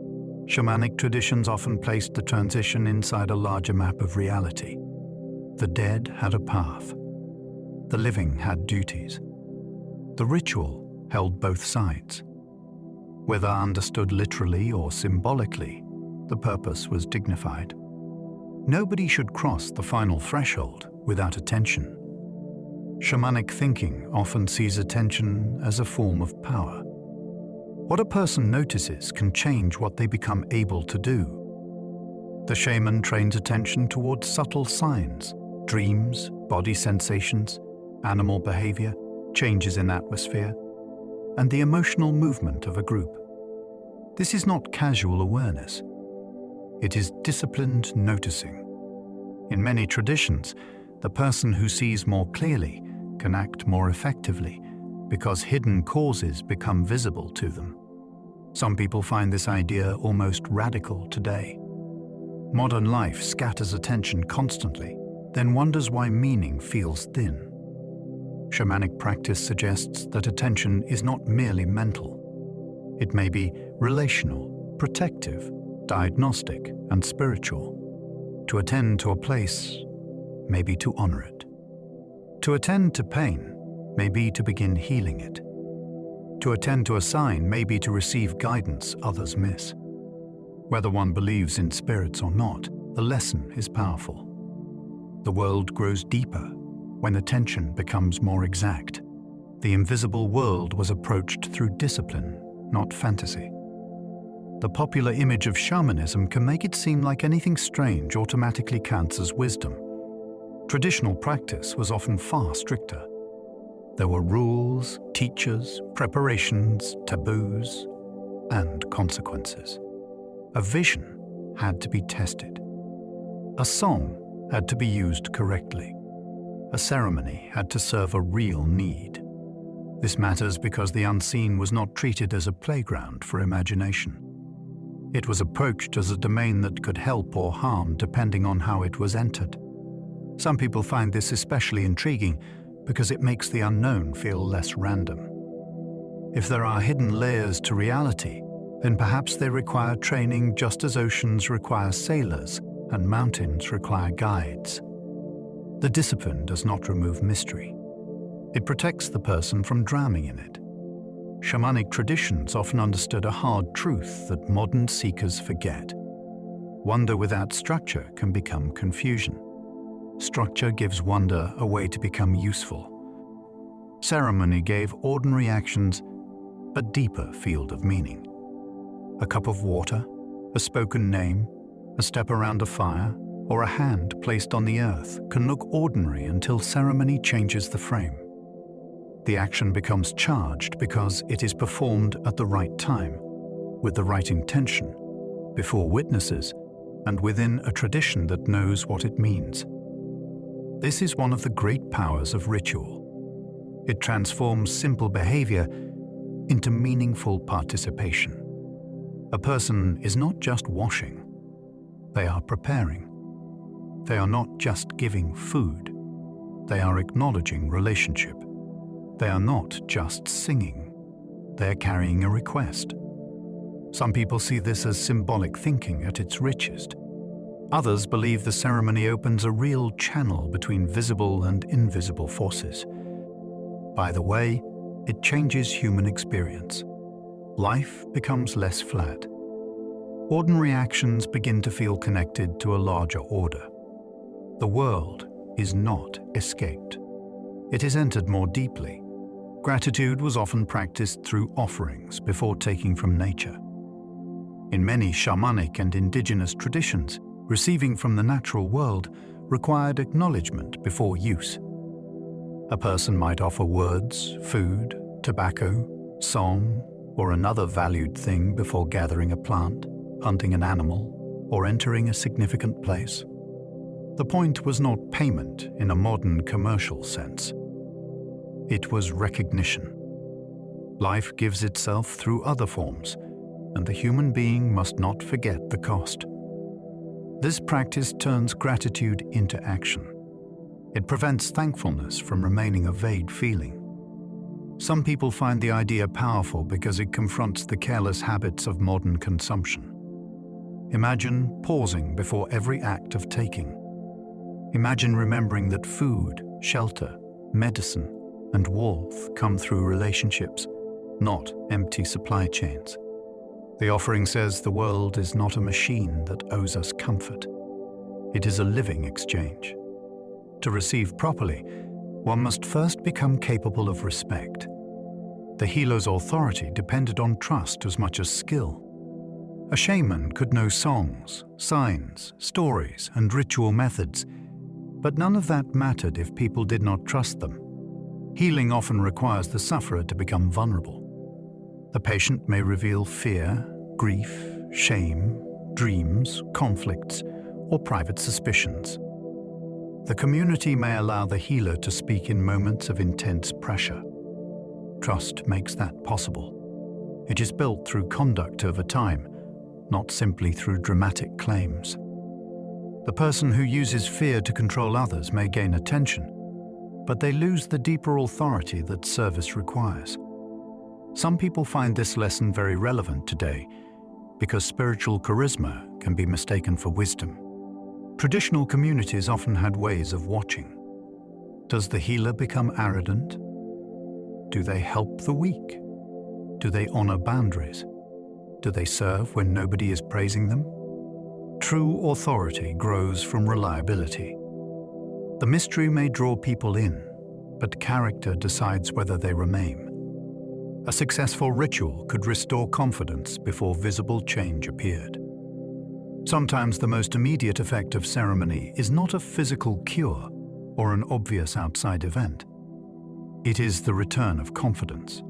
Shamanic traditions often placed the transition inside a larger map of reality. The dead had a path. The living had duties. The ritual held both sides. Whether understood literally or symbolically, the purpose was dignified. Nobody should cross the final threshold without attention. Shamanic thinking often sees attention as a form of power. What a person notices can change what they become able to do. The shaman trains attention towards subtle signs, dreams, body sensations, animal behavior, changes in atmosphere, and the emotional movement of a group. This is not casual awareness. It is disciplined noticing. In many traditions, the person who sees more clearly can act more effectively because hidden causes become visible to them. Some people find this idea almost radical today. Modern life scatters attention constantly, then wonders why meaning feels thin. Shamanic practice suggests that attention is not merely mental. It may be relational, protective, diagnostic, and spiritual. To attend to a place may be to honor it. To attend to pain may be to begin healing it. To attend to a sign may be to receive guidance others miss. Whether one believes in spirits or not, the lesson is powerful. The world grows deeper when attention becomes more exact. The invisible world was approached through discipline, not fantasy. The popular image of shamanism can make it seem like anything strange automatically counts as wisdom. Traditional practice was often far stricter. There were rules, teachers, preparations, taboos, and consequences. A vision had to be tested. A song had to be used correctly. A ceremony had to serve a real need. This matters because the unseen was not treated as a playground for imagination. It was approached as a domain that could help or harm depending on how it was entered. Some people find this especially intriguing because it makes the unknown feel less random. If there are hidden layers to reality, then perhaps they require training just as oceans require sailors and mountains require guides. The discipline does not remove mystery. It protects the person from drowning in it. Shamanic traditions often understood a hard truth that modern seekers forget. Wonder without structure can become confusion. Structure gives wonder a way to become useful. Ceremony gave ordinary actions a deeper field of meaning. A cup of water, a spoken name, a step around a fire, or a hand placed on the earth can look ordinary until ceremony changes the frame. The action becomes charged because it is performed at the right time, with the right intention, before witnesses, and within a tradition that knows what it means. This is one of the great powers of ritual. It transforms simple behavior into meaningful participation. A person is not just washing, they are preparing. They are not just giving food, they are acknowledging relationship. They are not just singing, they are carrying a request. Some people see this as symbolic thinking at its richest. Others believe the ceremony opens a real channel between visible and invisible forces. By the way, it changes human experience. Life becomes less flat. Ordinary actions begin to feel connected to a larger order. The world is not escaped. It is entered more deeply. Gratitude was often practiced through offerings before taking from nature. In many shamanic and indigenous traditions, receiving from the natural world required acknowledgement before use. A person might offer words, food, tobacco, song, or another valued thing before gathering a plant, hunting an animal, or entering a significant place. The point was not payment in a modern commercial sense. It was recognition. Life gives itself through other forms, and the human being must not forget the cost. This practice turns gratitude into action. It prevents thankfulness from remaining a vague feeling. Some people find the idea powerful because it confronts the careless habits of modern consumption. Imagine pausing before every act of taking. Imagine remembering that food, shelter, medicine, and warmth come through relationships, not empty supply chains. The offering says the world is not a machine that owes us comfort. It is a living exchange. To receive properly, one must first become capable of respect. The healer's authority depended on trust as much as skill. A shaman could know songs, signs, stories, and ritual methods, but none of that mattered if people did not trust them. Healing often requires the sufferer to become vulnerable. The patient may reveal fear, grief, shame, dreams, conflicts, or private suspicions. The community may allow the healer to speak in moments of intense pressure. Trust makes that possible. It is built through conduct over time, not simply through dramatic claims. The person who uses fear to control others may gain attention, but they lose the deeper authority that service requires. Some people find this lesson very relevant today because spiritual charisma can be mistaken for wisdom. Traditional communities often had ways of watching. Does the healer become arrogant? Do they help the weak? Do they honor boundaries? Do they serve when nobody is praising them? True authority grows from reliability. The mystery may draw people in, but character decides whether they remain. A successful ritual could restore confidence before visible change appeared. Sometimes the most immediate effect of ceremony is not a physical cure or an obvious outside event. It is the return of confidence.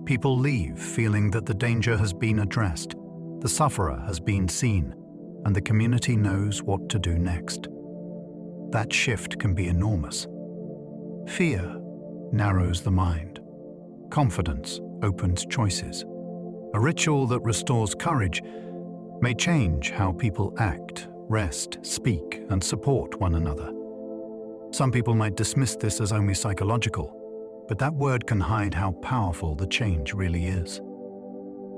People leave feeling that the danger has been addressed, the sufferer has been seen, and the community knows what to do next. That shift can be enormous. Fear narrows the mind. Confidence opens choices. A ritual that restores courage may change how people act, rest, speak, and support one another. Some people might dismiss this as only psychological, but that word can hide how powerful the change really is.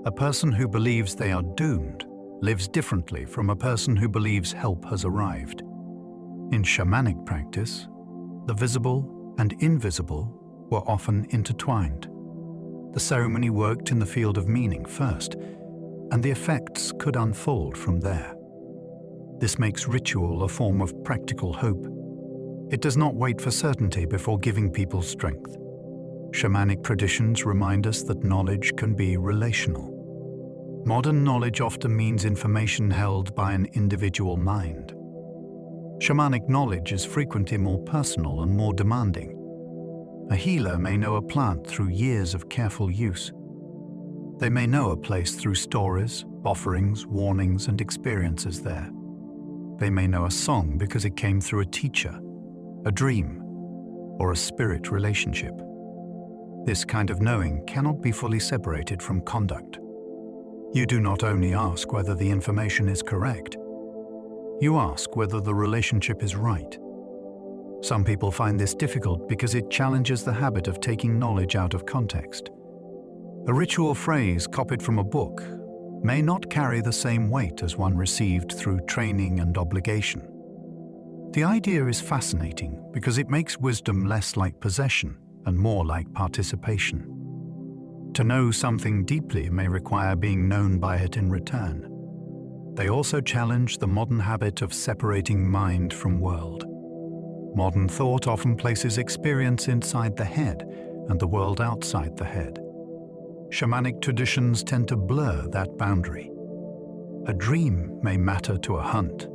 A person who believes they are doomed lives differently from a person who believes help has arrived. In shamanic practice, the visible and invisible were often intertwined. The ceremony worked in the field of meaning first, and the effects could unfold from there. This makes ritual a form of practical hope. It does not wait for certainty before giving people strength. Shamanic traditions remind us that knowledge can be relational. Modern knowledge often means information held by an individual mind. Shamanic knowledge is frequently more personal and more demanding. A healer may know a plant through years of careful use. They may know a place through stories, offerings, warnings, and experiences there. They may know a song because it came through a teacher, a dream, or a spirit relationship. This kind of knowing cannot be fully separated from conduct. You do not only ask whether the information is correct, you ask whether the relationship is right. Some people find this difficult because it challenges the habit of taking knowledge out of context. A ritual phrase copied from a book may not carry the same weight as one received through training and obligation. The idea is fascinating because it makes wisdom less like possession and more like participation. To know something deeply may require being known by it in return. They also challenge the modern habit of separating mind from world. Modern thought often places experience inside the head and the world outside the head. Shamanic traditions tend to blur that boundary. A dream may matter to a hunt.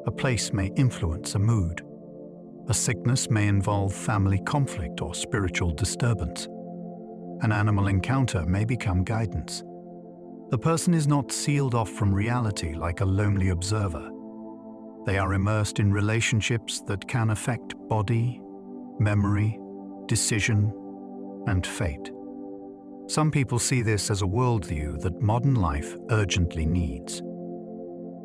A place may influence a mood. A sickness may involve family conflict or spiritual disturbance. An animal encounter may become guidance. The person is not sealed off from reality like a lonely observer. They are immersed in relationships that can affect body, memory, decision, and fate. Some people see this as a worldview that modern life urgently needs.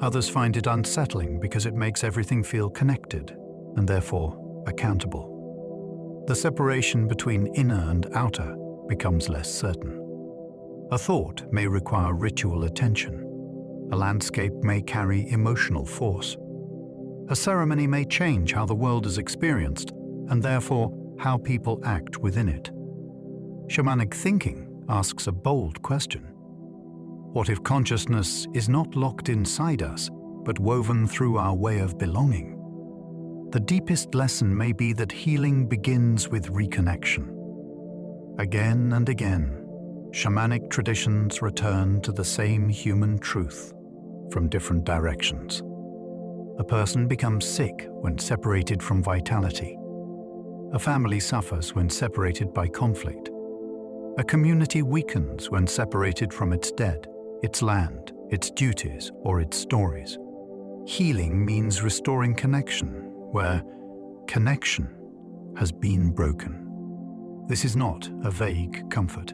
Others find it unsettling because it makes everything feel connected and therefore accountable. The separation between inner and outer becomes less certain. A thought may require ritual attention. A landscape may carry emotional force. A ceremony may change how the world is experienced and therefore how people act within it. Shamanic thinking asks a bold question. What if consciousness is not locked inside us, but woven through our way of belonging? The deepest lesson may be that healing begins with reconnection. Again and again, shamanic traditions return to the same human truth from different directions. A person becomes sick when separated from vitality. A family suffers when separated by conflict. A community weakens when separated from its dead, its land, its duties, or its stories. Healing means restoring connection where connection has been broken. This is not a vague comfort.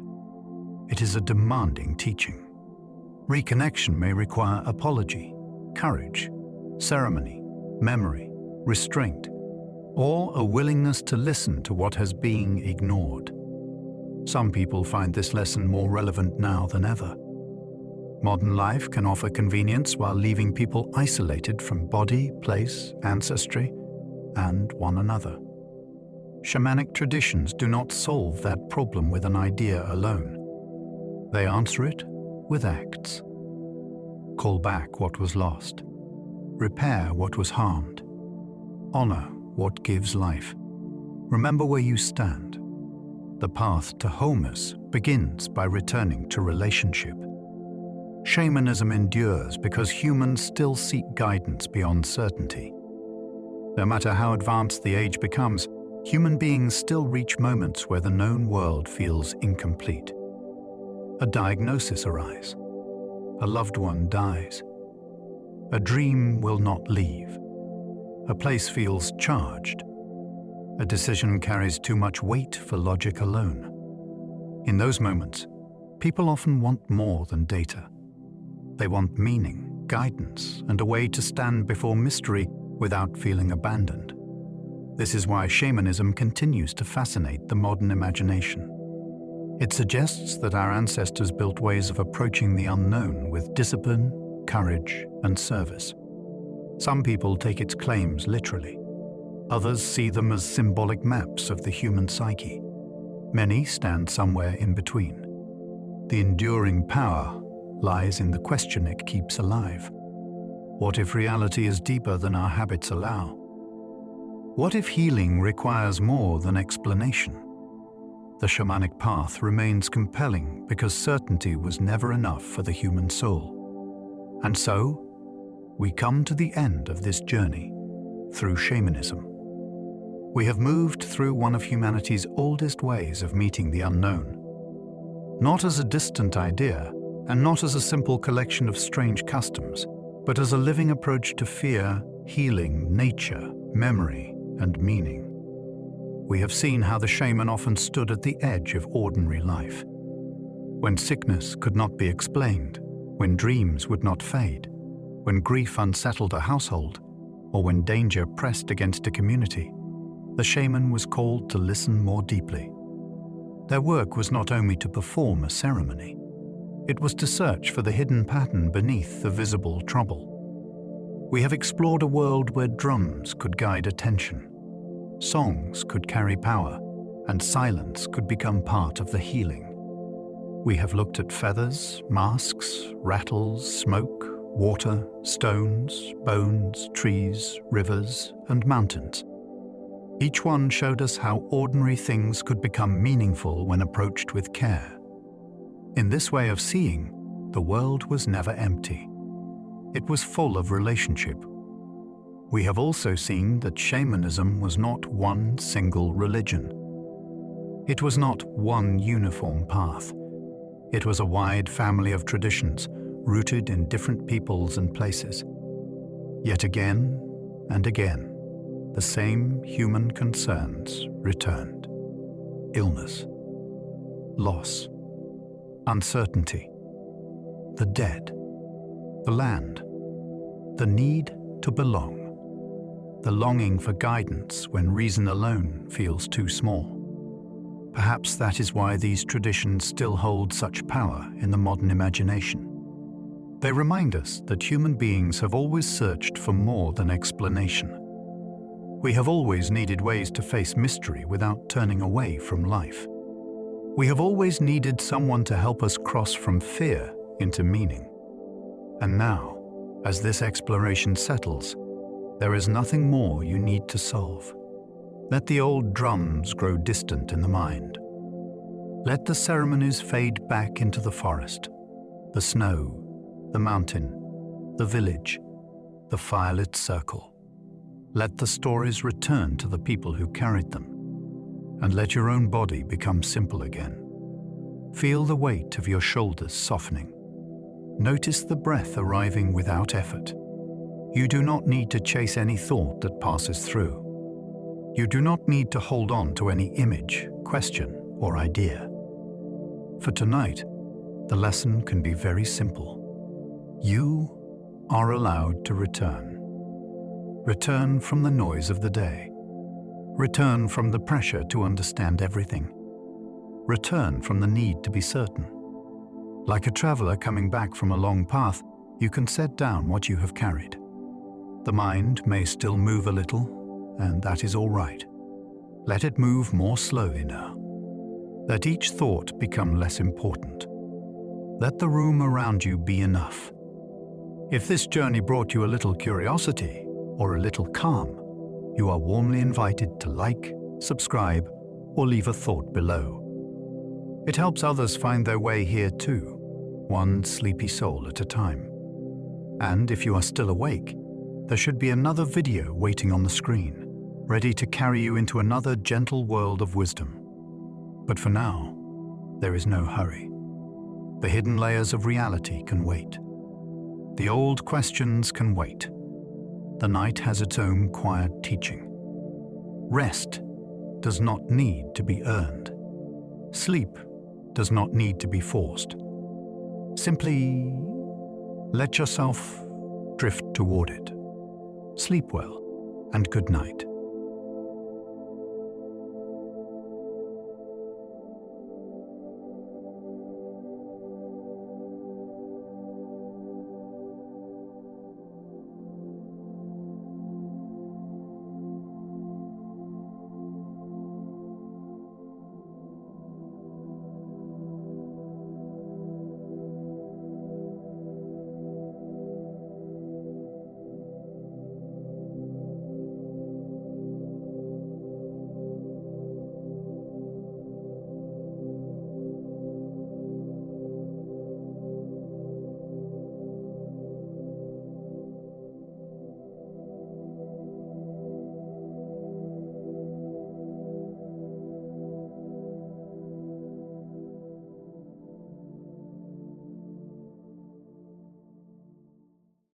It is a demanding teaching. Reconnection may require apology, courage, ceremony, memory, restraint, or a willingness to listen to what has been ignored. Some people find this lesson more relevant now than ever. Modern life can offer convenience while leaving people isolated from body, place, ancestry, and one another. Shamanic traditions do not solve that problem with an idea alone. They answer it with acts. Call back what was lost. Repair what was harmed. Honor what gives life. Remember where you stand. The path to wholeness begins by returning to relationship. Shamanism endures because humans still seek guidance beyond certainty. No matter how advanced the age becomes, human beings still reach moments where the known world feels incomplete. A diagnosis arises. A loved one dies. A dream will not leave. A place feels charged. A decision carries too much weight for logic alone. In those moments, people often want more than data. They want meaning, guidance, and a way to stand before mystery without feeling abandoned. This is why shamanism continues to fascinate the modern imagination. It suggests that our ancestors built ways of approaching the unknown with discipline, courage, and service. Some people take its claims literally. Others see them as symbolic maps of the human psyche. Many stand somewhere in between. The enduring power lies in the question it keeps alive. What if reality is deeper than our habits allow? What if healing requires more than explanation? The shamanic path remains compelling because certainty was never enough for the human soul. And so, we come to the end of this journey through shamanism. We have moved through one of humanity's oldest ways of meeting the unknown. Not as a distant idea, and not as a simple collection of strange customs, but as a living approach to fear, healing, nature, memory, and meaning. We have seen how the shaman often stood at the edge of ordinary life. When sickness could not be explained, when dreams would not fade, when grief unsettled a household, or when danger pressed against a community, the shaman was called to listen more deeply. Their work was not only to perform a ceremony, it was to search for the hidden pattern beneath the visible trouble. We have explored a world where drums could guide attention, songs could carry power, and silence could become part of the healing. We have looked at feathers, masks, rattles, smoke, water, stones, bones, trees, rivers, and mountains. Each one showed us how ordinary things could become meaningful when approached with care. In this way of seeing, the world was never empty. It was full of relationship. We have also seen that shamanism was not one single religion. It was not one uniform path. It was a wide family of traditions, rooted in different peoples and places. Yet again and again, the same human concerns returned. Illness, loss, uncertainty, the dead, the land, the need to belong, the longing for guidance when reason alone feels too small. Perhaps that is why these traditions still hold such power in the modern imagination. They remind us that human beings have always searched for more than explanation. We have always needed ways to face mystery without turning away from life. We have always needed someone to help us cross from fear into meaning. And now, as this exploration settles, there is nothing more you need to solve. Let the old drums grow distant in the mind. Let the ceremonies fade back into the forest, the snow, the mountain, the village, the firelit circle. Let the stories return to the people who carried them, and let your own body become simple again. Feel the weight of your shoulders softening. Notice the breath arriving without effort. You do not need to chase any thought that passes through. You do not need to hold on to any image, question, or idea. For tonight, the lesson can be very simple. You are allowed to return. Return from the noise of the day. Return from the pressure to understand everything. Return from the need to be certain. Like a traveler coming back from a long path, you can set down what you have carried. The mind may still move a little, and that is all right. Let it move more slowly now. Let each thought become less important. Let the room around you be enough. If this journey brought you a little curiosity or a little calm, you are warmly invited to like, subscribe, or leave a thought below. It helps others find their way here too, one sleepy soul at a time. And if you are still awake, there should be another video waiting on the screen, ready to carry you into another gentle world of wisdom. But for now, there is no hurry. The hidden layers of reality can wait. The old questions can wait. The night has its own quiet teaching. Rest does not need to be earned. Sleep does not need to be forced. Simply let yourself drift toward it. Sleep well and good night.